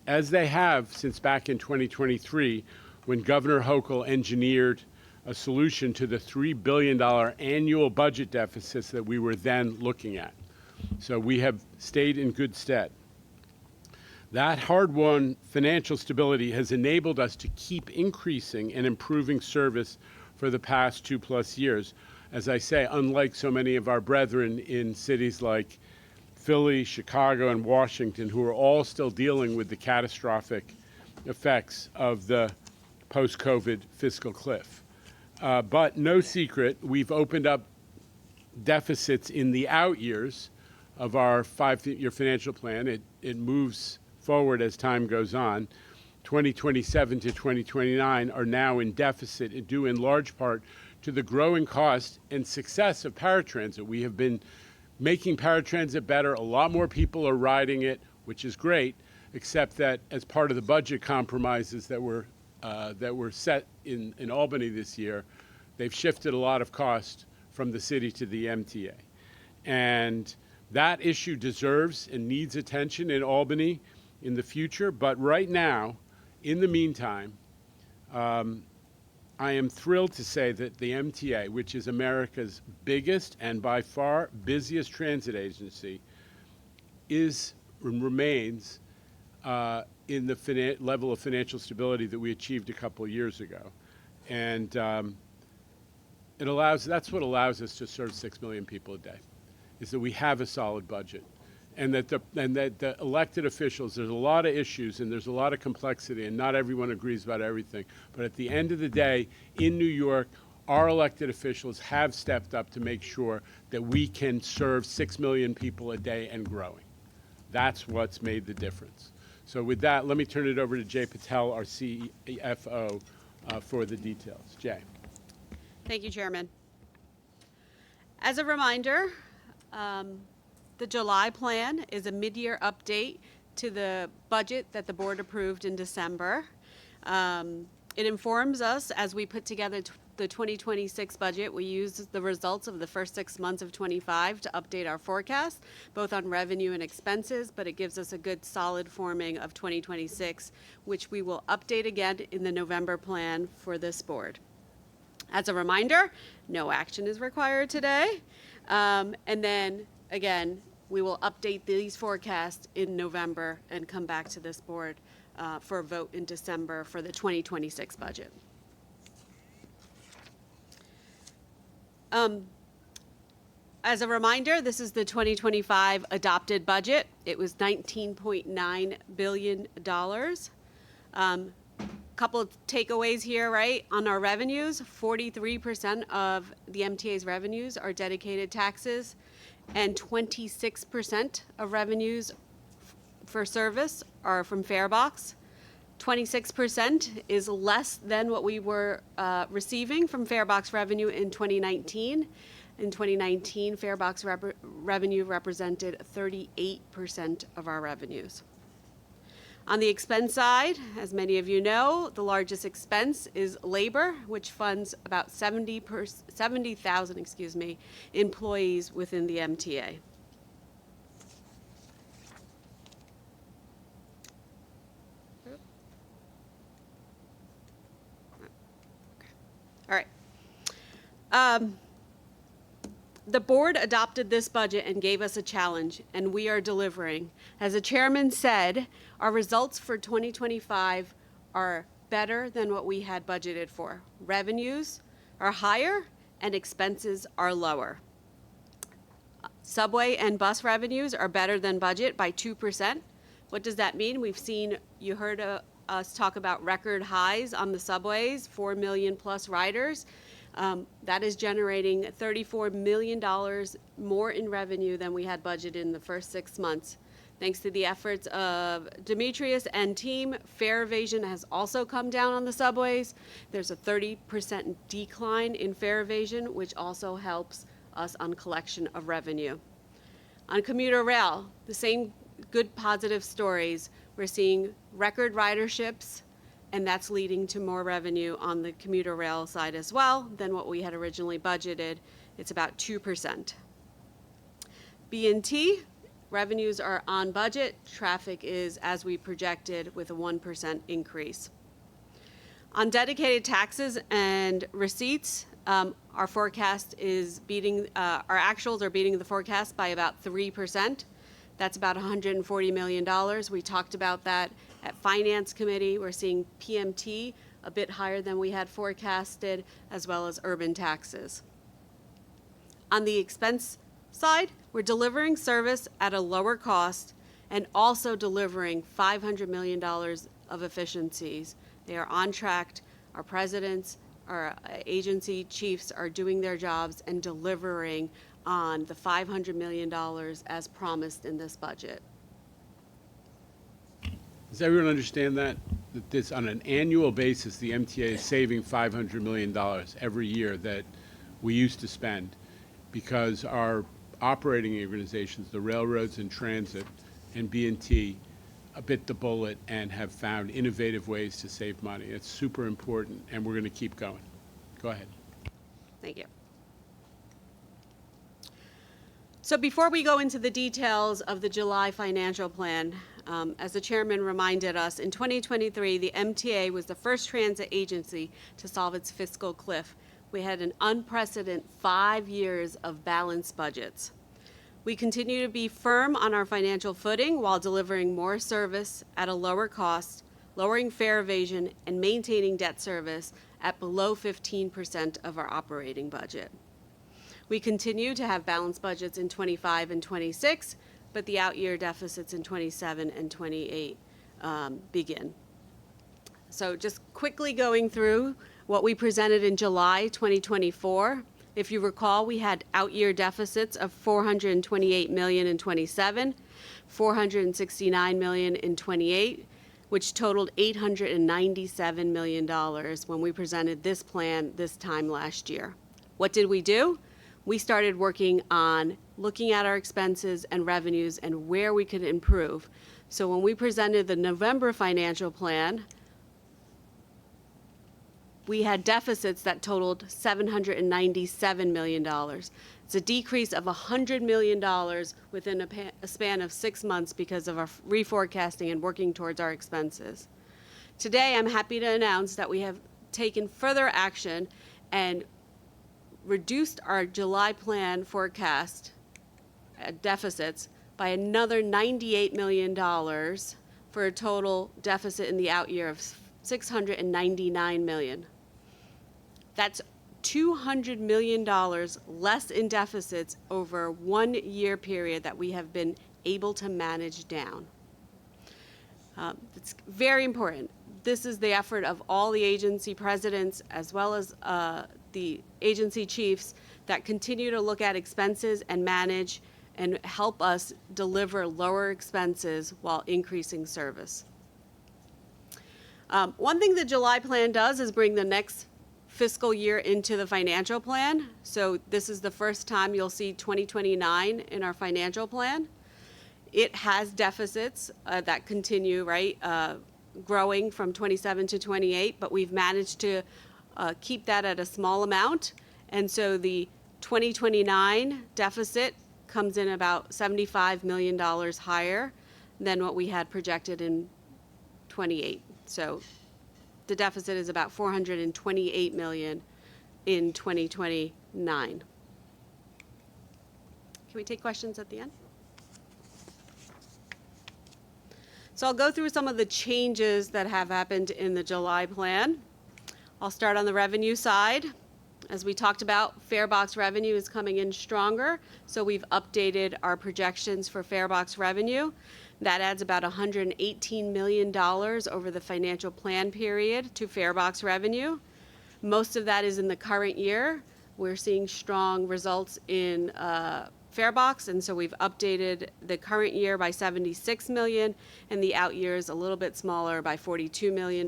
as they have since back in 2023, when Governor Hochul engineered a solution to the $3 billion annual budget deficits that we were then looking at. So we have stayed in good stead. That hard-won financial stability has enabled us to keep increasing and improving service for the past 2+ years. As I say, unlike so many of our brethren in cities like Philly, Chicago, and Washington, who are all still dealing with the catastrophic effects of the post-COVID fiscal cliff. But no secret, we've opened up deficits in the out years of our 5-year financial plan. It moves forward as time goes on. 2027 to 2029 are now in deficit, due in large part to the growing cost and success of paratransit. We have been making paratransit better. A lot more people are riding it, which is great, except that as part of the budget compromises that were set in Albany this year, they've shifted a lot of cost from the city to the MTA. And that issue deserves and needs attention in Albany in the future. But right now, in the meantime, I am thrilled to say that the MTA, which is America's biggest and by far busiest transit agency, is and remains in the level of financial stability that we achieved a couple of years ago. And that's what allows us to serve 6 million people a day, is that we have a solid budget. And that the elected officials, there's a lot of issues and there's a lot of complexity and not everyone agrees about everything. But at the end of the day, in New York, our elected officials have stepped up to make sure that we can serve 6 million people a day and growing. That's what's made the difference. So with that, let me turn it over to Jay Patel, our CFO, for the details. Jay. Thank you, Chairman. As a reminder, the July plan is a mid-year update to the budget that the board approved in December. It informs us as we put together the 2026 budget. We use the results of the first 6 months of 25 to update our forecast, both on revenue and expenses, but it gives us a good solid forming of 2026, which we will update again in the November plan for this board. As a reminder, no action is required today. And then, again, we will update these forecasts in November and come back to this board for a vote in December for the 2026 budget. As a reminder, this is the 2025 adopted budget. It was $19.9 billion. Couple of takeaways here, right? On our revenues, 43% of the MTA's revenues are dedicated taxes, and 26% of revenues for service are from farebox. 26% is less than what we were receiving from farebox revenue in 2019. In 2019, farebox revenue represented 38% of our revenues. On the expense side, as many of you know, the largest expense is labor, which funds about 70,000 employees within the MTA. All right. The board adopted this budget and gave us a challenge, and we are delivering. As the chairman said, our results for 2025 are better than what we had budgeted for. Revenues are higher and expenses are lower. Subway and bus revenues are better than budget by 2%. What does that mean? You heard us talk about record highs on the subways, 4 million plus riders. That is generating $34 million more in revenue than we had budgeted in the first 6 months. Thanks to the efforts of Demetrius and team, fare evasion has also come down on the subways. There's a 30% decline in fare evasion, which also helps us on collection of revenue. On commuter rail, the same good positive stories. We're seeing record riderships, and that's leading to more revenue on the commuter rail side as well than what we had originally budgeted. It's about 2%. B&T, revenues are on budget. Traffic is as we projected with a 1% increase. On dedicated taxes and receipts, our forecast is beating, our actuals are beating the forecast by about 3%. That's about $140 million. We talked about that at Finance Committee. We're seeing PMT a bit higher than we had forecasted, as well as urban taxes. On the expense side, we're delivering service at a lower cost and also delivering $500 million of efficiencies. They are on track. Our presidents, our agency chiefs are doing their jobs and delivering on the $500 million as promised in this budget. Does everyone understand that this, on an annual basis, the MTA is saving $500 million every year that we used to spend because our operating organizations, the railroads and transit and B&T, bit the bullet and have found innovative ways to save money. It's super important, and we're going to keep going. Go ahead. Thank you. So before we go into the details of the July financial plan, as the chairman reminded us, in 2023, the MTA was the first transit agency to solve its fiscal cliff. We had an unprecedented 5 years of balanced budgets. We continue to be firm on our financial footing while delivering more service at a lower cost, lowering fare evasion, and maintaining debt service at below 15% of our operating budget. We continue to have balanced budgets in 25 and 26, but the out-year deficits in 27 and 28 begin. So just quickly going through what we presented in July 2024. If you recall, we had out-year deficits of $428 million in 27, $469 million in 28, which totaled $897 million when we presented this plan this time last year. What did we do? We started working on looking at our expenses and revenues and where we could improve. So when we presented the November financial plan, we had deficits that totaled $797 million. It's a decrease of $100 million within a span of 6 months because of our reforecasting and working towards our expenses. Today, I'm happy to announce that we have taken further action and reduced our July plan forecast deficits by another $98 million for a total deficit in the out year of $699 million. That's $200 million less in deficits over a 1 year period that we have been able to manage down. It's very important. This is the effort of all the agency presidents as well as the agency chiefs that continue to look at expenses and manage and help us deliver lower expenses while increasing service. One thing the July plan does is bring the next fiscal year into the financial plan. So this is the first time you'll see 2029 in our financial plan. It has deficits that continue, right, growing from 27 to 28, but we've managed to keep that at a small amount. And so the 2029 deficit comes in about $75 million higher than what we had projected in 28. So the deficit is about $428 million in 2029. Can we take questions at the end? So I'll go through some of the changes that have happened in the July plan. I'll start on the revenue side. As we talked about, fare box revenue is coming in stronger, so we've updated our projections for fare box revenue. That adds about $118 million over the financial plan period to farebox revenue. Most of that is in the current year. We're seeing strong results in farebox, and so we've updated the current year by $76 million, and the out years a little bit smaller by $42 million.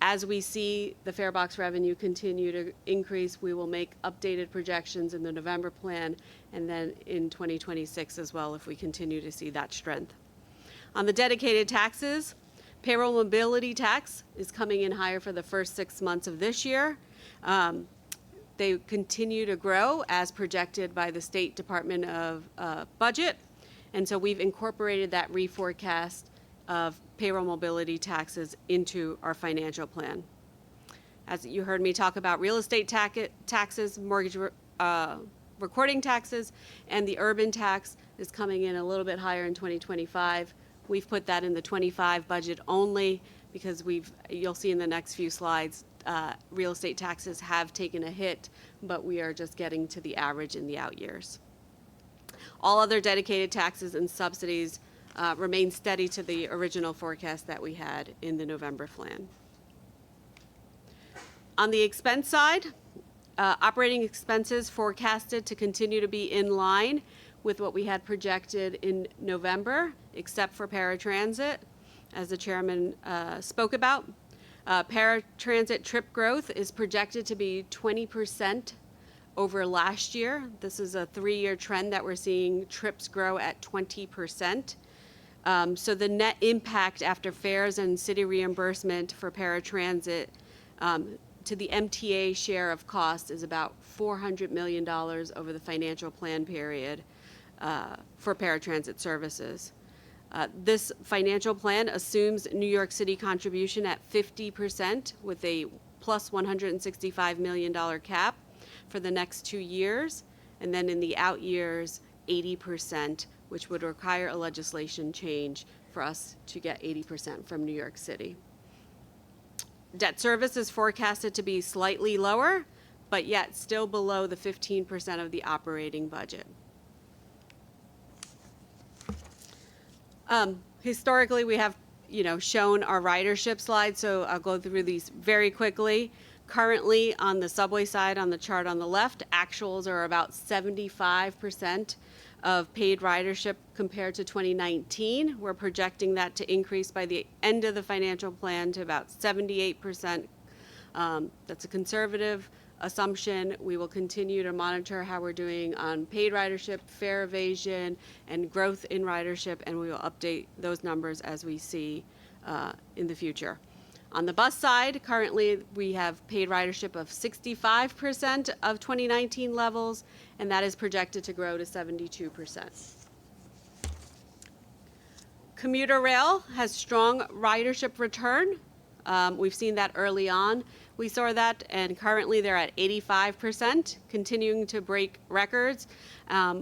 As we see the farebox revenue continue to increase, we will make updated projections in the November plan and then in 2026 as well if we continue to see that strength. On the dedicated taxes, payroll mobility tax is coming in higher for the first 6 months of this year. They continue to grow as projected by the State Department of Budget, and so we've incorporated that reforecast of payroll mobility taxes into our financial plan. As you heard me talk about real estate taxes, mortgage recording taxes, and the urban tax is coming in a little bit higher in 2025. We've put that in the 25 budget only because you'll see in the next few slides, real estate taxes have taken a hit, but we are just getting to the average in the out years. All other dedicated taxes and subsidies remain steady to the original forecast that we had in the November plan. On the expense side, operating expenses forecasted to continue to be in line with what we had projected in November, except for paratransit, as the chairman spoke about. Paratransit trip growth is projected to be 20% over last year. This is a 3-year trend that we're seeing trips grow at 20%. So the net impact after fares and city reimbursement for paratransit to the MTA share of cost is about $400 million over the financial plan period for paratransit services. This financial plan assumes New York City contribution at 50% with a plus $165 million cap for the next 2 years, and then in the out years, 80%, which would require a legislation change for us to get 80% from New York City. Debt service is forecasted to be slightly lower, but yet still below the 15% of the operating budget. Historically, we have, shown our ridership slide, so I'll go through these very quickly. Currently, on the subway side, on the chart on the left, actuals are about 75% of paid ridership compared to 2019. We're projecting that to increase by the end of the financial plan to about 78%. That's a conservative assumption. We will continue to monitor how we're doing on paid ridership, fare evasion, and growth in ridership, and we will update those numbers as we see in the future. On the bus side, currently we have paid ridership of 65% of 2019 levels, and that is projected to grow to 72%. Commuter rail has strong ridership return. We've seen that early on. We saw that, and currently they're at 85%, continuing to break records.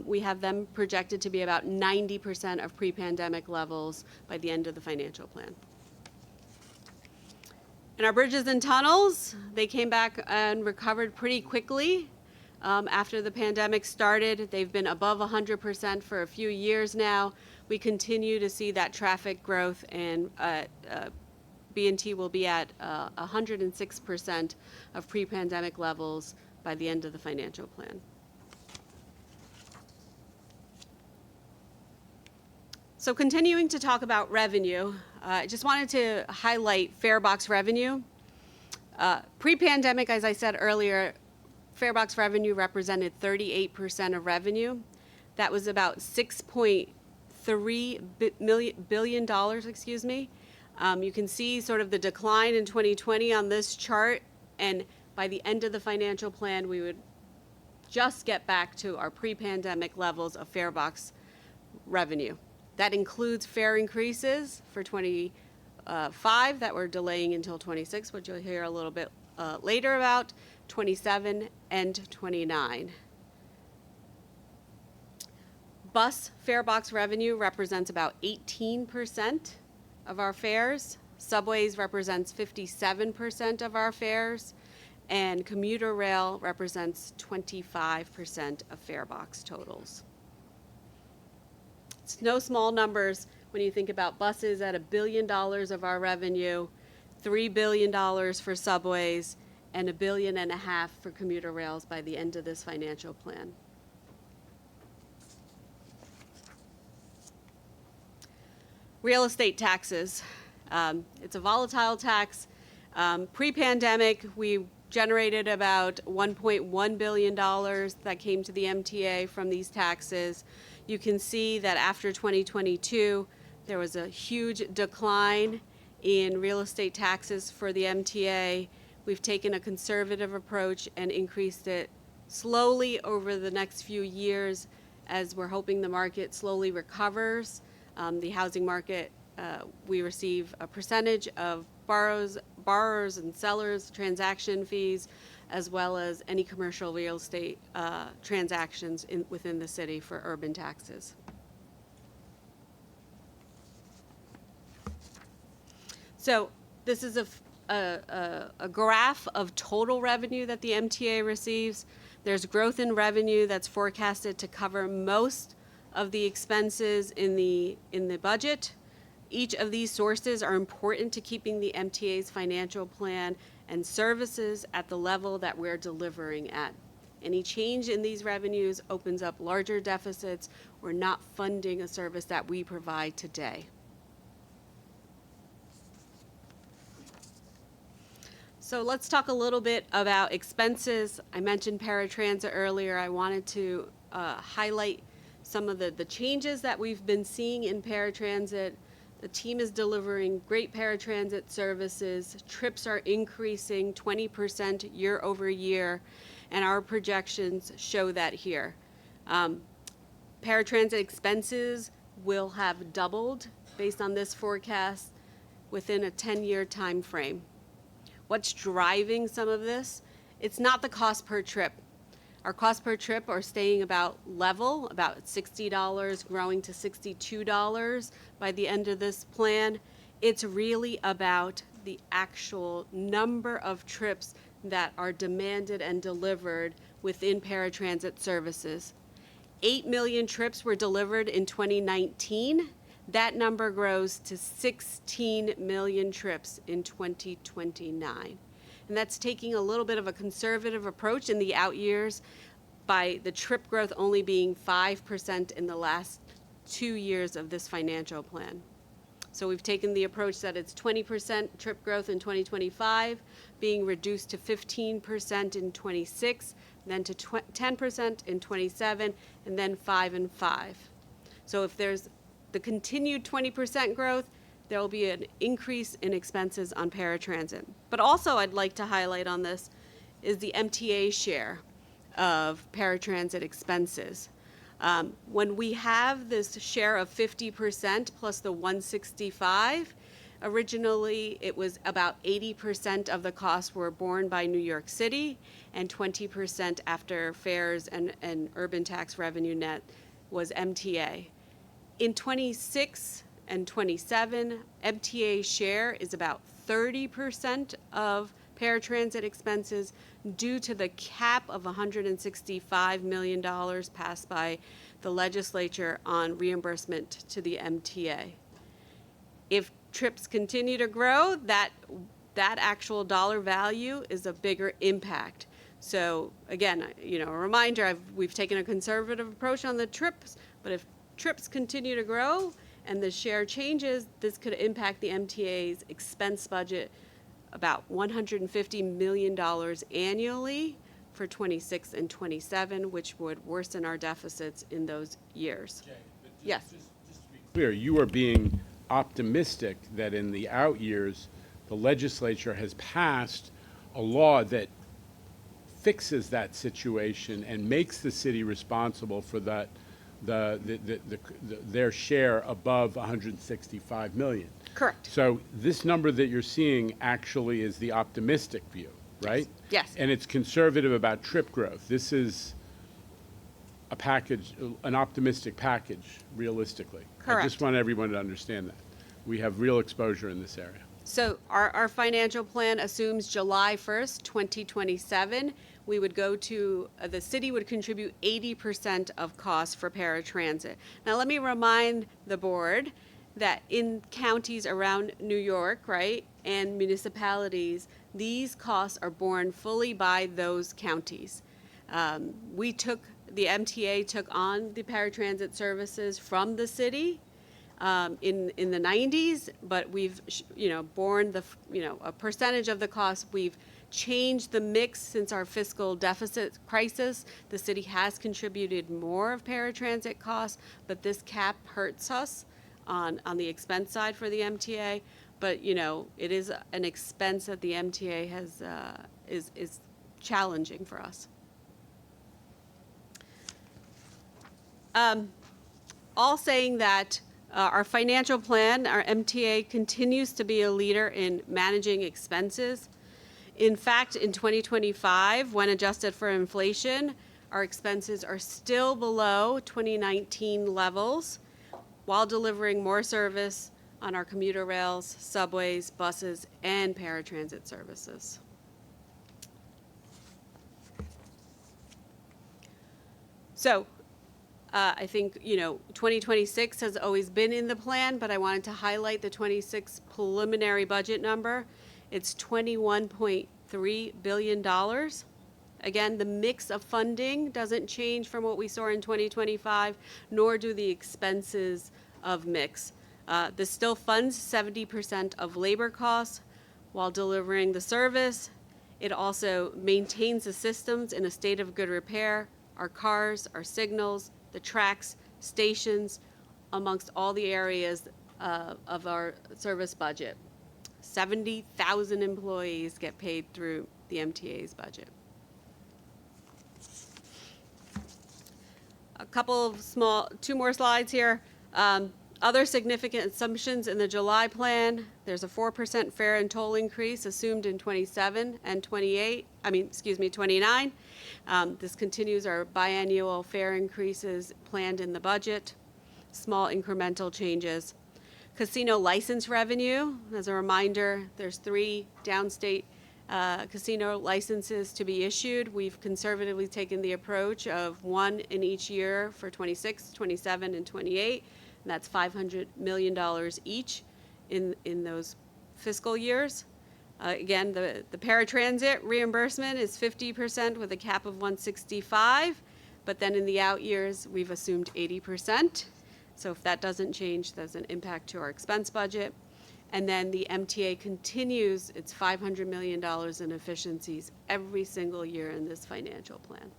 We have them projected to be about 90% of pre-pandemic levels by the end of the financial plan. And our bridges and tunnels, they came back and recovered pretty quickly after the pandemic started. They've been above 100% for a few years now. We continue to see that traffic growth, and B&T will be at 106% of pre-pandemic levels by the end of the financial plan. So continuing to talk about revenue, I just wanted to highlight farebox revenue. Pre-pandemic, as I said earlier, farebox revenue represented 38% of revenue. That was about $6.3 billion. You can see sort of the decline in 2020 on this chart, and by the end of the financial plan, we would just get back to our pre-pandemic levels of farebox revenue. That includes fare increases for 25 that we're delaying until 26, which you'll hear a little bit later about, 27 and 29. Bus farebox revenue represents about 18% of our fares. Subways represents 57% of our fares, and commuter rail represents 25% of farebox totals. It's no small numbers when you think about buses at $1 billion of our revenue, $3 billion for subways, and $1.5 billion for commuter rails by the end of this financial plan. Real estate taxes. It's a volatile tax. Pre-pandemic, we generated about $1.1 billion that came to the MTA from these taxes. You can see that after 2022, there was a huge decline in real estate taxes for the MTA. We've taken a conservative approach and increased it slowly over the next few years as we're hoping the market slowly recovers. The housing market, we receive a percentage of borrowers and sellers transaction fees, as well as any commercial real estate transactions within the city for urban taxes. So this is a graph of total revenue that the MTA receives. There's growth in revenue that's forecasted to cover most of the expenses in the budget. Each of these sources are important to keeping the MTA's financial plan and services at the level that we're delivering at. Any change in these revenues opens up larger deficits or not funding a service that we provide today. So let's talk a little bit about expenses. I mentioned paratransit earlier. I wanted to highlight some of the changes that we've been seeing in paratransit. The team is delivering great paratransit services. Trips are increasing 20% year over year, and our projections show that here. Paratransit expenses will have doubled based on this forecast within a 10-year time frame. What's driving some of this? It's not the cost per trip. Our cost per trip are staying about level, about $60, growing to $62 by the end of this plan. It's really about the actual number of trips that are demanded and delivered within paratransit services. 8 million trips were delivered in 2019. That number grows to 16 million trips in 2029. And that's taking a little bit of a conservative approach in the out years by the trip growth only being 5% in the last 2 years of this financial plan. So we've taken the approach that it's 20% trip growth in 2025, being reduced to 15% in 26, then to 10% in 27, and then 5 and 5. So if there's the continued 20% growth, there will be an increase in expenses on paratransit. But also I'd like to highlight on this is the MTA share of paratransit expenses. When we have this share of 50% plus the 165, originally it was about 80% of the costs were borne by New York City, and 20% after fares and urban tax revenue net was MTA. In 26 and 27, MTA share is about 30% of paratransit expenses due to the cap of $165 million passed by the legislature on reimbursement to the MTA. If trips continue to grow, that actual dollar value is a bigger impact. So again, a reminder, we've taken a conservative approach on the trips, but if trips continue to grow and the share changes, this could impact the MTA's expense budget about $150 million annually for 26 and 27, which would worsen our deficits in those years. Jay, yes. Just to be clear, you are being optimistic that in the out years, the legislature has passed a law that fixes that situation and makes the city responsible for that their share above 165 million. Correct. So this number that you're seeing actually is the optimistic view, right? Yes. And it's conservative about trip growth. This is a package, an optimistic package, realistically. Correct. I just want everyone to understand that. We have real exposure in this area. So our financial plan assumes July 1st, 2027, we would go to, the city would contribute 80% of costs for paratransit. Now let me remind the board that in counties around New York, right, and municipalities, these costs are borne fully by those counties. The MTA took on the paratransit services from the city in the 90s, but we've borne a percentage of the cost. We've changed the mix since our fiscal deficit crisis. The city has contributed more of paratransit costs, but this cap hurts us on the expense side for the MTA. But it is an expense that the MTA has is challenging for us. All saying that our financial plan, our MTA continues to be a leader in managing expenses. In fact, in 2025, when adjusted for inflation, our expenses are still below 2019 levels while delivering more service on our commuter rails, subways, buses, and paratransit services. So, I think, 2026 has always been in the plan, but I wanted to highlight the 26 preliminary budget number. It's $21.3 billion. Again, the mix of funding doesn't change from what we saw in 2025, nor do the expenses of mix. This still funds 70% of labor costs while delivering the service. It also maintains the systems in a state of good repair, our cars, our signals, the tracks, stations, amongst all the areas of our service budget. 70,000 employees get paid through the MTA's budget. A couple of two more slides here. Other significant assumptions in the July plan. There's a 4% fare and toll increase assumed in 27 and 29. This continues our biannual fare increases planned in the budget. Small incremental changes. Casino license revenue. As a reminder, there's 3 downstate casino licenses to be issued. We've conservatively taken the approach of 1 in each year for 26, 27, and 28. And that's $500 million each in those fiscal years. Again, the paratransit reimbursement is 50% with a cap of 165, but then in the out years, we've assumed 80%. So if that doesn't change, there's an impact to our expense budget. And then the MTA continues its $500 million in efficiencies every single year in this financial plan.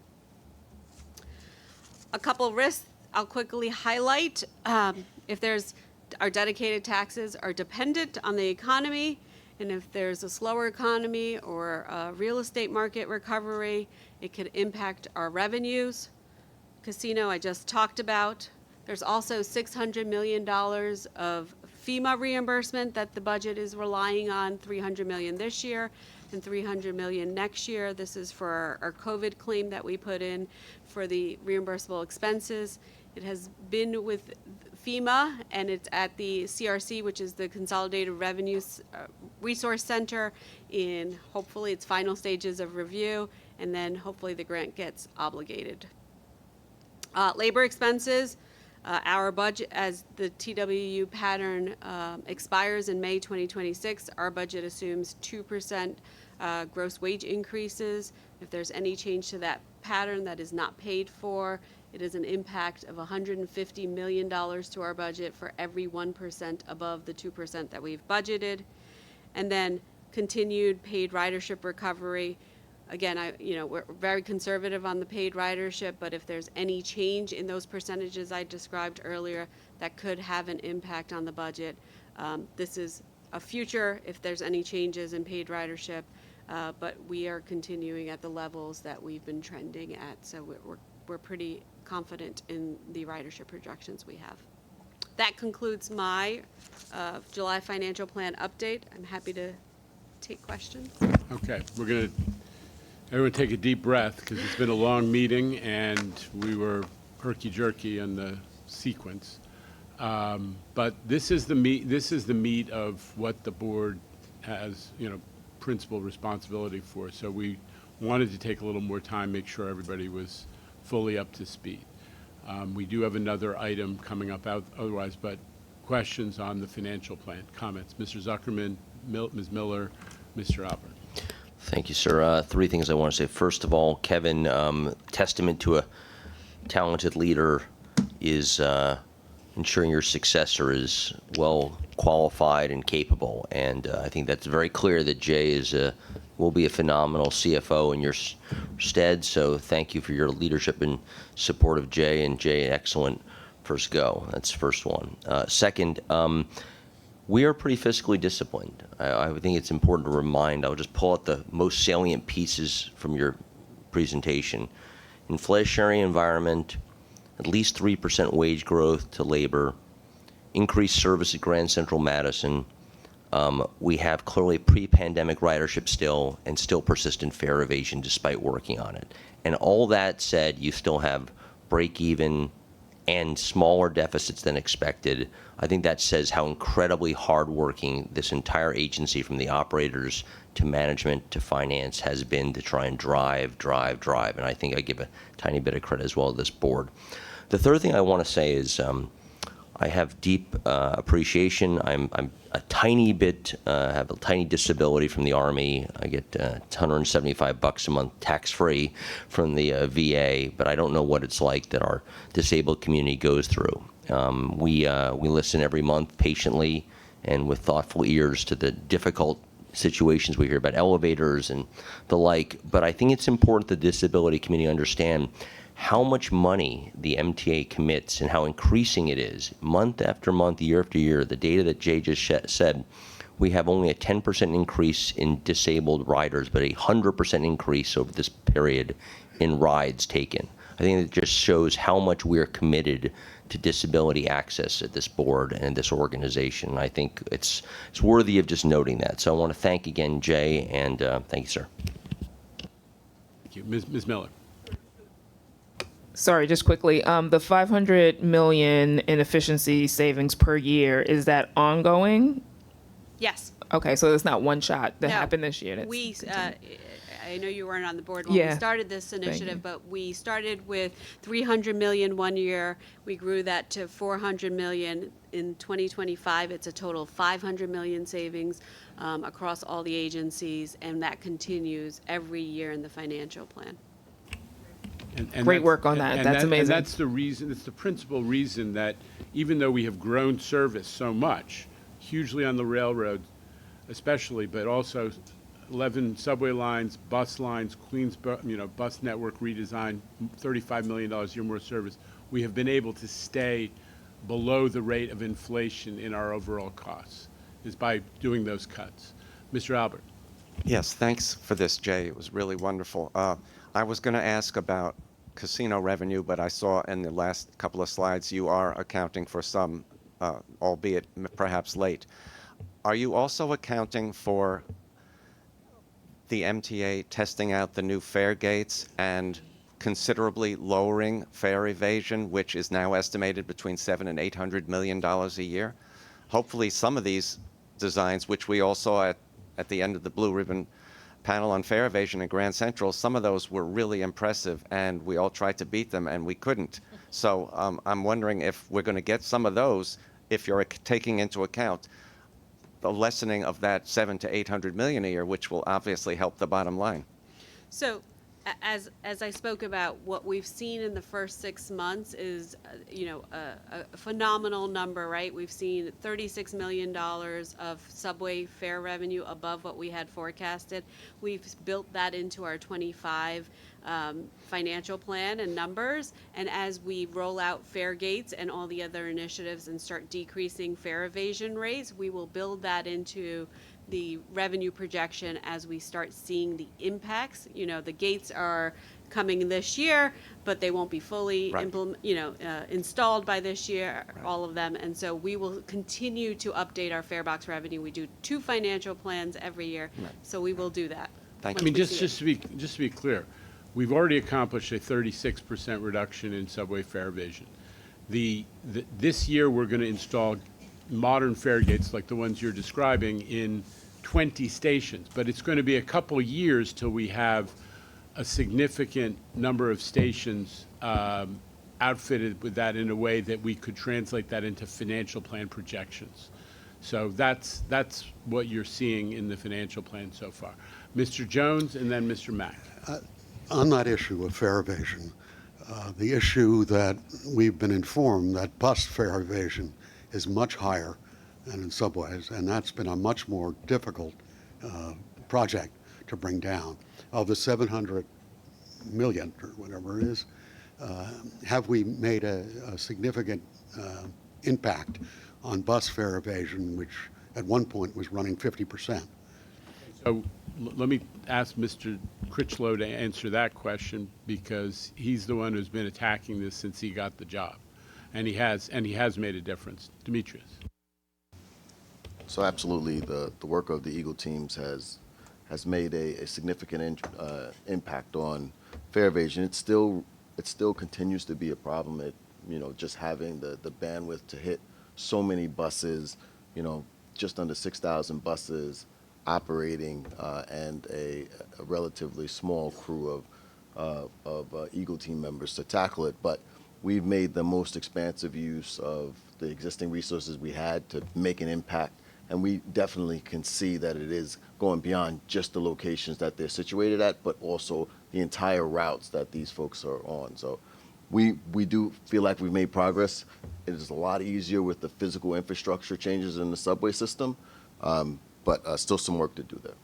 A couple risks I'll quickly highlight. Our dedicated taxes are dependent on the economy, and if there's a slower economy or a real estate market recovery, it could impact our revenues. Casino, I just talked about. There's also $600 million of FEMA reimbursement that the budget is relying on, $300 million this year and $300 million next year. This is for our COVID claim that we put in for the reimbursable expenses. It has been with FEMA, and it's at the CRC, which is the Consolidated Revenue Resource Center, in hopefully its final stages of review, and then hopefully the grant gets obligated. Labor expenses, our budget, as the TWU pattern expires in May 2026, our budget assumes 2% gross wage increases. If there's any change to that pattern that is not paid for, it is an impact of $150 million to our budget for every 1% above the 2% that we've budgeted. And then continued paid ridership recovery. Again, we're very conservative on the paid ridership, but if there's any change in those percentages I described earlier, that could have an impact on the budget. This is a future if there's any changes in paid ridership, but we are continuing at the levels that we've been trending at, so we're pretty confident in the ridership projections we have. That concludes my July financial plan update. I'm happy to take questions. Okay, we're going to everyone take a deep breath because it's been a long meeting and we were herky-jerky on the sequence. But this is the meat of what the board has, principal responsibility for. So we wanted to take a little more time, make sure everybody was fully up to speed. We do have another item coming up otherwise, but questions on the financial plan. Comments? Mr. Zuckerman, Ms. Miller, Mr. Albert. Thank you, sir. Three things I want to say. First of all, Kevin, testament to a talented leader is ensuring your successor is well qualified and capable. And I think that's very clear that Jay will be a phenomenal CFO in your stead. So thank you for your leadership and support of Jay. And Jay, excellent first go. That's the first one. Second, we are pretty fiscally disciplined. I think it's important to remind, I'll just pull out the most salient pieces from your presentation. Inflationary environment, at least 3% wage growth to labor, increased service at Grand Central Madison. We have clearly pre-pandemic ridership still, and still persistent fare evasion despite working on it. And all that said, you still have break-even and smaller deficits than expected. I think that says how incredibly hardworking this entire agency, from the operators to management to finance, has been to try and drive. And I think I give a tiny bit of credit as well to this board. The third thing I want to say is I have deep appreciation. I'm a tiny bit, have a tiny disability from the Army. I get $175 a month tax-free from the VA, but I don't know what it's like that our disabled community goes through. We listen every month patiently and with thoughtful ears to the difficult situations we hear about, elevators and the like. But I think it's important the disability community understand how much money the MTA commits and how increasing it is month after month, year after year. The data that Jay just said, we have only a 10% increase in disabled riders, but a 100% increase over this period in rides taken. I think it just shows how much we are committed to disability access at this board and this organization. I think it's worthy of just noting that. So I want to thank again Jay, and thank you, sir. Thank you. Ms. Miller. Sorry, just quickly, the $500 million in efficiency savings per year, is that ongoing? Yes. Okay, so it's not one shot that No. happened this year. That's We, continued. I know you weren't on the board when we Yeah. started this Thank initiative, you. but we started with $300 million one year. We grew that to $400 million. In 2025, it's a total of $500 million savings across all the agencies, and that continues every year in the financial plan. And Great that's- work on that. That's amazing. And that's the reason, it's the principal reason that even though we have grown service so much, hugely on the railroad especially, but also 11 subway lines, bus lines, Queens, bus network redesign, $35 million a year more service, we have been able to stay below the rate of inflation in our overall costs, is by doing those cuts. Mr. Albert. Yes, thanks for this, Jay. It was really wonderful. I was going to ask about casino revenue, but I saw in the last couple of slides you are accounting for some, albeit perhaps late. Are you also accounting for the MTA testing out the new fare gates and considerably lowering fare evasion, which is now estimated between $700 and $800 million a year? Hopefully some of these designs, which we all saw at the end of the Blue Ribbon panel on fare evasion in Grand Central, some of those were really impressive, and we all tried to beat them, and we couldn't. So I'm wondering if we're going to get some of those, if you're taking into account the lessening of that $700 to $800 million a year, which will obviously help the bottom line. So, as I spoke about, what we've seen in the first 6 months is, a phenomenal number, right? We've seen $36 million of subway fare revenue above what we had forecasted. We've built that into our 25 financial plan and numbers. And as we roll out fare gates and all the other initiatives and start decreasing fare evasion rates, we will build that into the revenue projection as we start seeing the impacts. The gates are coming this year, but they won't be fully installed by this year, all of them. And so we will continue to update our fare box revenue. We do 2 financial plans every year, so we will do that. I mean, just to be clear, we've already accomplished a 36% reduction in subway fare evasion. This year, we're going to install modern fare gates like the ones you're describing in 20 stations, but it's going to be a couple years till we have a significant number of stations outfitted with that in a way that we could translate that into financial plan projections. So that's what you're seeing in the financial plan so far. Mr. Jones and then Mr. Mack. On that issue of fare evasion, the issue that we've been informed that bus fare evasion is much higher than in subways, and that's been a much more difficult project to bring down. Of the 700 million or whatever it is, have we made a significant impact on bus fare evasion, which at one point was running 50%? So let me ask Mr. Critchlow to answer that question, because he's the one who's been attacking this since he got the job, and he has made a difference. Demetrius. So absolutely, the work of the Eagle teams has made a significant impact on fare evasion. It still continues to be a problem. Just having the bandwidth to hit so many buses, just under 6,000 buses operating, and a relatively small crew of Eagle team members to tackle it. But we've made the most expansive use of the existing resources we had to make an impact. And we definitely can see that it is going beyond just the locations that they're situated at, but also the entire routes that these folks are on. So we do feel like we've made progress. It is a lot easier with the physical infrastructure changes in the subway system, but still some work to do there.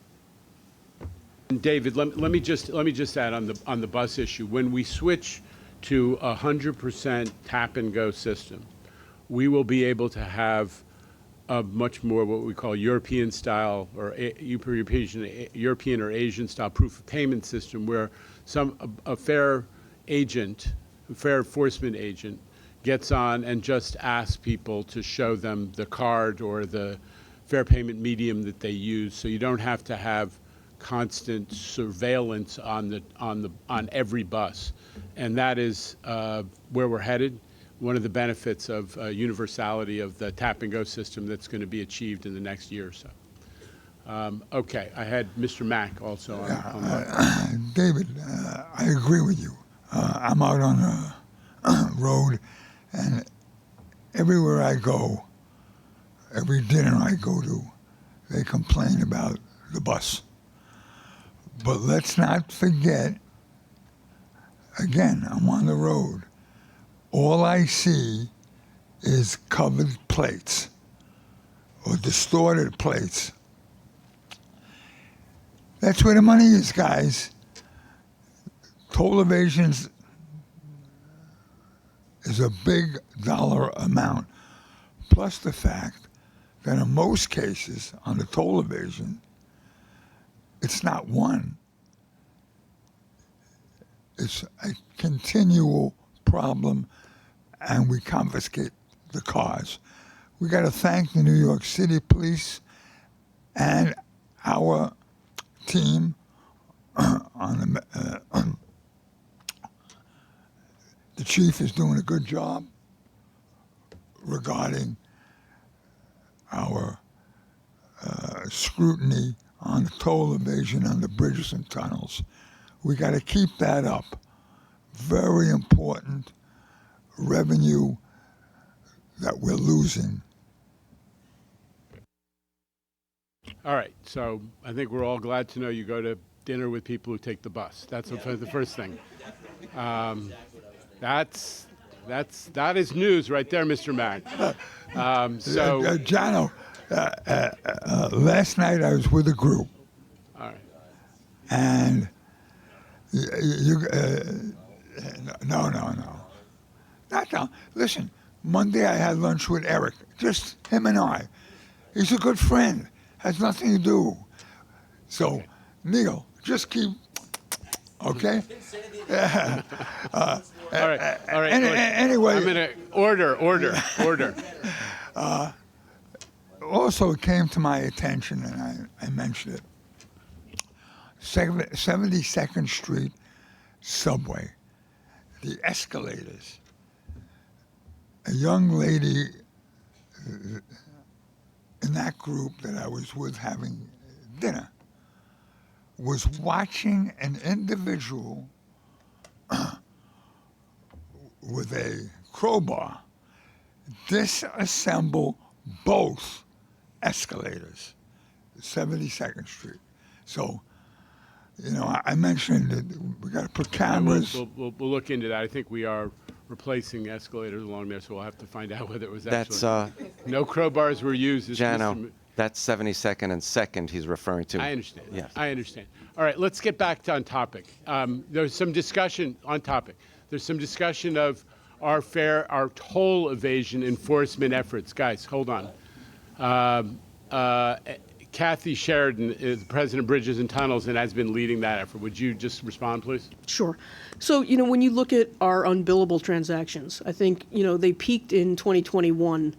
And David, let me just add on the bus issue. When we switch to 100% tap and go system, we will be able to have a much more what we call European style or European or Asian style proof of payment system, where a fare enforcement agent gets on and just asks people to show them the card or the fare payment medium that they use, so you don't have to have constant surveillance on every bus, and that is where we're headed. One of the benefits of universality of the tap and go system that's going to be achieved in the next year or so. Okay, I had Mr. Mack also on that. David, I agree with you. I'm out on the road, and everywhere I go, every dinner I go to, they complain about the bus. But let's not forget, again, I'm on the road. All I see is covered plates or distorted plates. That's where the money is, guys. Toll evasion is a big dollar amount, plus the fact that in most cases on the toll evasion, it's not one. It's a continual problem, and we confiscate the cars. We got to thank the New York City Police and our team on the chief is doing a good job regarding our scrutiny on the toll evasion on the bridges and tunnels. We got to keep that up. Very important revenue that we're losing. All right, so I think we're all glad to know you go to dinner with people who take the bus. That's the first thing. That is news right there, Mr. Mack. Jono, last night I was with a group. All right. And no. Listen, Monday I had lunch with Eric, just him and I. He's a good friend, has nothing to do. So, Neil, just keep, okay? All right. Anyway. I'm going to order. Also, it came to my attention, and I mentioned it. 72nd Street subway, the escalators. A young lady in that group that I was with having dinner was watching an individual with a crowbar disassemble both escalators, 72nd Street. So, you know, I mentioned that we got to put cameras. We'll look into that. I think we are replacing escalators along there, so we'll have to find out whether it was That's, actually. No crowbars were used. It's Jano, Mr. that's 72nd and 2nd he's referring to. I understand. Yes. I understand. All right, let's get back to on topic. There's some discussion on topic. There's some discussion of our toll evasion enforcement efforts. Guys, hold on. Kathy Sheridan is President of Bridges and Tunnels and has been leading that effort. Would you just respond, please? Sure. So, you know, when you look at our unbillable transactions, I think, you know, they peaked in 2021.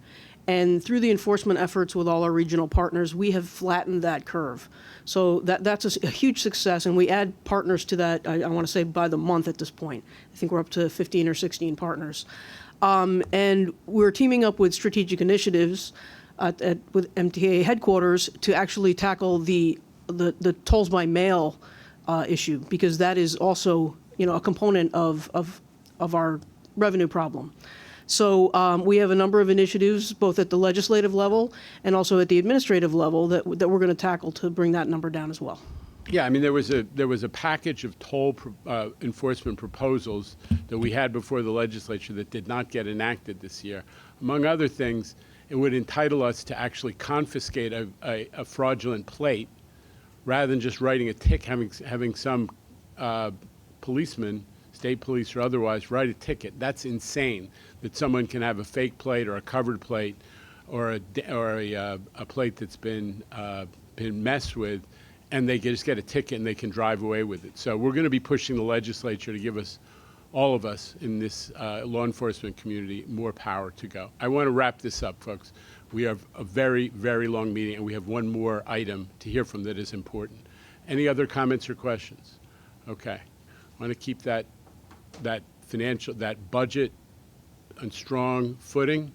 And through the enforcement efforts with all our regional partners, we have flattened that curve. So that's a huge success. And we add partners to that, I want to say, by the month at this point. I think we're up to 15 or 16 partners. And we're teaming up with strategic initiatives with MTA headquarters to actually tackle the tolls by mail issue, because that is also, you know, a component of our revenue problem. So we have a number of initiatives, both at the legislative level and also at the administrative level, that we're going to tackle to bring that number down as well. Yeah, I mean, there was a package of toll enforcement proposals that we had before the legislature that did not get enacted this year. Among other things, it would entitle us to actually confiscate a fraudulent plate rather than just writing a ticket, having some policeman, state police or otherwise, write a ticket. That's insane that someone can have a fake plate or a covered plate or a plate that's been messed with, and they just get a ticket and they can drive away with it. So we're going to be pushing the legislature to give us, all of us in this law enforcement community, more power to go. I want to wrap this up, folks. We have a very, very long meeting, and we have one more item to hear from that is important. Any other comments or questions? Okay. I want to keep that budget on strong footing,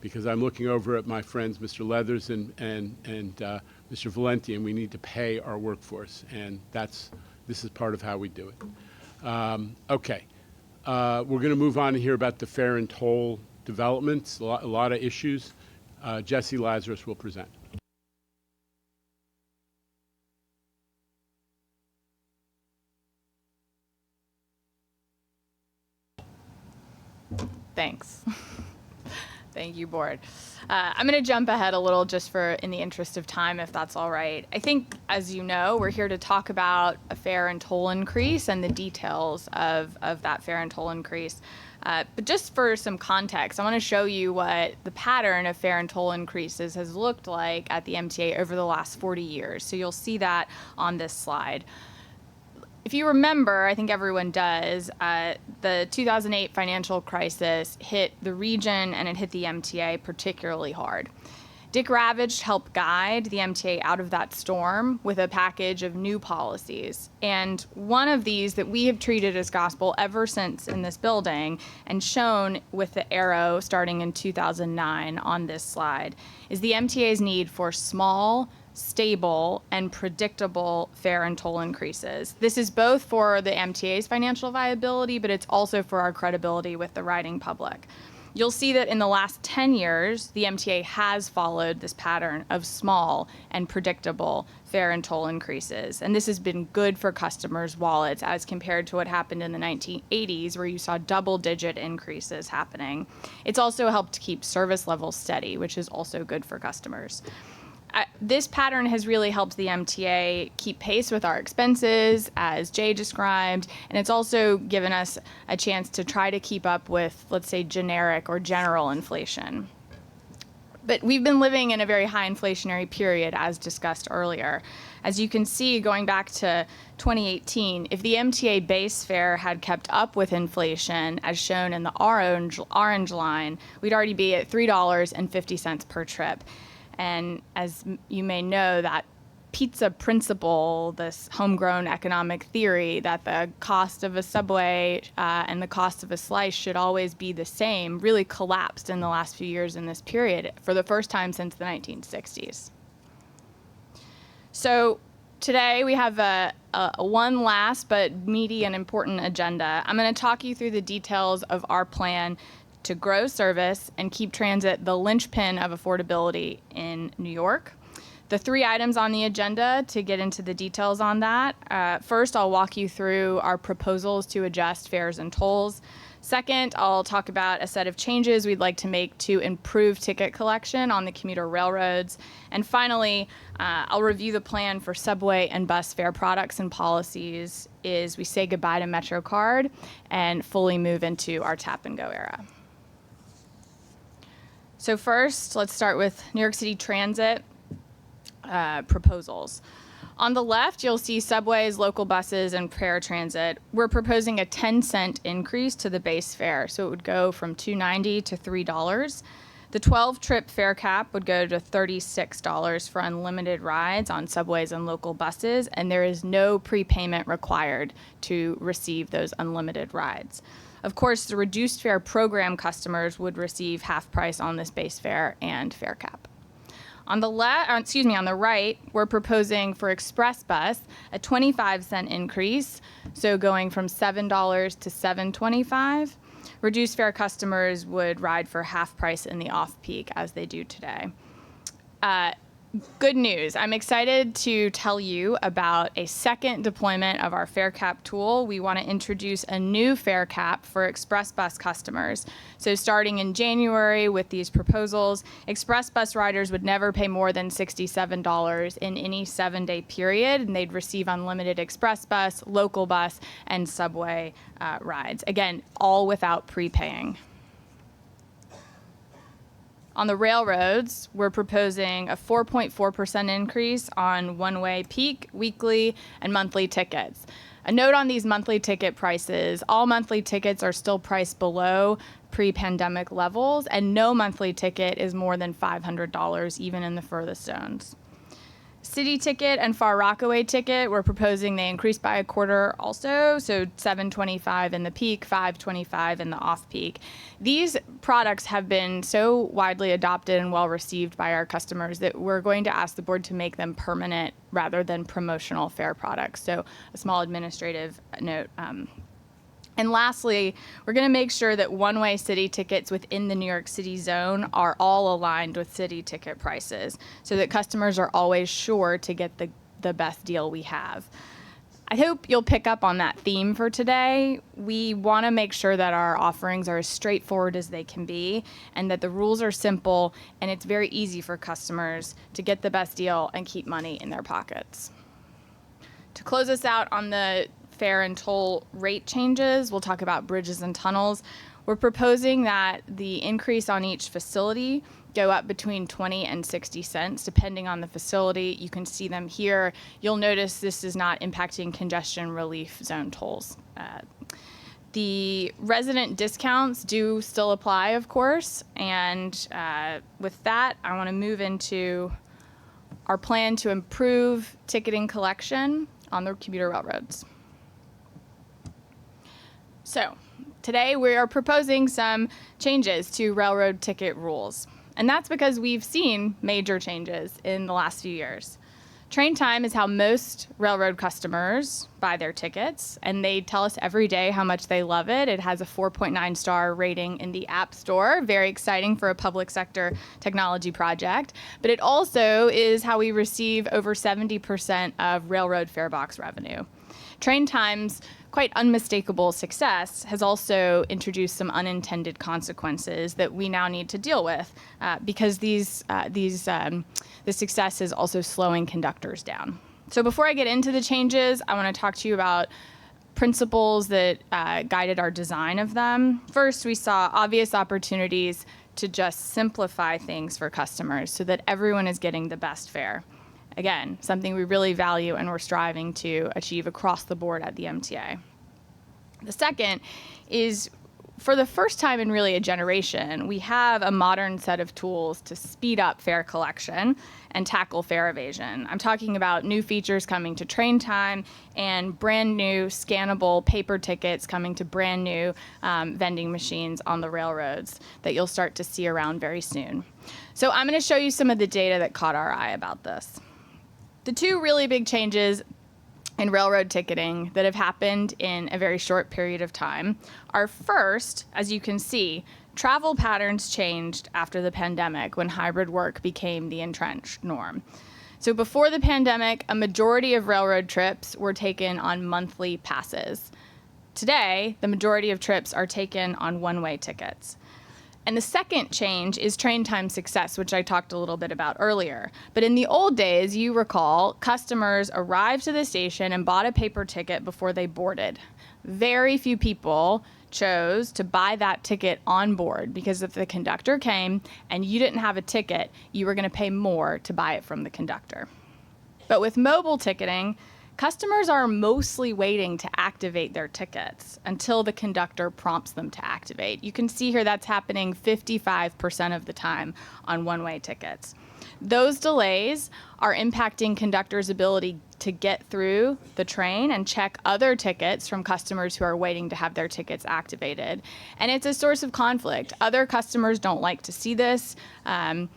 because I'm looking over at my friends, Mr. Leathers and Mr. Valenti, and we need to pay our workforce, and this is part of how we do it. Okay. We're going to move on and hear about the fare and toll developments, a lot of issues. Jesse Lazarus will present. Thanks. Thank you, Board. I'm going to jump ahead a little just in the interest of time, if that's all right. I think, as you know, we're here to talk about a fare and toll increase and the details of that fare and toll increase. But just for some context, I want to show you what the pattern of fare and toll increases has looked like at the MTA over the last 40 years. So you'll see that on this slide. If you remember, I think everyone does, the 2008 financial crisis hit the region and it hit the MTA particularly hard. Dick Ravage helped guide the MTA out of that storm with a package of new policies. And one of these that we have treated as gospel ever since in this building, and shown with the arrow starting in 2009 on this slide, is the MTA's need for small, stable, and predictable fare and toll increases. This is both for the MTA's financial viability, but it's also for our credibility with the riding public. You'll see that in the last 10 years, the MTA has followed this pattern of small and predictable fare and toll increases. And this has been good for customers' wallets as compared to what happened in the 1980s, where you saw double-digit increases happening. It's also helped keep service levels steady, which is also good for customers. This pattern has really helped the MTA keep pace with our expenses, as Jay described, and it's also given us a chance to try to keep up with, let's say, generic or general inflation. But we've been living in a very high inflationary period, as discussed earlier. As you can see, going back to 2018, if the MTA base fare had kept up with inflation, as shown in the orange line, we'd already be at $3.50 per trip. And as you may know, that pizza principle, this homegrown economic theory that the cost of a Subway and the cost of a slice should always be the same, really collapsed in the last few years in this period for the first time since the 1960s. So today we have one last but meaty and important agenda. I'm going to talk you through the details of our plan to grow service and keep transit the linchpin of affordability in New York. The 3 items on the agenda to get into the details on that. First, I'll walk you through our proposals to adjust fares and tolls. Second, I'll talk about a set of changes we'd like to make to improve ticket collection on the commuter railroads. And finally, I'll review the plan for subway and bus fare products and policies as we say goodbye to MetroCard and fully move into our tap and go era. So first, let's start with New York City Transit proposals. On the left, you'll see subways, local buses, and paratransit. We're proposing a 10-cent increase to the base fare, so it would go from $2.90 to $3. The 12-trip fare cap would go to $36 for unlimited rides on subways and local buses, and there is no prepayment required to receive those unlimited rides. Of course, the reduced fare program customers would receive half price on this base fare and fare cap. On the on the right, we're proposing for Express Bus a 25-cent increase, so going from $7 to $7.25. Reduced fare customers would ride for half price in the off-peak as they do today. Good news. I'm excited to tell you about a second deployment of our fare cap tool. We want to introduce a new fare cap for Express Bus customers. So starting in January with these proposals, Express Bus riders would never pay more than $67 in any 7-day period, and they'd receive unlimited Express Bus, local bus, and subway rides. Again, all without prepaying. On the railroads, we're proposing a 4.4% increase on one-way peak, weekly, and monthly tickets. A note on these monthly ticket prices, all monthly tickets are still priced below pre-pandemic levels, and no monthly ticket is more than $500, even in the furthest zones. City ticket and Far Rockaway ticket, we're proposing they increase by a quarter also, so $7.25 in the peak, $5.25 in the off-peak. These products have been so widely adopted and well received by our customers that we're going to ask the board to make them permanent rather than promotional fare products. So a small administrative note. And lastly, we're going to make sure that one-way city tickets within the New York City zone are all aligned with city ticket prices so that customers are always sure to get the best deal we have. I hope you'll pick up on that theme for today. We want to make sure that our offerings are as straightforward as they can be and that the rules are simple and it's very easy for customers to get the best deal and keep money in their pockets. To close us out on the fare and toll rate changes, we'll talk about bridges and tunnels. We're proposing that the increase on each facility go up between 20 and 60 cents, depending on the facility. You can see them here. You'll notice this is not impacting congestion relief zone tolls. The resident discounts do still apply, of course, and with that, I want to move into our plan to improve ticketing collection on the commuter railroads. So today we are proposing some changes to railroad ticket rules. And that's because we've seen major changes in the last few years. Train time is how most railroad customers buy their tickets, and they tell us every day how much they love it. It has a 4.9 star rating in the App Store, very exciting for a public sector technology project. But it also is how we receive over 70% of railroad fare box revenue. Train time's quite unmistakable success has also introduced some unintended consequences that we now need to deal with because the success is also slowing conductors down. So before I get into the changes, I want to talk to you about principles that guided our design of them. First, we saw obvious opportunities to just simplify things for customers so that everyone is getting the best fare. Again, something we really value and we're striving to achieve across the board at the MTA. The second is, for the first time in really a generation, we have a modern set of tools to speed up fare collection and tackle fare evasion. I'm talking about new features coming to train time and brand new scannable paper tickets coming to brand new vending machines on the railroads that you'll start to see around very soon. So I'm going to show you some of the data that caught our eye about this. The two really big changes in railroad ticketing that have happened in a very short period of time are first, as you can see, travel patterns changed after the pandemic when hybrid work became the entrenched norm. So before the pandemic, a majority of railroad trips were taken on monthly passes. Today, the majority of trips are taken on one-way tickets. And the second change is train time success, which I talked a little bit about earlier. But in the old days, you recall, customers arrived to the station and bought a paper ticket before they boarded. Very few people chose to buy that ticket on board because if the conductor came and you didn't have a ticket, you were going to pay more to buy it from the conductor. But with mobile ticketing, customers are mostly waiting to activate their tickets until the conductor prompts them to activate. You can see here that's happening 55% of the time on one-way tickets. Those delays are impacting conductors' ability to get through the train and check other tickets from customers who are waiting to have their tickets activated. And it's a source of conflict. Other customers don't like to see this, and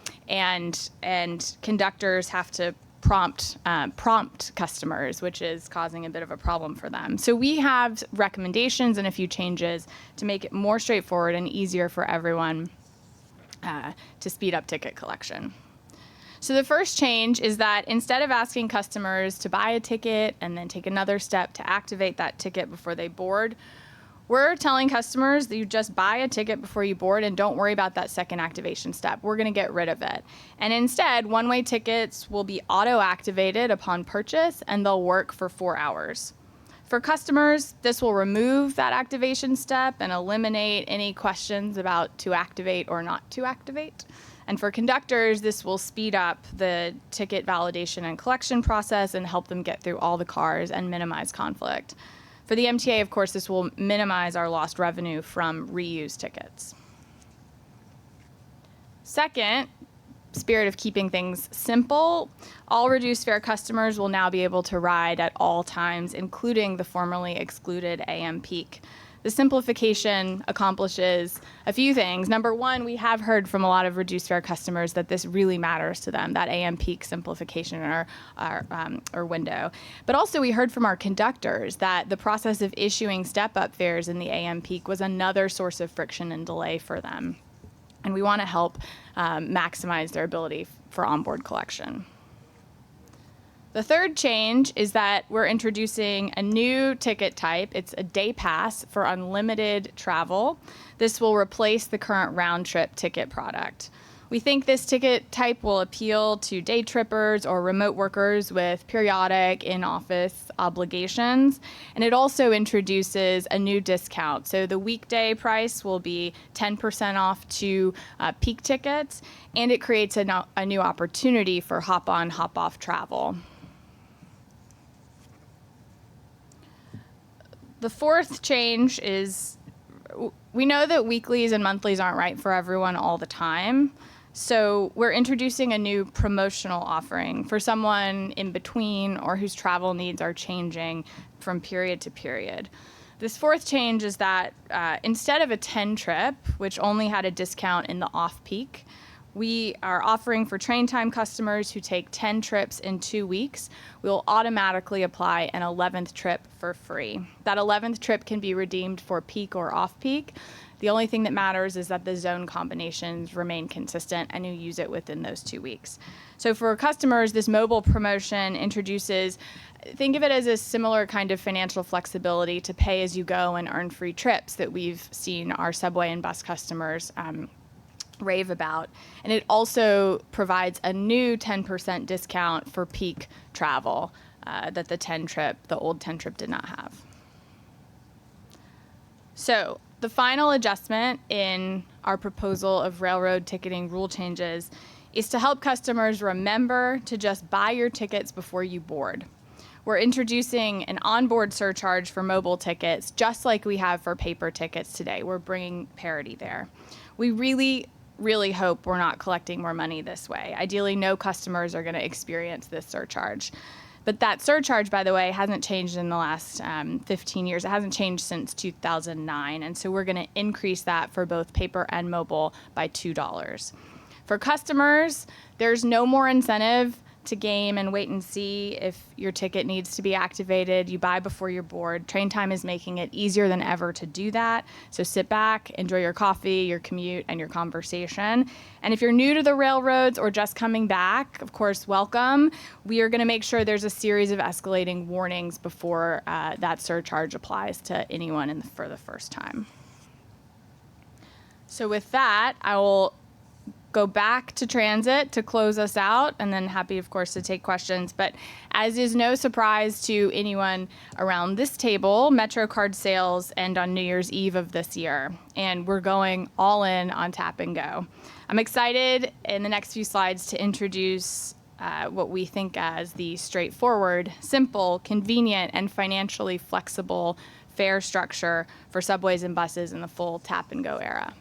conductors have to prompt customers, which is causing a bit of a problem for them. So we have recommendations and a few changes to make it more straightforward and easier for everyone to speed up ticket collection. So the first change is that instead of asking customers to buy a ticket and then take another step to activate that ticket before they board, we're telling customers that you just buy a ticket before you board and don't worry about that second activation step. We're going to get rid of it. And instead, one-way tickets will be auto-activated upon purchase and they'll work for 4 hours. For customers, this will remove that activation step and eliminate any questions about to activate or not to activate. And for conductors, this will speed up the ticket validation and collection process and help them get through all the cars and minimize conflict. For the MTA, of course, this will minimize our lost revenue from reused tickets. Second, spirit of keeping things simple, all reduced fare customers will now be able to ride at all times, including the formerly excluded AM peak. The simplification accomplishes a few things. Number one, we have heard from a lot of reduced fare customers that this really matters to them, that AM peak simplification in our window. But also we heard from our conductors that the process of issuing step-up fares in the AM peak was another source of friction and delay for them. And we want to help maximize their ability for onboard collection. The third change is that we're introducing a new ticket type. It's a day pass for unlimited travel. This will replace the current round trip ticket product. We think this ticket type will appeal to day trippers or remote workers with periodic in-office obligations. And it also introduces a new discount. So the weekday price will be 10% off to peak tickets, and it creates a new opportunity for hop-on, hop-off travel. The fourth change is we know that weeklies and monthlies aren't right for everyone all the time. So we're introducing a new promotional offering for someone in between or whose travel needs are changing from period to period. This fourth change is that instead of a 10 trip, which only had a discount in the off-peak, we are offering for train time customers who take 10 trips in 2 weeks, we'll automatically apply an 11th trip for free. That 11th trip can be redeemed for peak or off-peak. The only thing that matters is that the zone combinations remain consistent and you use it within those 2 weeks. So for customers, this mobile promotion introduces, think of it as a similar kind of financial flexibility to pay as you go and earn free trips that we've seen our subway and bus customers rave about. And it also provides a new 10% discount for peak travel that the old 10 trip did not have. So the final adjustment in our proposal of railroad ticketing rule changes is to help customers remember to just buy your tickets before you board. We're introducing an onboard surcharge for mobile tickets, just like we have for paper tickets today. We're bringing parity there. We really hope we're not collecting more money this way. Ideally, no customers are going to experience this surcharge. But that surcharge, by the way, hasn't changed in the last 15 years. It hasn't changed since 2009. And so we're going to increase that for both paper and mobile by $2. For customers, there's no more incentive to game and wait and see if your ticket needs to be activated. You buy before your board. Train time is making it easier than ever to do that. So sit back, enjoy your coffee, your commute, and your conversation. And if you're new to the railroads or just coming back, of course, welcome. We are going to make sure there's a series of escalating warnings before that surcharge applies to anyone for the first time. So with that, I will go back to transit to close us out, and then happy, of course, to take questions. But as is no surprise to anyone around this table, MetroCard sales end on New Year's Eve of this year, and we're going all in on Tap and Go. I'm excited in the next few slides to introduce what we think as the straightforward, simple, convenient, and financially flexible fare structure for subways and buses in the full Tap and Go era.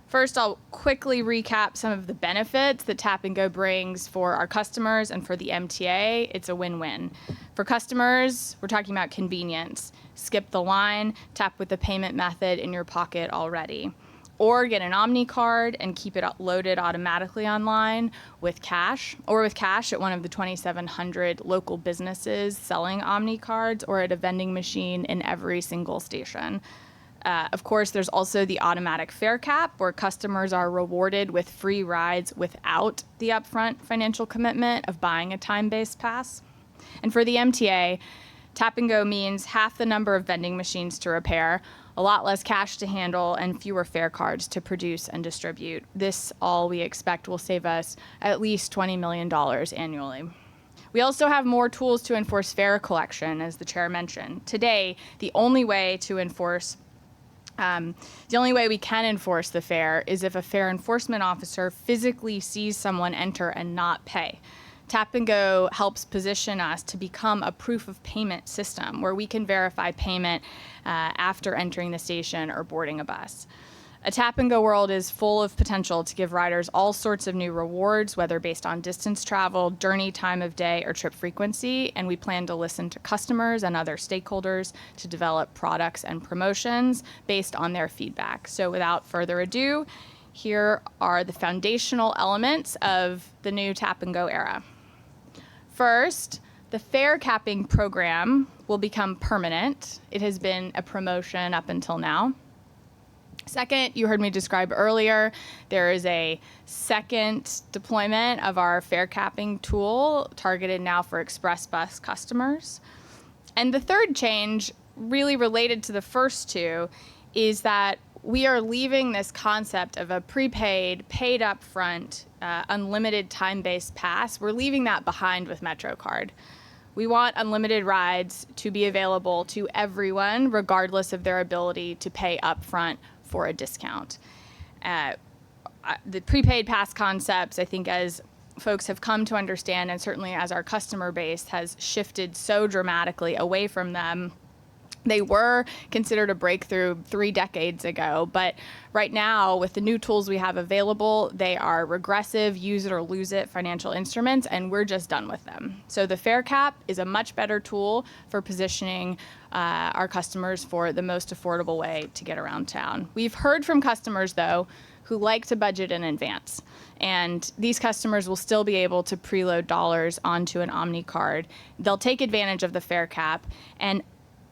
First, I'll quickly recap some of the benefits that Tap and Go brings for our customers and for the MTA. It's a win-win. For customers, we're talking about convenience. Skip the line, tap with the payment method in your pocket already. Or get an Omni card and keep it loaded automatically online with cash, or with cash at one of the 2,700 local businesses selling Omni cards, or at a vending machine in every single station. Of course, there's also the automatic fare cap, where customers are rewarded with free rides without the upfront financial commitment of buying a time-based pass. And for the MTA, Tap and Go means half the number of vending machines to repair, a lot less cash to handle, and fewer fare cards to produce and distribute. This all we expect will save us at least $20 million annually. We also have more tools to enforce fare collection, as the chair mentioned. Today, the only way we can enforce the fare is if a fare enforcement officer physically sees someone enter and not pay. Tap and Go helps position us to become a proof of payment system where we can verify payment after entering the station or boarding a bus. A Tap and Go world is full of potential to give riders all sorts of new rewards, whether based on distance traveled, journey time of day, or trip frequency, and we plan to listen to customers and other stakeholders to develop products and promotions based on their feedback. So without further ado, here are the foundational elements of the new Tap and Go era. First, the fare capping program will become permanent. It has been a promotion up until now. Second, you heard me describe earlier, there is a second deployment of our fare capping tool targeted now for express bus customers. And the third change, really related to the first two, is that we are leaving this concept of a prepaid, paid upfront, unlimited time-based pass. We're leaving that behind with MetroCard. We want unlimited rides to be available to everyone, regardless of their ability to pay upfront for a discount. The prepaid pass concepts, I think, as folks have come to understand, and certainly as our customer base has shifted so dramatically away from them, they were considered a breakthrough 3 decades ago, but right now, with the new tools we have available, they are regressive, use it or lose it financial instruments, and we're just done with them. So the fare cap is a much better tool for positioning our customers for the most affordable way to get around town. We've heard from customers, though, who like to budget in advance, and these customers will still be able to preload dollars onto an Omni card. They'll take advantage of the fare cap, and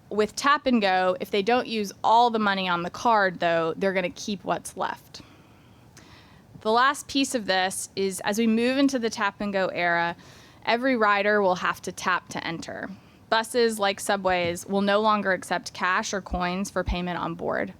with Tap and Go, if they don't use all the money on the card, though, they're going to keep what's left. The last piece of this is, as we move into the Tap and Go era, every rider will have to tap to enter. Buses, like subways, will no longer accept cash or coins for payment on board.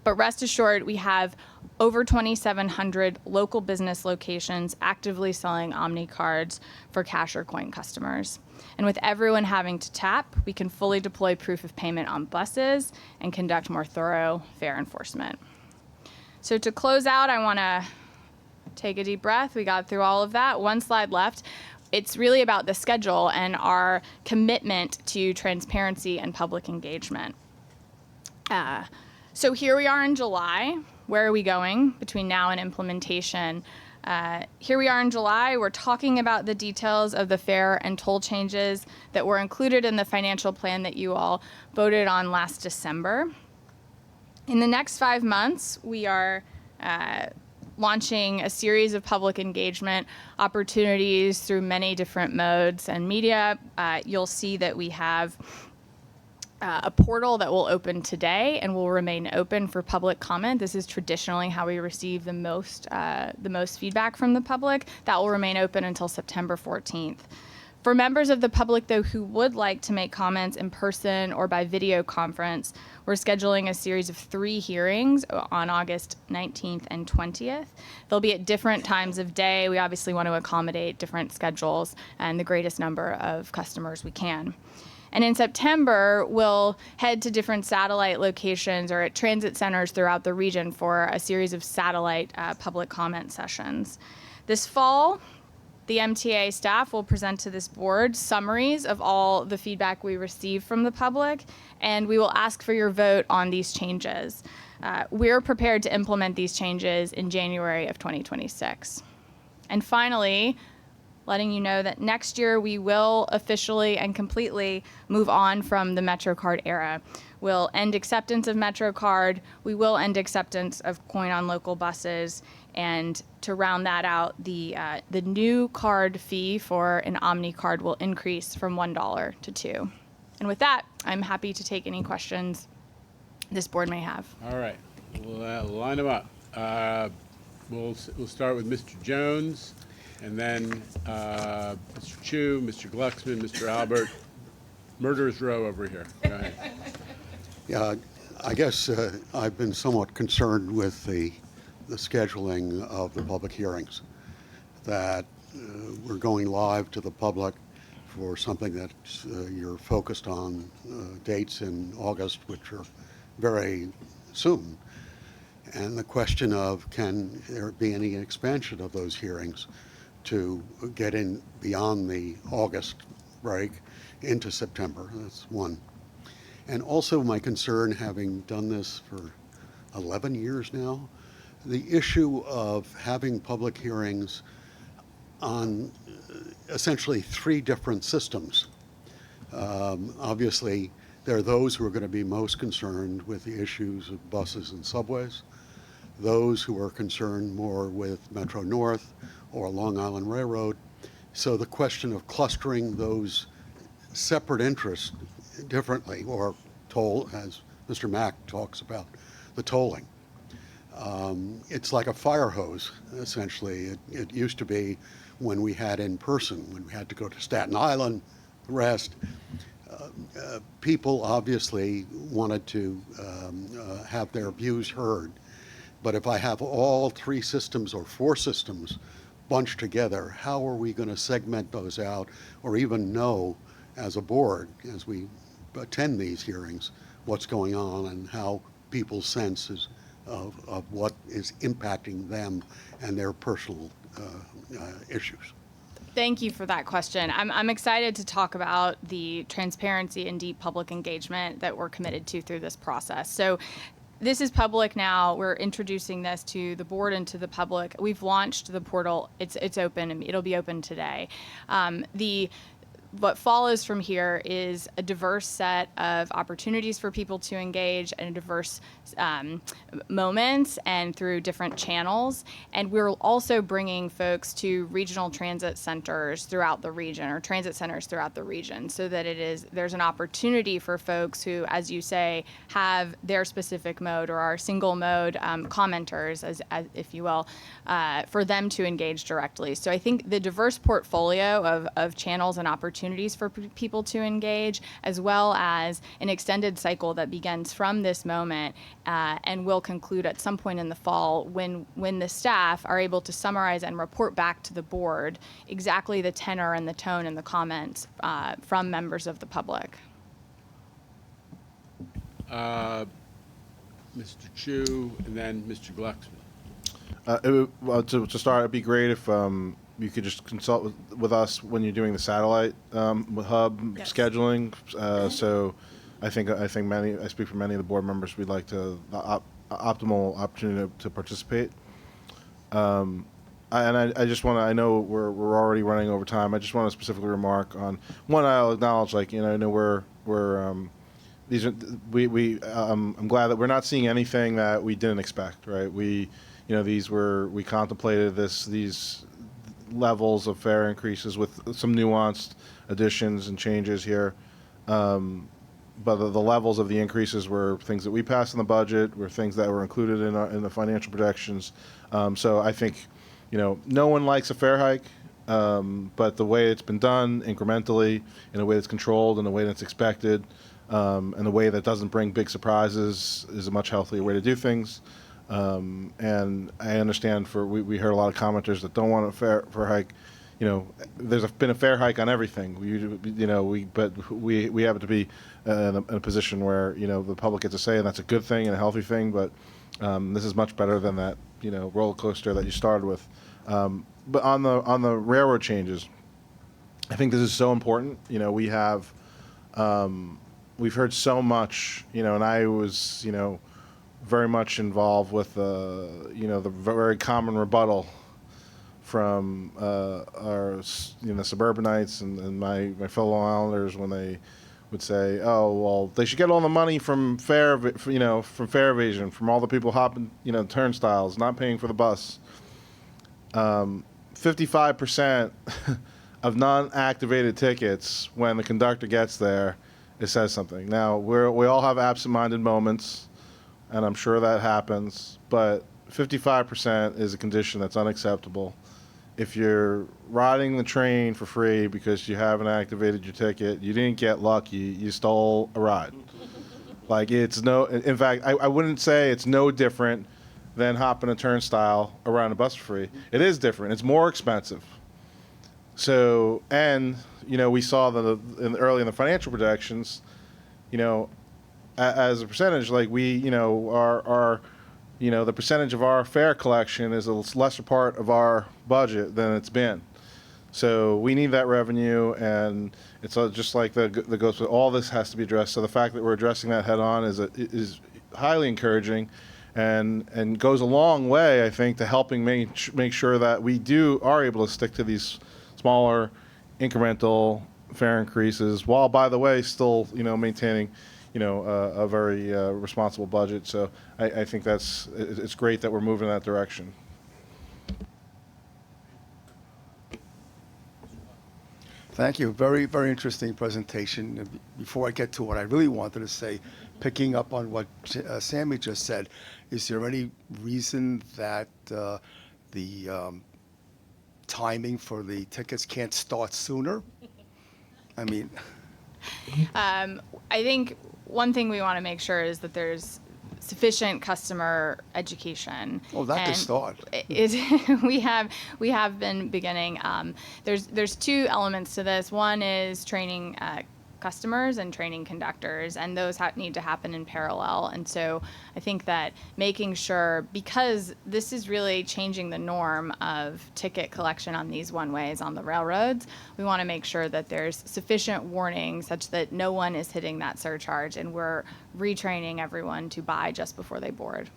But rest assured, we have over 2,700 local business locations actively selling Omni cards for cash or coin customers. And with everyone having to tap, we can fully deploy proof of payment on buses and conduct more thorough fare enforcement. So to close out, I want to take a deep breath. We got through all of that. One slide left. It's really about the schedule and our commitment to transparency and public engagement. So here we are in July. Where are we going between now and implementation? Here we are in July. We're talking about the details of the fare and toll changes that were included in the financial plan that you all voted on last December. In the next 5 months, we are launching a series of public engagement opportunities through many different modes and media. You'll see that we have a portal that will open today and will remain open for public comment. This is traditionally how we receive the most feedback from the public. That will remain open until September 14th. For members of the public, though, who would like to make comments in person or by video conference, we're scheduling a series of 3 hearings on August 19th and 20th. They'll be at different times of day. We obviously want to accommodate different schedules and the greatest number of customers we can. And in September, we'll head to different satellite locations or at transit centers throughout the region for a series of satellite public comment sessions. This fall, the MTA staff will present to this board summaries of all the feedback we receive from the public, and we will ask for your vote on these changes. We're prepared to implement these changes in January of 2026. And finally, letting you know that next year we will officially and completely move on from the MetroCard era. We'll end acceptance of MetroCard, we will end acceptance of coin on local buses, and to round that out, the new card fee for an Omni card will increase from $1 to $2. And with that, I'm happy to take any questions this board may have. All right, we'll line them up. We'll start with Mr. Jones, and then Mr. Chu, Mr. Glucksman, Mr. Albert. Murderer's row over here. Go ahead. Yeah, I guess I've been somewhat concerned with the scheduling of the public hearings, that we're going live to the public for something that you're focused on dates in August, which are very soon. And the question of, can there be any expansion of those hearings to get in beyond the August break into September? That's one. And also my concern, having done this for 11 years now, the issue of having public hearings on essentially 3 different systems. Obviously, there are those who are going to be most concerned with the issues of buses and subways, those who are concerned more with Metro North or Long Island Railroad. So the question of clustering those separate interests differently, or toll, as Mr. Mack talks about, the tolling. It's like a fire hose, essentially. It used to be when we had in person, when we had to go to Staten Island, the rest. People obviously wanted to have their views heard. But if I have all 3 systems or 4 systems bunched together, how are we going to segment those out, or even know as a board, as we attend these hearings, what's going on and how people's senses of what is impacting them and their personal issues? Thank you for that question. I'm excited to talk about the transparency and deep public engagement that we're committed to through this process. So this is public now. We're introducing this to the board and to the public. We've launched the portal. It's open. It'll be open today. What follows from here is a diverse set of opportunities for people to engage in diverse moments and through different channels. And we're also bringing folks to regional transit centers throughout the region, or transit centers throughout the region, so that there's an opportunity for folks who, as you say, have their specific mode or are single mode commenters, as if you will, for them to engage directly. So I think the diverse portfolio of channels and opportunities for people to engage, as well as an extended cycle that begins from this moment and will conclude at some point in the fall when the staff are able to summarize and report back to the board exactly the tenor and the tone and the comments from members of the public. Mr. Chu, and then Mr. Glucksman. To start, it'd be great if you could just consult with us when you're doing the satellite hub scheduling. So I think I speak for many of the board members. We'd like the optimal opportunity to participate. And I just want to, I know we're already running over time. I just want to specifically remark on one. I'll acknowledge, I'm glad that we're not seeing anything that we didn't expect, right? we contemplated these levels of fare increases with some nuanced additions and changes here. But the levels of the increases were things that we passed in the budget, were things that were included in the financial projections. So I think, no one likes a fare hike, but the way it's been done incrementally, in a way that's controlled, in a way that's expected, and a way that doesn't bring big surprises is a much healthier way to do things. And I understand we heard a lot of commenters that don't want a fare hike. There's been a fare hike on everything. We happen to be in a position where the public gets a say, and that's a good thing and a healthy thing. But this is much better than that roller coaster that you started with. But on the railroad changes, I think this is so important. We've heard so much. And I was very much involved with the very common rebuttal from our suburbanites and my fellow islanders when they would say, "Oh, well, they should get all the money from fare evasion, from all the people hopping turnstiles, not paying for the bus." 55% of non-activated tickets when the conductor gets there, it says something. Now we all have absent-minded moments, and I'm sure that happens, but 55% is a condition that's unacceptable. If you're riding the train for free because you haven't activated your ticket, you didn't get lucky, you stole a ride. In fact, I wouldn't say it's no different than hopping a turnstile around a bus for free. It is different. It's more expensive. So, and, we saw early in the financial projections, as a percentage, the percentage of our fare collection is a lesser part of our budget than it's been. So we need that revenue, and it's just like the goes with all this has to be addressed. So the fact that we're addressing that head on is highly encouraging, and goes a long way, I think, to helping make sure that we are able to stick to these smaller, incremental fare increases, while, by the way, still maintaining a very responsible budget. So I think it's great that we're moving in that direction. Thank you. Very, very interesting presentation. Before I get to what I really wanted to say, picking up on what Sammy just said, is there any reason that the timing for the tickets can't start sooner? I mean... I think one thing we want to make sure is that there's sufficient customer education. Well, that could start. We have been beginning. There's two elements to this. One is training customers and training conductors, and those need to happen in parallel. And so I think that making sure, because this is really changing the norm of ticket collection on these one-ways on the railroads, we want to make sure that there's sufficient warning such that no one is hitting that surcharge, and we're retraining everyone to buy just before they board.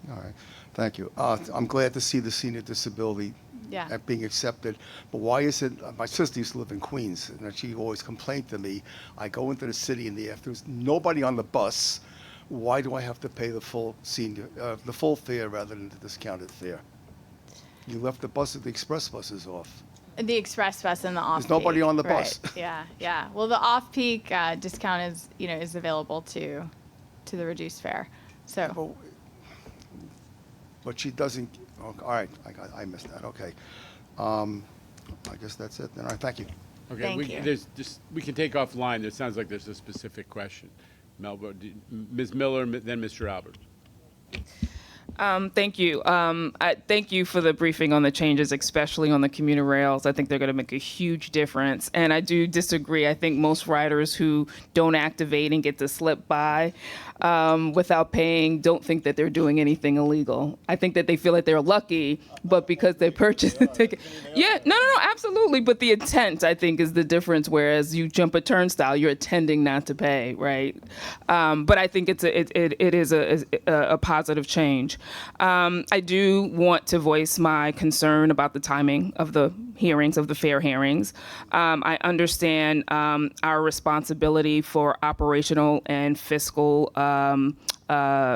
All right. Thank you. I'm glad to see the senior disability being accepted. But why is it, my sister used to live in Queens, and she always complained to me, I go into the city and if there's nobody on the bus, why do I have to pay the full fare rather than the discounted fare? You left the express buses off. The express bus and the off-peak. There's nobody on the bus. Yeah. Well, the off-peak discount is available to the reduced fare. So. But she doesn't. Oh, all right, I missed that. Okay, I guess that's it. Then, all right, thank you. Okay, Thank you. We can take offline. It sounds like there's a specific question. Ms. Miller, then Mr. Albert. Thank you. Thank you for the briefing on the changes, especially on the commuter rails. I think they're going to make a huge difference. And I do disagree. I think most riders who don't activate and get to slip by without paying don't think that they're doing anything illegal. I think that they feel like they're lucky, but because they purchased the ticket. Yeah, no, absolutely. But the intent, I think, is the difference. Whereas you jump a turnstile, you're intending not to pay, right? But I think it is a positive change. I do want to voice my concern about the timing of the hearings, of the fair hearings. I understand our responsibility for operational and fiscal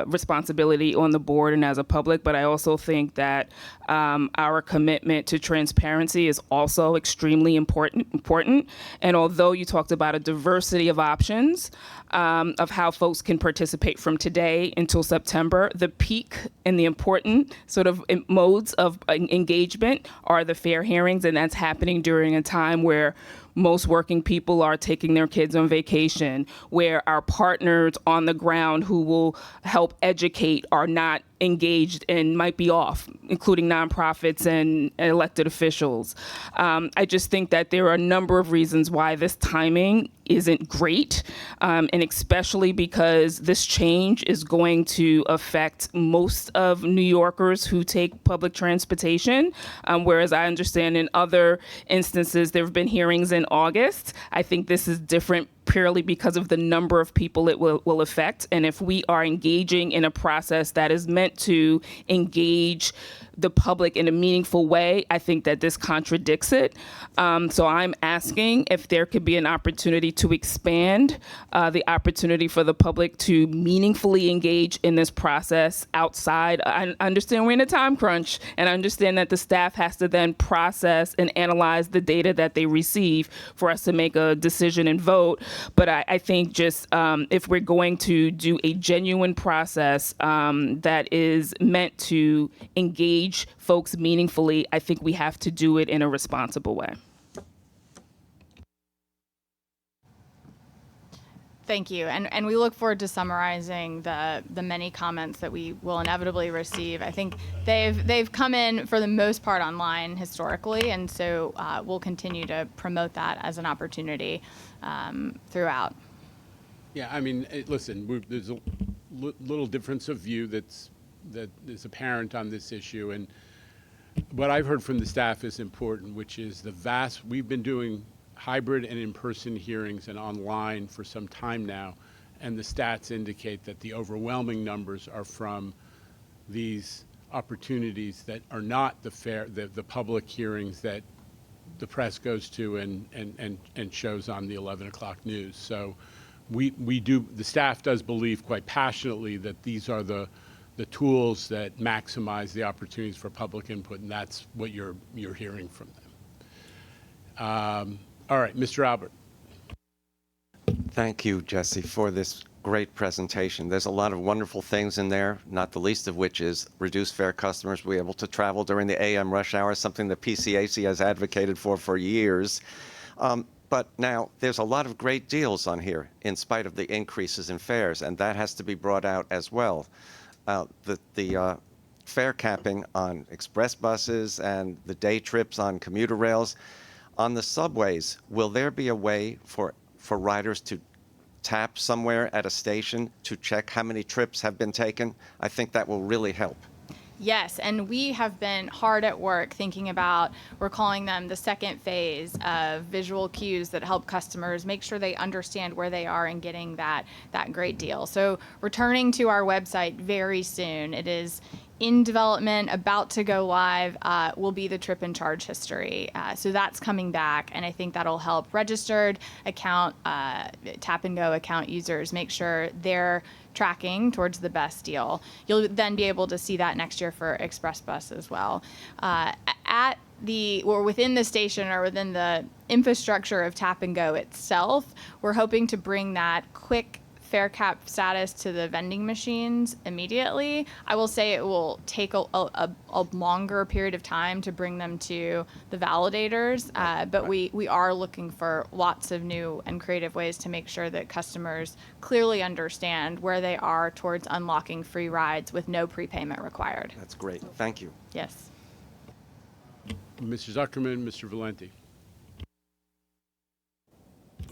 responsibility on the board and as a public, but I also think that our commitment to transparency is also extremely important. And although you talked about a diversity of options of how folks can participate from today until September, the peak and the important sort of modes of engagement are the fair hearings, and that's happening during a time where most working people are taking their kids on vacation, where our partners on the ground who will help educate are not engaged and might be off, including nonprofits and elected officials. I just think that there are a number of reasons why this timing isn't great, and especially because this change is going to affect most of New Yorkers who take public transportation, whereas I understand in other instances there have been hearings in August. I think this is different purely because of the number of people it will affect. And if we are engaging in a process that is meant to engage the public in a meaningful way, I think that this contradicts it. So I'm asking if there could be an opportunity to expand the opportunity for the public to meaningfully engage in this process outside. I understand we're in a time crunch, and I understand that the staff has to then process and analyze the data that they receive for us to make a decision and vote. But I think just if we're going to do a genuine process that is meant to engage folks meaningfully, I think we have to do it in a responsible way. Thank you, and we look forward to summarizing the many comments that we will inevitably receive. I think they've come in for the most part online historically, and so we'll continue to promote that as an opportunity throughout. Yeah, I mean, listen, there's a little difference of view that is apparent on this issue, and what I've heard from the staff is important, which is we've been doing hybrid and in-person hearings and online for some time now, and the stats indicate that the overwhelming numbers are from these opportunities that are not the public hearings that the press goes to and shows on the 11 o'clock news. So the staff does believe quite passionately that these are the tools that maximize the opportunities for public input, and that's what you're hearing from them. All right, Mr. Albert. Thank you, Jesse, for this great presentation. There's a lot of wonderful things in there, not the least of which is reduced fare customers be able to travel during the AM rush hour, something the PCAC has advocated for years. But now there's a lot of great deals on here in spite of the increases in fares, and that has to be brought out as well. The fare capping on express buses and the day trips on commuter rails. On the subways, will there be a way for riders to tap somewhere at a station to check how many trips have been taken? I think that will really help. Yes, and we have been hard at work thinking about, we're calling them the second phase of visual cues that help customers make sure they understand where they are and getting that great deal. So returning to our website very soon, it is in development, about to go live, will be the trip and charge history. So that's coming back, and I think that'll help registered account, tap and go account users make sure they're tracking towards the best deal. You'll then be able to see that next year for Express Bus as well. Within the station or within the infrastructure of tap and go itself, we're hoping to bring that quick fare cap status to the vending machines immediately. I will say it will take a longer period of time to bring them to the validators, but we are looking for lots of new and creative ways to make sure that customers clearly understand where they are towards unlocking free rides with no prepayment required. That's great. Thank you. Yes. Mr. Zuckerman, Mr. Valenti.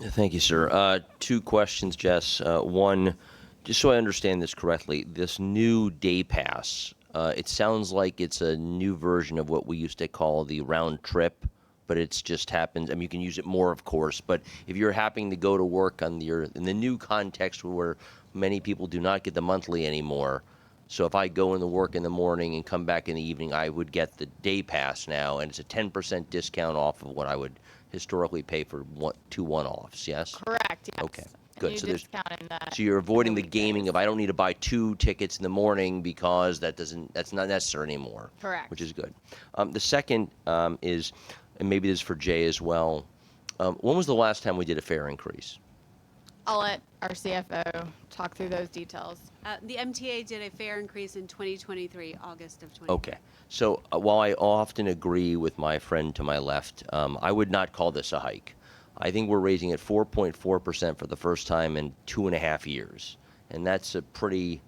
Thank you, sir. Two questions, Jess. One, just so I understand this correctly, this new day pass, it sounds like it's a new version of what we used to call the round trip, but it's just happens. I mean, you can use it more, of course, but if you're happening to go to work in the new context where many people do not get the monthly anymore, so if I go into work in the morning and come back in the evening, I would get the day pass now, and it's a 10% discount off of what I would historically pay for two one-offs, yes? Correct, yes. Okay. Good. You So there's discounting that. so you're avoiding the gaming of I don't need to buy 2 tickets in the morning because that's not necessary anymore. Correct. Which is good. The second is, and maybe this is for Jay as well. When was the last time we did a fare increase? I'll let our CFO talk through those details. The MTA did a fare increase in 2023, August of 2023. Okay. So while I often agree with my friend to my left, I would not call this a hike. I think we're raising it 4.4% for the first time in 2.5 years, and that's a pretty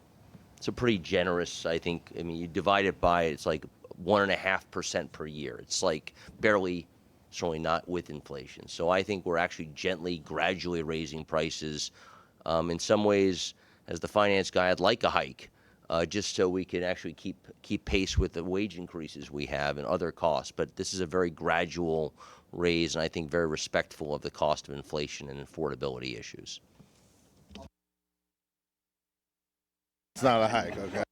generous. I think. I mean, you divide it by it's like 1.5% per year. It's like barely, certainly not with inflation. So I think we're actually gently, gradually raising prices. In some ways, as the finance guy, I'd like a hike, just so we can actually keep pace with the wage increases we have and other costs. But this is a very gradual raise, and I think very respectful of the cost of inflation and affordability issues. It's not a hike, okay?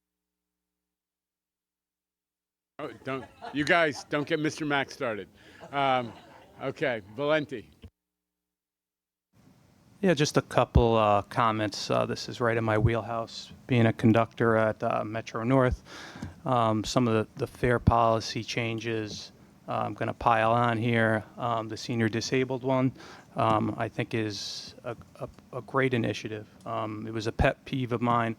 Oh, you guys don't get Mr. Mack started. Okay, Valenti. Yeah, just a couple comments. This is right in my wheelhouse, being a conductor at Metro North. Some of the fare policy changes I'm going to pile on here. The senior disabled one, I think, is a great initiative. It was a pet peeve of mine,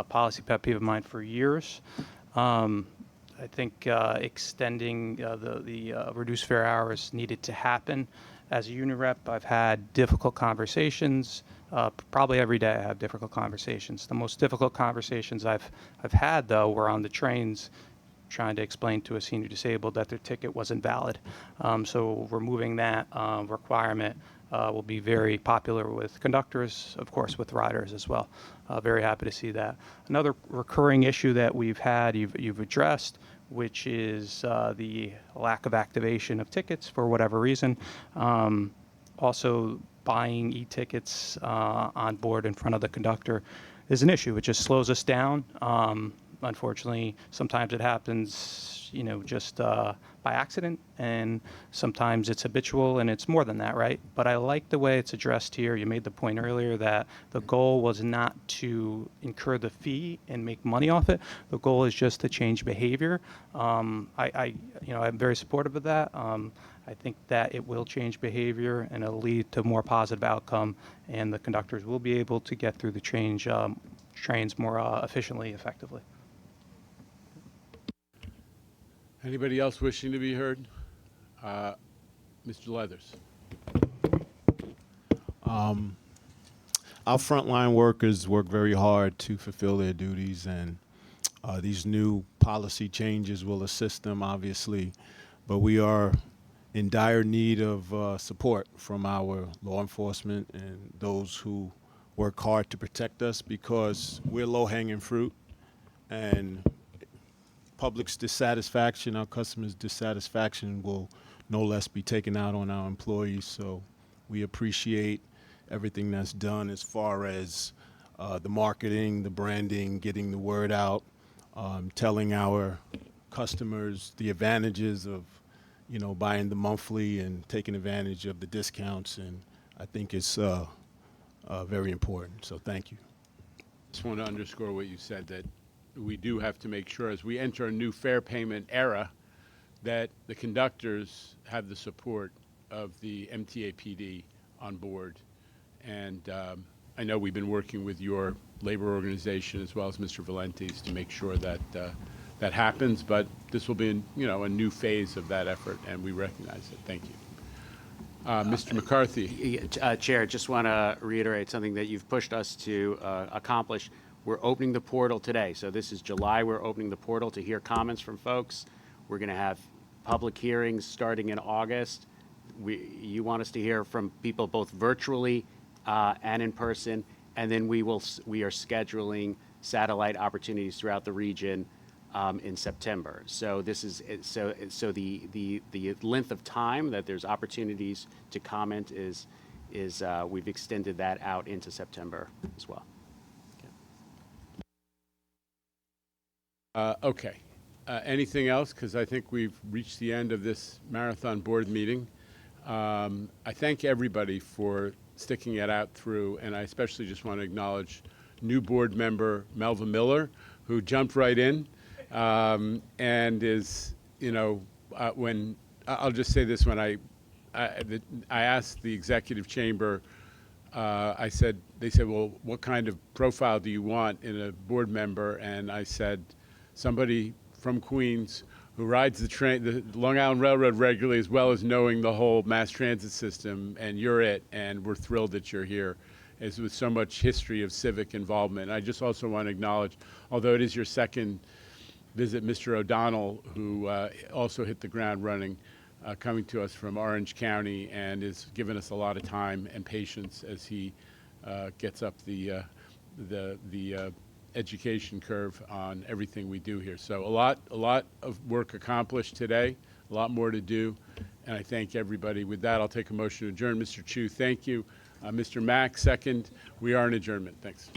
policy pet peeve of mine for years. I think extending the reduced fare hours needed to happen. As a union rep, I've had difficult conversations. Probably every day I have difficult conversations. The most difficult conversations I've had, though, were on the trains, trying to explain to a senior disabled that their ticket wasn't valid. So removing that requirement will be very popular with conductors, of course, with riders as well. Very happy to see that. Another recurring issue that we've had, you've addressed, which is the lack of activation of tickets for whatever reason. Also, buying e-tickets on board in front of the conductor is an issue. It just slows us down. Unfortunately, sometimes it happens, just by accident, and sometimes it's habitual, and it's more than that, right? But I like the way it's addressed here. You made the point earlier that the goal was not to incur the fee and make money off it. The goal is just to change behavior. I'm very supportive of that. I think that it will change behavior, and it'll lead to more positive outcome, and the conductors will be able to get through the trains more efficiently, effectively. Anybody else wishing to be heard? Mr. Leathers. Our frontline workers work very hard to fulfill their duties, and these new policy changes will assist them, obviously. But we are in dire need of support from our law enforcement and those who work hard to protect us, because we're low-hanging fruit, and public's dissatisfaction, our customers' dissatisfaction will no less be taken out on our employees. So we appreciate everything that's done as far as the marketing, the branding, getting the word out, telling our customers the advantages of, buying the monthly and taking advantage of the discounts. And I think it's very important. So thank you. Just want to underscore what you said, that we do have to make sure as we enter a new fare payment era that the conductors have the support of the MTA PD on board. And I know we've been working with your labor organization as well as Mr. Valenti's to make sure that that happens, but this will be a new phase of that effort, and we recognize it. Thank you. Mr. McCarthy. Chair, just want to reiterate something that you've pushed us to accomplish. We're opening the portal today. So this is July. We're opening the portal to hear comments from folks. We're going to have public hearings starting in August. You want us to hear from people both virtually and in person. And then we are scheduling satellite opportunities throughout the region in September. So this is so the length of time that there's opportunities to comment is we've extended that out into September as well. Okay. Anything else? Because I think we've reached the end of this marathon board meeting. I thank everybody for sticking it out through. And I especially just want to acknowledge new board member Melva Miller, who jumped right in and is, when I'll just say this: when I asked the executive chamber, they said, well, what kind of profile do you want in a board member? And I said, somebody from Queens who rides the Long Island Railroad regularly, as well as knowing the whole mass transit system, and you're it, and we're thrilled that you're here. As with so much history of civic involvement. I just also want to acknowledge, although it is your second visit, Mr. O'Donnell, who also hit the ground running, coming to us from Orange County, and has given us a lot of time and patience as he gets up the education curve on everything we do here. So a lot of work accomplished today, a lot more to do, and I thank everybody. With that, I'll take a motion to adjourn. Mr. Chu, thank you. Mr. Mack, second. We are in adjournment. Thanks.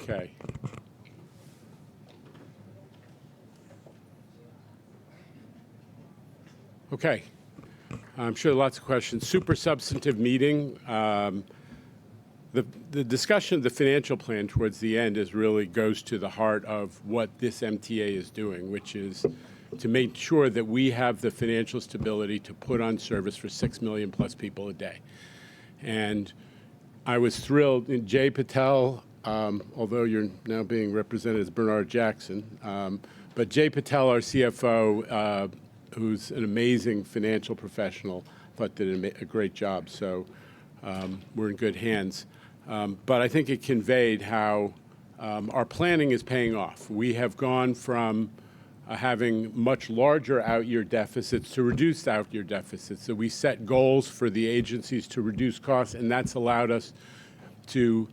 Okay. Okay. I'm sure lots of questions. Super substantive meeting. The discussion of the financial plan towards the end really goes to the heart of what this MTA is doing, which is to make sure that we have the financial stability to put on service for 6 million plus people a day. And I was thrilled. And Jay Patel, although you're now being represented as Bernard Jackson, but Jay Patel, our CFO, who's an amazing financial professional, thought did a great job. So we're in good hands. But I think it conveyed how our planning is paying off. We have gone from having much larger out-year deficits to reduced out-year deficits. So we set goals for the agencies to reduce costs, and that's allowed us to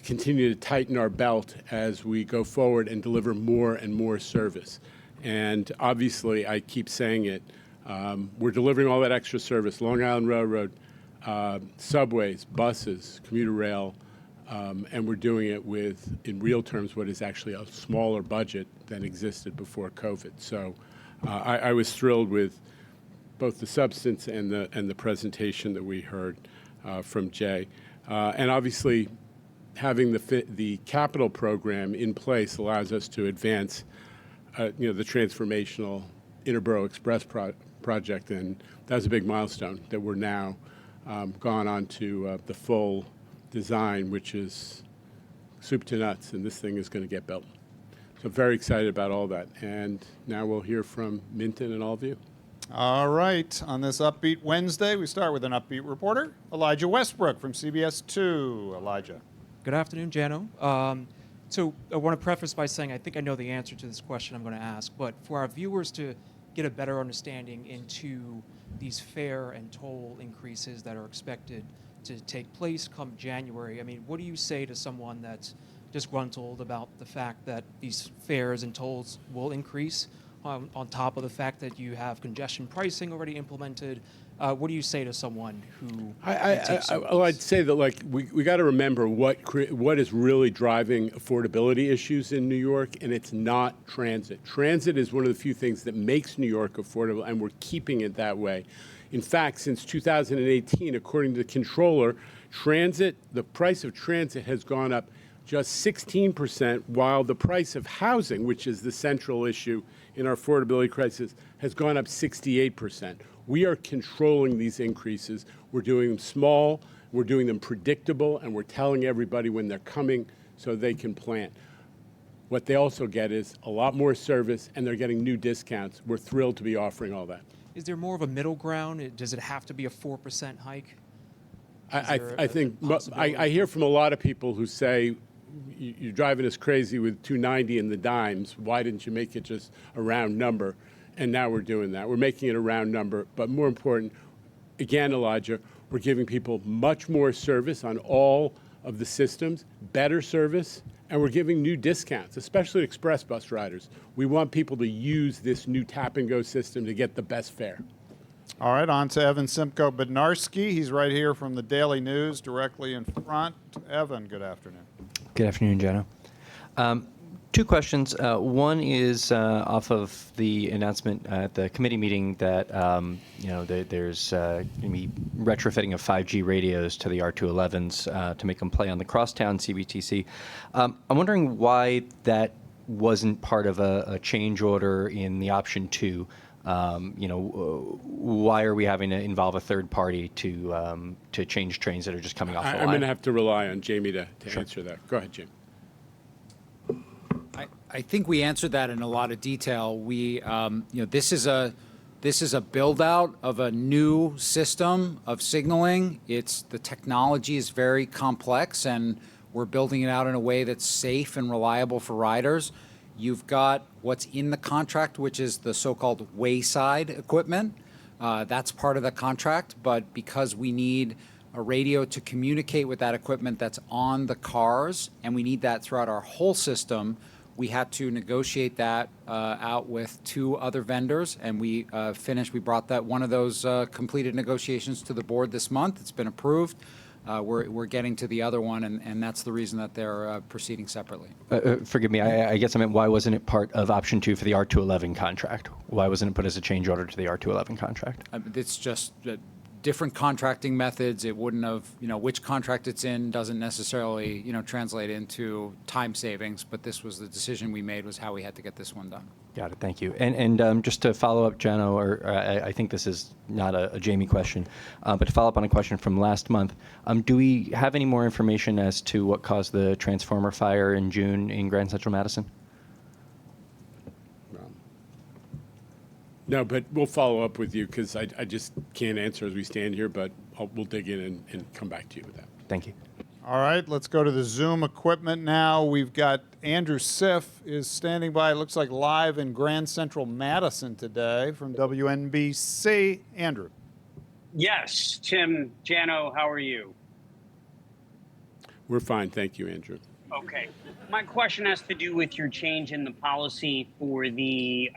continue to tighten our belt as we go forward and deliver more and more service. And obviously, I keep saying it, we're delivering all that extra service, Long Island Railroad, subways, buses, commuter rail, and we're doing it with, in real terms, what is actually a smaller budget than existed before COVID. So I was thrilled with both the substance and the presentation that we heard from Jay. And obviously, having the capital program in place allows us to advance the transformational Interborough Express project, and that was a big milestone that we're now gone on to the full design, which is soup to nuts, and this thing is going to get built. So very excited about all that. And now we'll hear from Minton and all of you. All right. On this Upbeat Wednesday, we start with an upbeat reporter, Elijah Westbrook from CBS 2. Elijah. Good afternoon, Jano. So I want to preface by saying I think I know the answer to this question I'm going to ask, but for our viewers to get a better understanding into these fare and toll increases that are expected to take place come January, I mean, what do you say to someone that's disgruntled about the fact that these fares and tolls will increase on top of the fact that you have congestion pricing already implemented? What do you say to someone who I'd say that we got to remember what is really driving affordability issues in New York, and it's not transit. Transit is one of the few things that makes New York affordable, and we're keeping it that way. In fact, since 2018, according to the controller, the price of transit has gone up just 16%, while the price of housing, which is the central issue in our affordability crisis, has gone up 68%. We are controlling these increases. We're doing them small, we're doing them predictable, and we're telling everybody when they're coming so they can plan. What they also get is a lot more service, and they're getting new discounts. We're thrilled to be offering all that. Is there more of a middle ground? Does it have to be a 4% hike? I think I hear from a lot of people who say, you're driving us crazy with 290 and the dimes. Why didn't you make it just a round number? And now we're doing that. We're making it a round number. But more important, again, Elijah, we're giving people much more service on all of the systems, better service, and we're giving new discounts, especially express bus riders. We want people to use this new tap-and-go system to get the best fare. All right, on to Evan Simcoe Bednarski. He's right here from the Daily News, directly in front. Evan, good afternoon. Good afternoon, Jenna. Two questions. One is off of the announcement at the committee meeting that there's going to be retrofitting of 5G radios to the R211s to make them play on the crosstown CBTC. I'm wondering why that wasn't part of a change order in the option 2. Why are we having to involve a third party to change trains that are just coming off the line? I'm going to have to rely on Jamie to answer that. Go ahead, Jamie. I think we answered that in a lot of detail. We, this is a build out of a new system of signaling. The technology is very complex, and we're building it out in a way that's safe and reliable for riders. You've got what's in the contract, which is the so-called wayside equipment. That's part of the contract, but because we need a radio to communicate with that equipment that's on the cars, and we need that throughout our whole system, we had to negotiate that out with 2 other vendors, and we brought that one of those completed negotiations to the board this month. It's been approved. we're getting to the other one, and that's the reason that they're proceeding separately. Forgive me, I guess I meant why wasn't it part of option 2 for the R211 contract? Why wasn't it put as a change order to the R211 contract? It's just different contracting methods. It wouldn't have, which contract it's in doesn't necessarily, translate into time savings, but this was the decision we made, was how we had to get this one done. Got it, thank you. And just to follow up, Jano, or I think this is not a Jamie question, but to follow up on a question from last month, do we have any more information as to what caused the transformer fire in June in Grand Central Madison? No, but we'll follow up with you because I just can't answer as we stand here, but we'll dig in and come back to you with that. Thank you. All right, let's go to the Zoom equipment now. We've got Andrew Siff is standing by, it looks like live in Grand Central Madison today from WNBC. Andrew. Yes, Tim, Jano, how are you? We're fine, thank you, Andrew. Okay. My question has to do with your change in the policy for the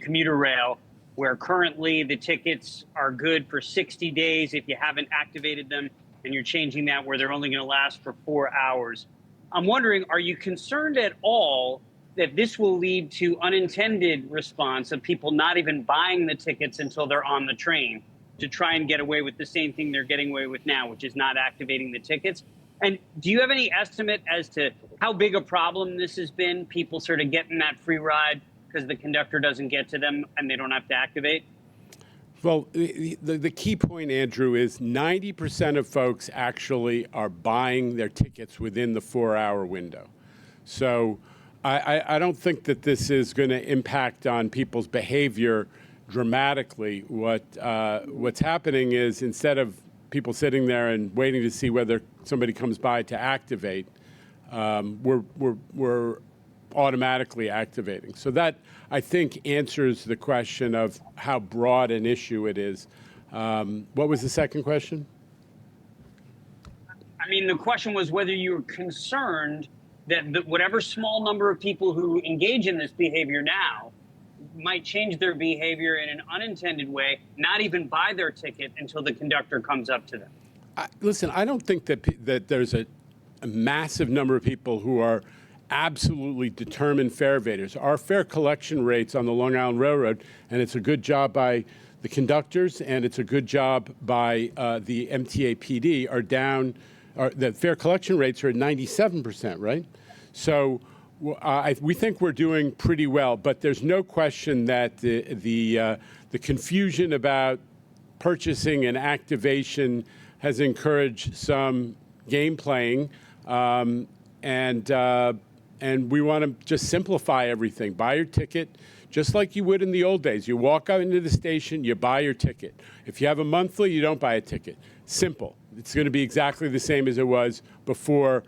commuter rail, where currently the tickets are good for 60 days if you haven't activated them, and you're changing that where they're only going to last for 4 hours. I'm wondering, are you concerned at all that this will lead to unintended response of people not even buying the tickets until they're on the train to try and get away with the same thing they're getting away with now, which is not activating the tickets? And do you have any estimate as to how big a problem this has been, people sort of getting that free ride because the conductor doesn't get to them and they don't have to activate? Well, the key point, Andrew, is 90% of folks actually are buying their tickets within the 4-hour window. So I don't think that this is going to impact on people's behavior dramatically. What's happening is, instead of people sitting there and waiting to see whether somebody comes by to activate, we're automatically activating. So that, I think, answers the question of how broad an issue it is. What was the second question? I mean, the question was whether you were concerned that whatever small number of people who engage in this behavior now might change their behavior in an unintended way, not even buy their ticket until the conductor comes up to them. Listen, I don't think that there's a massive number of people who are absolutely determined fare evaders. Our fare collection rates on the Long Island Railroad, and it's a good job by the conductors and it's a good job by the MTA PD, are down. The fare collection rates are at 97%, right? So we think we're doing pretty well, but there's no question that the confusion about purchasing and activation has encouraged some game playing, and we want to just simplify everything. Buy your ticket just like you would in the old days. You walk out into the station, you buy your ticket. If you have a monthly, you don't buy a ticket. Simple. It's going to be exactly the same as it was before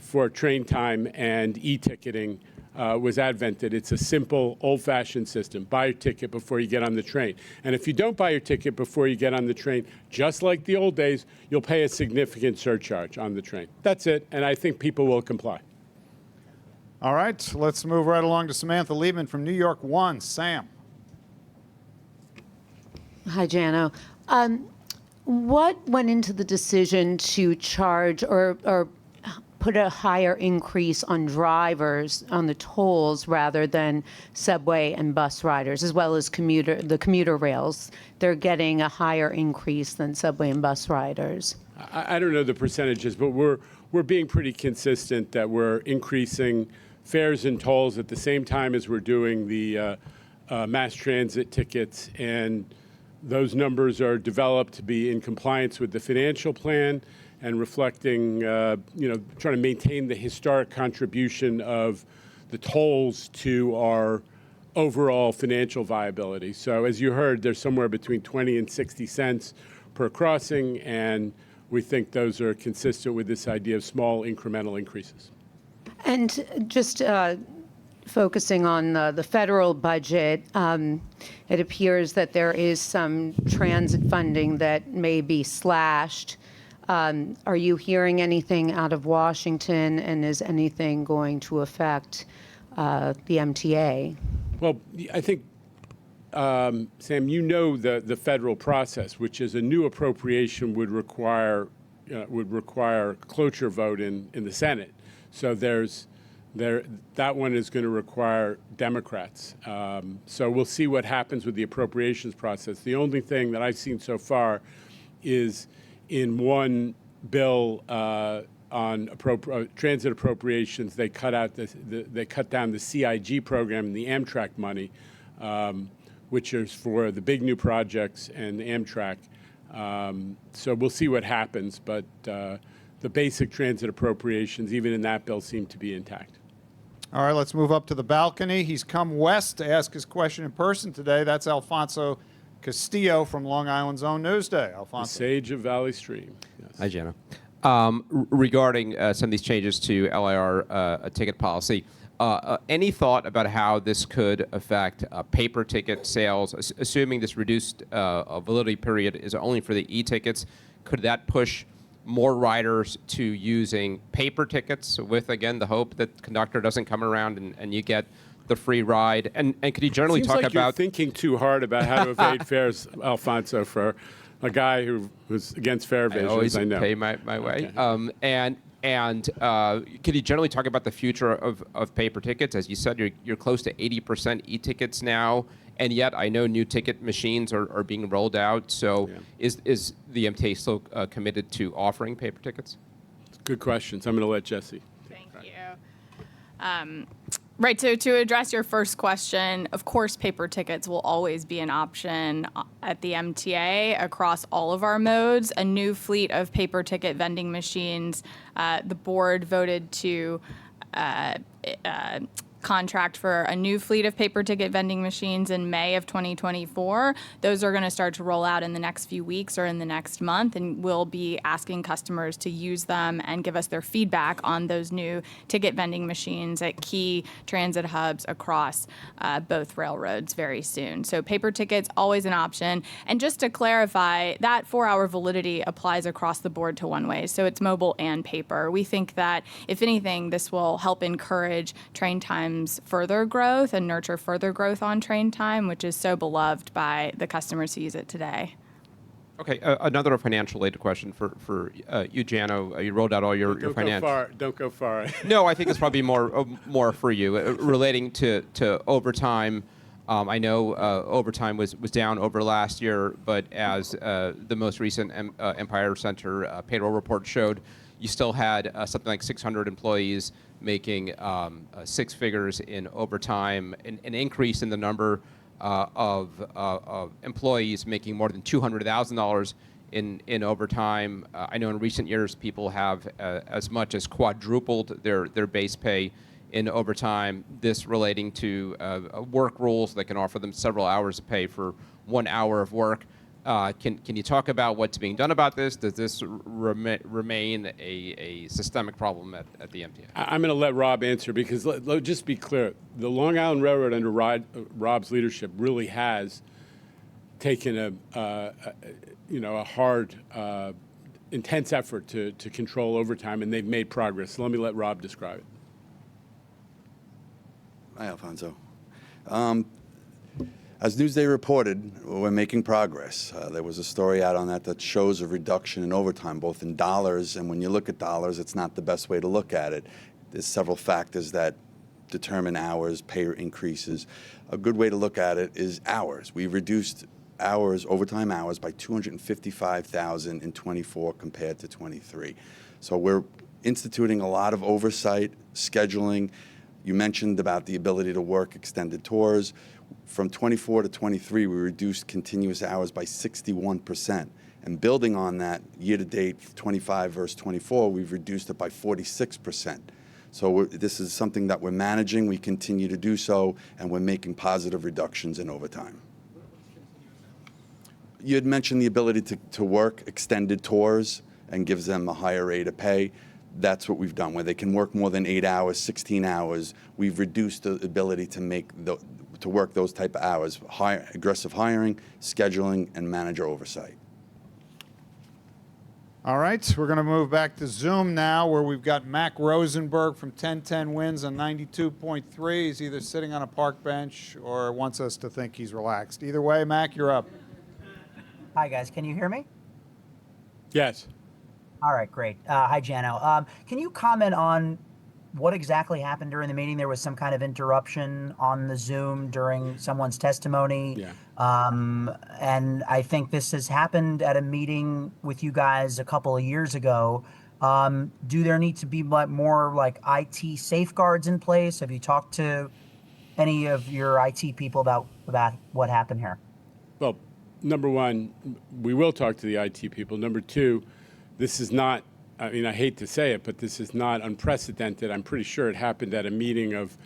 for train time and e-ticketing was advented. It's a simple, old-fashioned system. Buy your ticket before you get on the train. And if you don't buy your ticket before you get on the train, just like the old days, you'll pay a significant surcharge on the train. That's it, and I think people will comply. All right, let's move right along to Samantha Liebman from New York One. Sam. Hi, Jano. What went into the decision to charge or put a higher increase on drivers on the tolls rather than subway and bus riders, as well as the commuter rails? They're getting a higher increase than subway and bus riders. I don't know the percentages, but we're being pretty consistent that we're increasing fares and tolls at the same time as we're doing the mass transit tickets, and those numbers are developed to be in compliance with the financial plan and reflecting, trying to maintain the historic contribution of the tolls to our overall financial viability. So as you heard, there's somewhere between 20 and 60 cents per crossing, and we think those are consistent with this idea of small incremental increases. And just focusing on the federal budget, it appears that there is some transit funding that may be slashed. Are you hearing anything out of Washington, and is anything going to affect the MTA? Well, I think Sam, you know the federal process, which is a new appropriation would require cloture vote in the Senate. So that one is going to require Democrats. So we'll see what happens with the appropriations process. The only thing that I've seen so far is in one bill on transit appropriations, they cut down the CIG program and the Amtrak money, which is for the big new projects and Amtrak. So we'll see what happens, but the basic transit appropriations, even in that bill, seem to be intact. All right, let's move up to the balcony. He's come west to ask his question in person today. That's Alfonso Castillo from Long Island's own Newsday. Alfonso. The sage of Valley Stream. Yes. Hi, Jana. Regarding some of these changes to LIR ticket policy, any thought about how this could affect paper ticket sales, assuming this reduced validity period is only for the e-tickets? Could that push more riders to using paper tickets with, again, the hope that the conductor doesn't come around and you get the free ride? And could you generally Seems talk like about you're thinking too hard about how to evade fares, Alfonso, for a guy who's against fare evasion, I always I know. pay my way. Okay. Could you generally talk about the future of paper tickets? As you said, you're close to 80% e-tickets now, and yet I know new ticket machines are being rolled out. So is the MTA still committed to offering paper tickets? Good questions. I'm going to let Jesse. Thank you. Right, so to address your first question, of course paper tickets will always be an option at the MTA across all of our modes. A new fleet of paper ticket vending machines, the board voted to contract for a new fleet of paper ticket vending machines in May of 2024. Those are going to start to roll out in the next few weeks or in the next month, and we'll be asking customers to use them and give us their feedback on those new ticket vending machines at key transit hubs across both railroads very soon. So paper tickets, always an option. And just to clarify, that 4-hour validity applies across the board to one-ways, so it's mobile and paper. We think that, if anything, this will help encourage train times further growth and nurture further growth on train time, which is so beloved by the customers who use it today. Okay, another financial-related question for you, Jano. You rolled out all your financial. Don't go far. No, I think it's probably more for you relating to overtime. I know overtime was down over last year, but as the most recent Empire Center payroll report showed, you still had something like 600 employees making 6 figures in overtime, an increase in the number of employees making more than $200,000 in overtime. I know in recent years people have as much as quadrupled their base pay in overtime, this relating to work rules that can offer them several hours of pay for 1 hour of work. Can you talk about what's being done about this? Does this remain a systemic problem at the MTA? I'm going to let Rob answer, because let's just be clear. The Long Island Railroad under Rob's leadership really has taken a hard, intense effort to control overtime, and they've made progress. So let me let Rob describe it. Hi, Alfonso. As Newsday reported, we're making progress. There was a story out on that shows a reduction in overtime, both in dollars, and when you look at dollars, it's not the best way to look at it. There's several factors that determine hours, pay increases. A good way to look at it is hours. We've reduced hours, overtime hours, by 255,000 in 24 compared to 23. So we're instituting a lot of oversight, scheduling. You mentioned about the ability to work extended tours. From 24 to 23, we reduced continuous hours by 61%. And building on that, year-to-date, 25 versus 24, we've reduced it by 46%. So this is something that we're managing. We continue to do so, and we're making positive reductions in overtime. You had mentioned the ability to work extended tours and gives them a higher rate of pay. That's what we've done, where they can work more than 8 hours, 16 hours. We've reduced the ability to work those type of hours, aggressive hiring, scheduling, and manager oversight. All right, we're going to move back to Zoom now, where we've got Mac Rosenberg from 1010 Wins on 92.3. He's either sitting on a park bench or wants us to think he's relaxed. Either way, Mac, you're up. Hi, guys. Can you hear me? Yes. All right, great. Hi, Jano. Can you comment on what exactly happened during the meeting? There was some kind of interruption on the Zoom during someone's testimony. Yeah. And I think this has happened at a meeting with you guys a couple of years ago. Do there need to be more like IT safeguards in place? Have you talked to any of your IT people about what happened here? Well, number one, we will talk to the IT people. Number two, this is not, I mean, I hate to say it, but this is not unprecedented. I'm pretty sure it happened at a meeting of,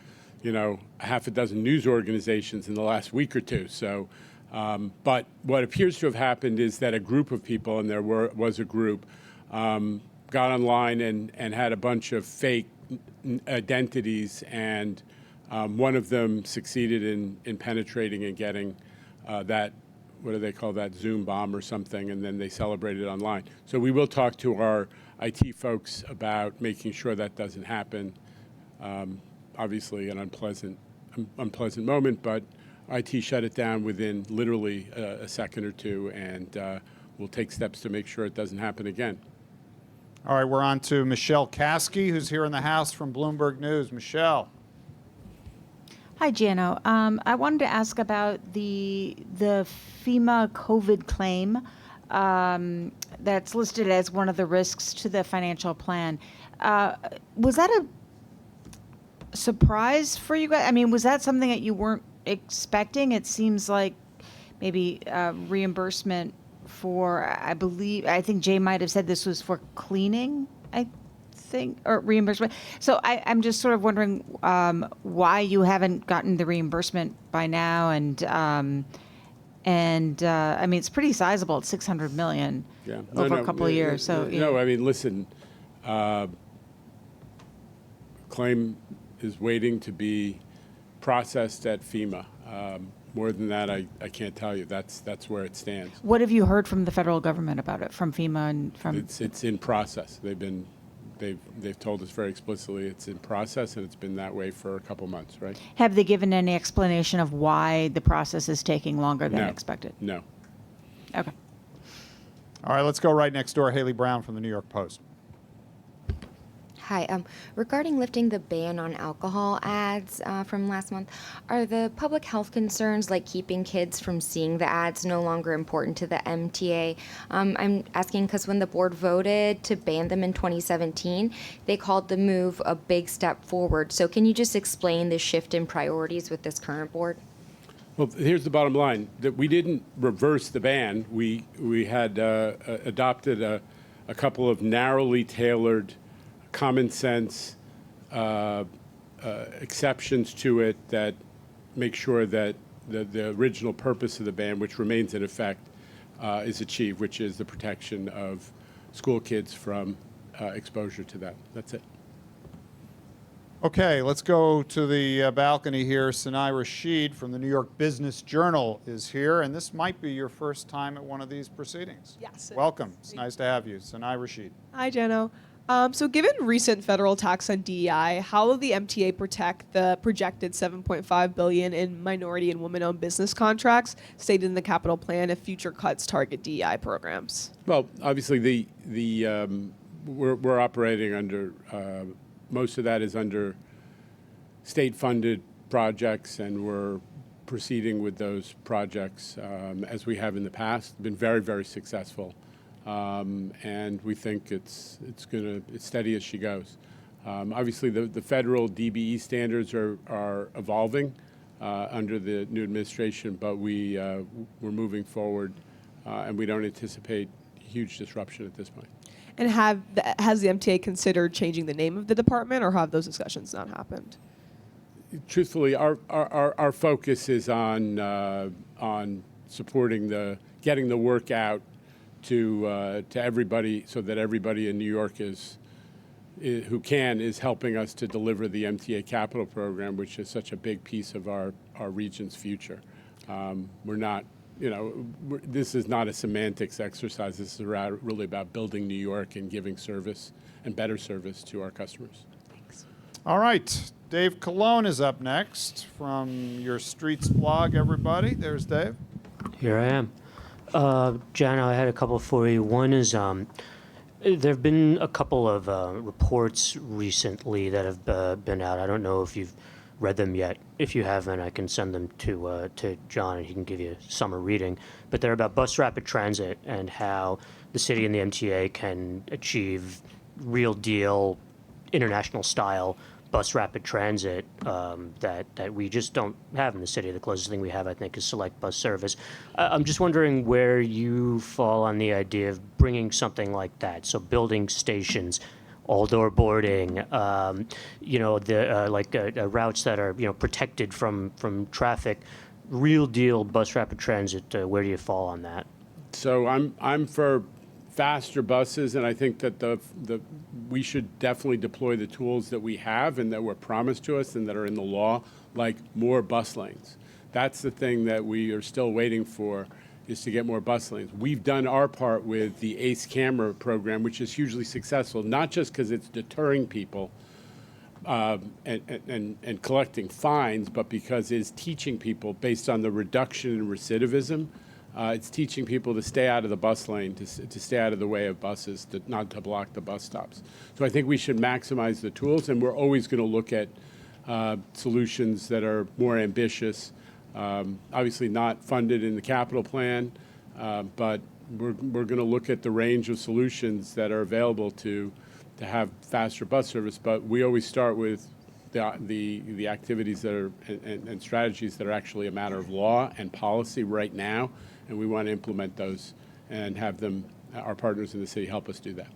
a half a dozen news organizations in the last week or two. So, but what appears to have happened is that a group of people, and there was a group, got online and had a bunch of fake identities, and one of them succeeded in penetrating and getting that, what do they call that, Zoom bomb or something, and then they celebrated online. So we will talk to our IT folks about making sure that doesn't happen. Obviously an unpleasant moment, but IT shut it down within literally a second or two, and we'll take steps to make sure it doesn't happen again. All right, we're on to Michelle Caskey, who's here in the house from Bloomberg News. Michelle. Hi, Jano. I wanted to ask about the FEMA COVID claim that's listed as one of the risks to the financial plan. Was that a surprise for you guys? I mean, was that something that you weren't expecting? It seems like maybe reimbursement for, I think Jay might have said this was for cleaning, I think, or reimbursement. So I'm just sort of wondering why you haven't gotten the reimbursement by now, and I mean, it's pretty sizable. It's $600 million over a couple of years. So no, I mean, listen, claim is waiting to be processed at FEMA. More than that, I can't tell you. That's where it stands. What have you heard from the federal government about it, from FEMA and from? It's in process. They've told us very explicitly it's in process, and it's been that way for a couple months, right? Have they given any explanation of why the process is taking longer than expected? No. Okay. All right, let's go right next door. Haley Brown from the New York Post. Hi. Regarding lifting the ban on alcohol ads from last month, are the public health concerns like keeping kids from seeing the ads no longer important to the MTA? I'm asking because when the board voted to ban them in 2017, they called the move a big step forward. So can you just explain the shift in priorities with this current board? Well, here's the bottom line: that we didn't reverse the ban. We had adopted a couple of narrowly tailored, common sense exceptions to it that make sure that the original purpose of the ban, which remains in effect, is achieved, which is the protection of school kids from exposure to that. That's it. Okay, let's go to the balcony here. Sinai Rashid from the New York Business Journal is here, and this might be your first time at one of these proceedings. Yes. Welcome. It's nice to have you. Sinai Rashid. Hi, Jano. So given recent federal attacks on DEI, how will the MTA protect the projected $7.5 billion in minority and women-owned business contracts stated in the capital plan if future cuts target DEI programs? Well, obviously, we're operating under most of that is under state-funded projects, and we're proceeding with those projects as we have in the past. Been very, very successful. And we think it's steady as she goes. Obviously, the federal DBE standards are evolving under the new administration, but we're moving forward, and we don't anticipate huge disruption at this point. And has the MTA considered changing the name of the department, or have those discussions not happened? Truthfully, our focus is on supporting getting the work out to everybody, so that everybody in New York who is helping us to deliver the MTA Capital Program, which is such a big piece of our region's future. We're not this is not a semantics exercise. This is really about building New York and giving service and better service to our customers. All right. Dave Colon is up next from your Streets blog, everybody. There's Dave. Here I am. Jana, I had a couple for you. One is there have been a couple of reports recently that have been out. I don't know if you've read them yet. If you haven't, I can send them to John and he can give you a summer reading. But they're about bus rapid transit and how the city and the MTA can achieve real deal, international style bus rapid transit that we just don't have in the city. The closest thing we have, I think, is select bus service. I'm just wondering where you fall on the idea of bringing something like that. So building stations, all-door boarding, routes that are protected from traffic, real deal bus rapid transit. Where do you fall on that? So I'm for faster buses, and I think that we should definitely deploy the tools that we have and that were promised to us and that are in the law, like more bus lanes. That's the thing that we are still waiting for, is to get more bus lanes. We've done our part with the ACE camera program, which is hugely successful, not just because it's deterring people and collecting fines, but because it's teaching people based on the reduction in recidivism. It's teaching people to stay out of the bus lane, to stay out of the way of buses, not to block the bus stops. So I think we should maximize the tools, and we're always going to look at solutions that are more ambitious. Obviously not funded in the capital plan, but we're going to look at the range of solutions that are available to have faster bus service. But we always start with the activities that are and strategies that are actually a matter of law and policy right now, and we want to implement those and have them, our partners in the city, help us do that.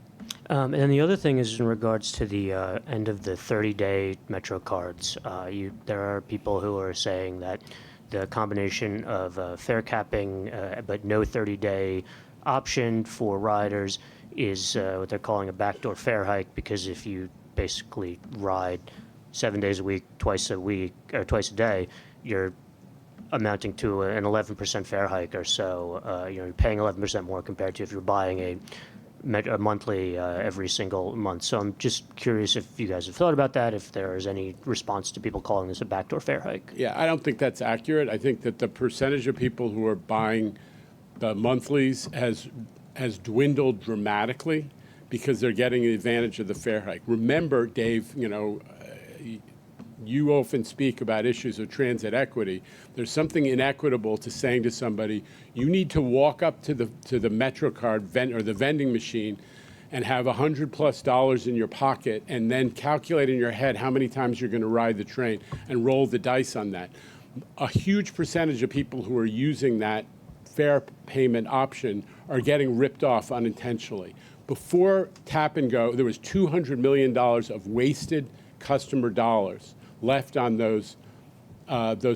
And then the other thing is in regards to the end of the 30-day Metro cards. There are people who are saying that the combination of fare capping but no 30-day option for riders is what they're calling a backdoor fare hike, because if you basically ride 7 days a week, twice a day, you're amounting to an 11% fare hike or so. You're paying 11% more compared to if you're buying a monthly every single month. So I'm just curious if you guys have thought about that, if there is any response to people calling this a backdoor fare hike. Yeah, I don't think that's accurate. I think that the percentage of people who are buying the monthlies has dwindled dramatically because they're getting the advantage of the fare hike. Remember, Dave, you often speak about issues of transit equity. There's something inequitable to saying to somebody, you need to walk up to the MetroCard or the vending machine and have $100+ in your pocket and then calculate in your head how many times you're going to ride the train and roll the dice on that. A huge percentage of people who are using that fare payment option are getting ripped off unintentionally. Before Tap and Go, there was $200 million of wasted customer dollars left on those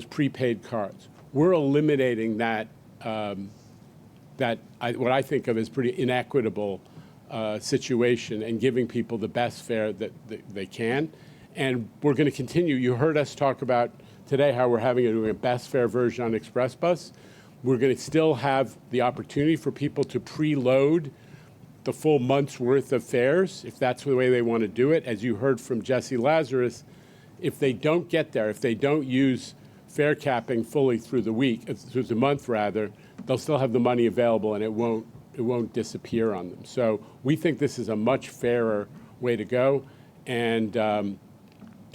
prepaid cards. We're eliminating that what I think of as pretty inequitable situation and giving people the best fare that they can. And we're going to continue. You heard us talk about today how we're having a best fare version on Express Bus. We're going to still have the opportunity for people to preload the full month's worth of fares, if that's the way they want to do it. As you heard from Jesse Lazarus, if they don't get there, if they don't use fare capping fully through the month rather, they'll still have the money available and it won't disappear on them. So we think this is a much fairer way to go and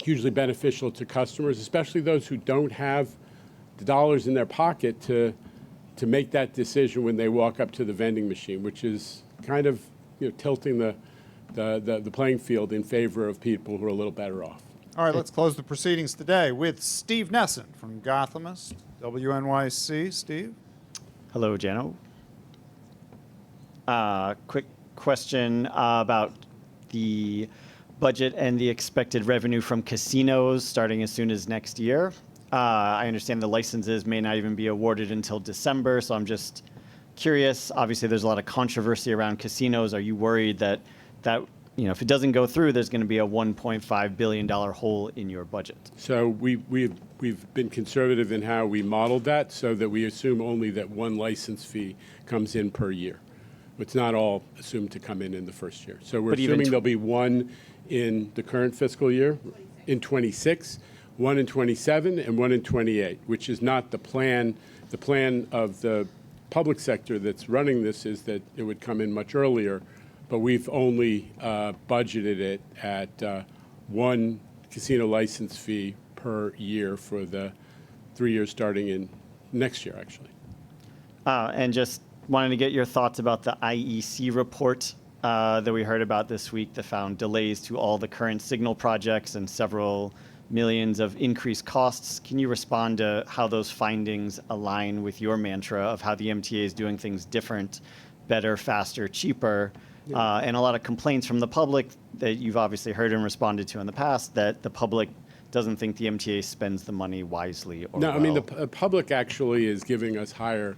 hugely beneficial to customers, especially those who don't have the dollars in their pocket to make that decision when they walk up to the vending machine, which is kind of tilting the playing field in favor of people who are a little better off. All right, let's close the proceedings today with Steve Nesson from Gothamist, WNYC. Steve? Hello, Jano. Quick question about the budget and the expected revenue from casinos starting as soon as next year. I understand the licenses may not even be awarded until December, so I'm just curious. Obviously, there's a lot of controversy around casinos. Are you worried that if it doesn't go through, there's going to be a $1.5 billion hole in your budget. So we've been conservative in how we modeled that, so that we assume only that one license fee comes in per year. It's not all assumed to come in the first year. So we're But even assuming there'll be one in the current fiscal year, in 26, one in 27, and one in 28, which is not the plan. The plan of the public sector that's running this is that it would come in much earlier, but we've only budgeted it at one casino license fee per year for the 3 years starting in next year, actually. And just wanted to get your thoughts about the IEC report that we heard about this week that found delays to all the current signal projects and several millions of increased costs. Can you respond to how those findings align with your mantra of how the MTA is doing things different, better, faster, cheaper? And a lot of complaints from the public that you've obviously heard and responded to in the past, that the public doesn't think the MTA spends the money wisely or No, well. I mean, the public actually is giving us higher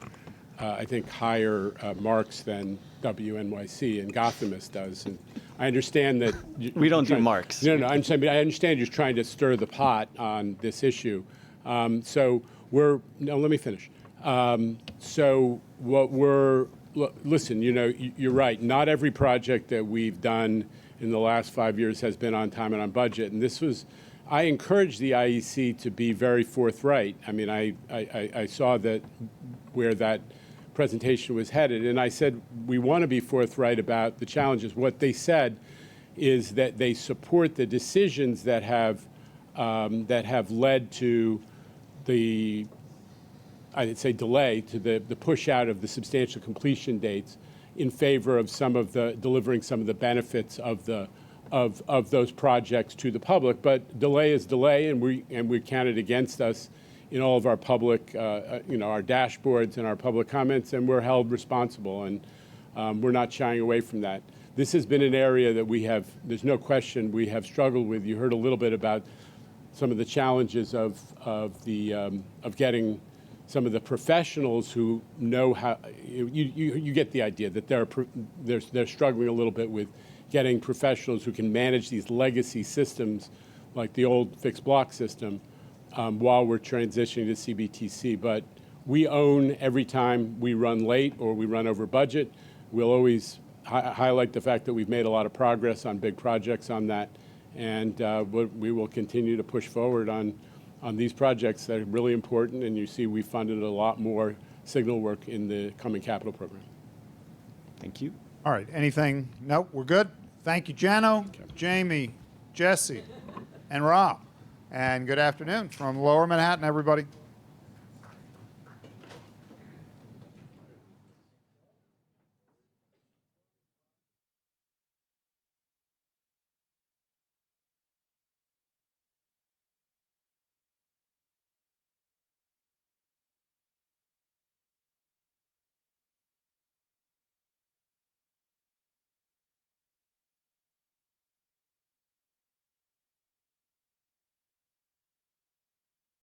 marks than WNYC and Gothamist does. And I understand that we don't do marks. No, I'm saying, but I understand you're trying to stir the pot on this issue. So let me finish. So what listen, you're right. Not every project that we've done in the last 5 years has been on time and on budget. And I encourage the IEC to be very forthright. I mean, I saw that where that presentation was headed, and I said we want to be forthright about the challenges. What they said is that they support the decisions that have led to the, I'd say, delay to the push out of the substantial completion dates in favor of delivering some of the benefits of those projects to the public. But delay is delay, and we count it against us in all of our public, our dashboards and our public comments, and we're held responsible, and we're not shying away from that. This has been an area that there's no question, we have struggled with. You heard a little bit about some of the challenges of getting some of the professionals who know how. You get the idea that they're struggling a little bit with getting professionals who can manage these legacy systems, like the old fixed block system, while we're transitioning to CBTC. But we own every time we run late or we run over budget. We'll always highlight the fact that we've made a lot of progress on big projects on that, and we will continue to push forward on these projects that are really important. And you see we funded a lot more signal work in the coming capital program. Thank you. All right, anything? Nope, we're good. Thank you, Jano, Jamie, Jesse, and Rob. And good afternoon from Lower Manhattan, everybody.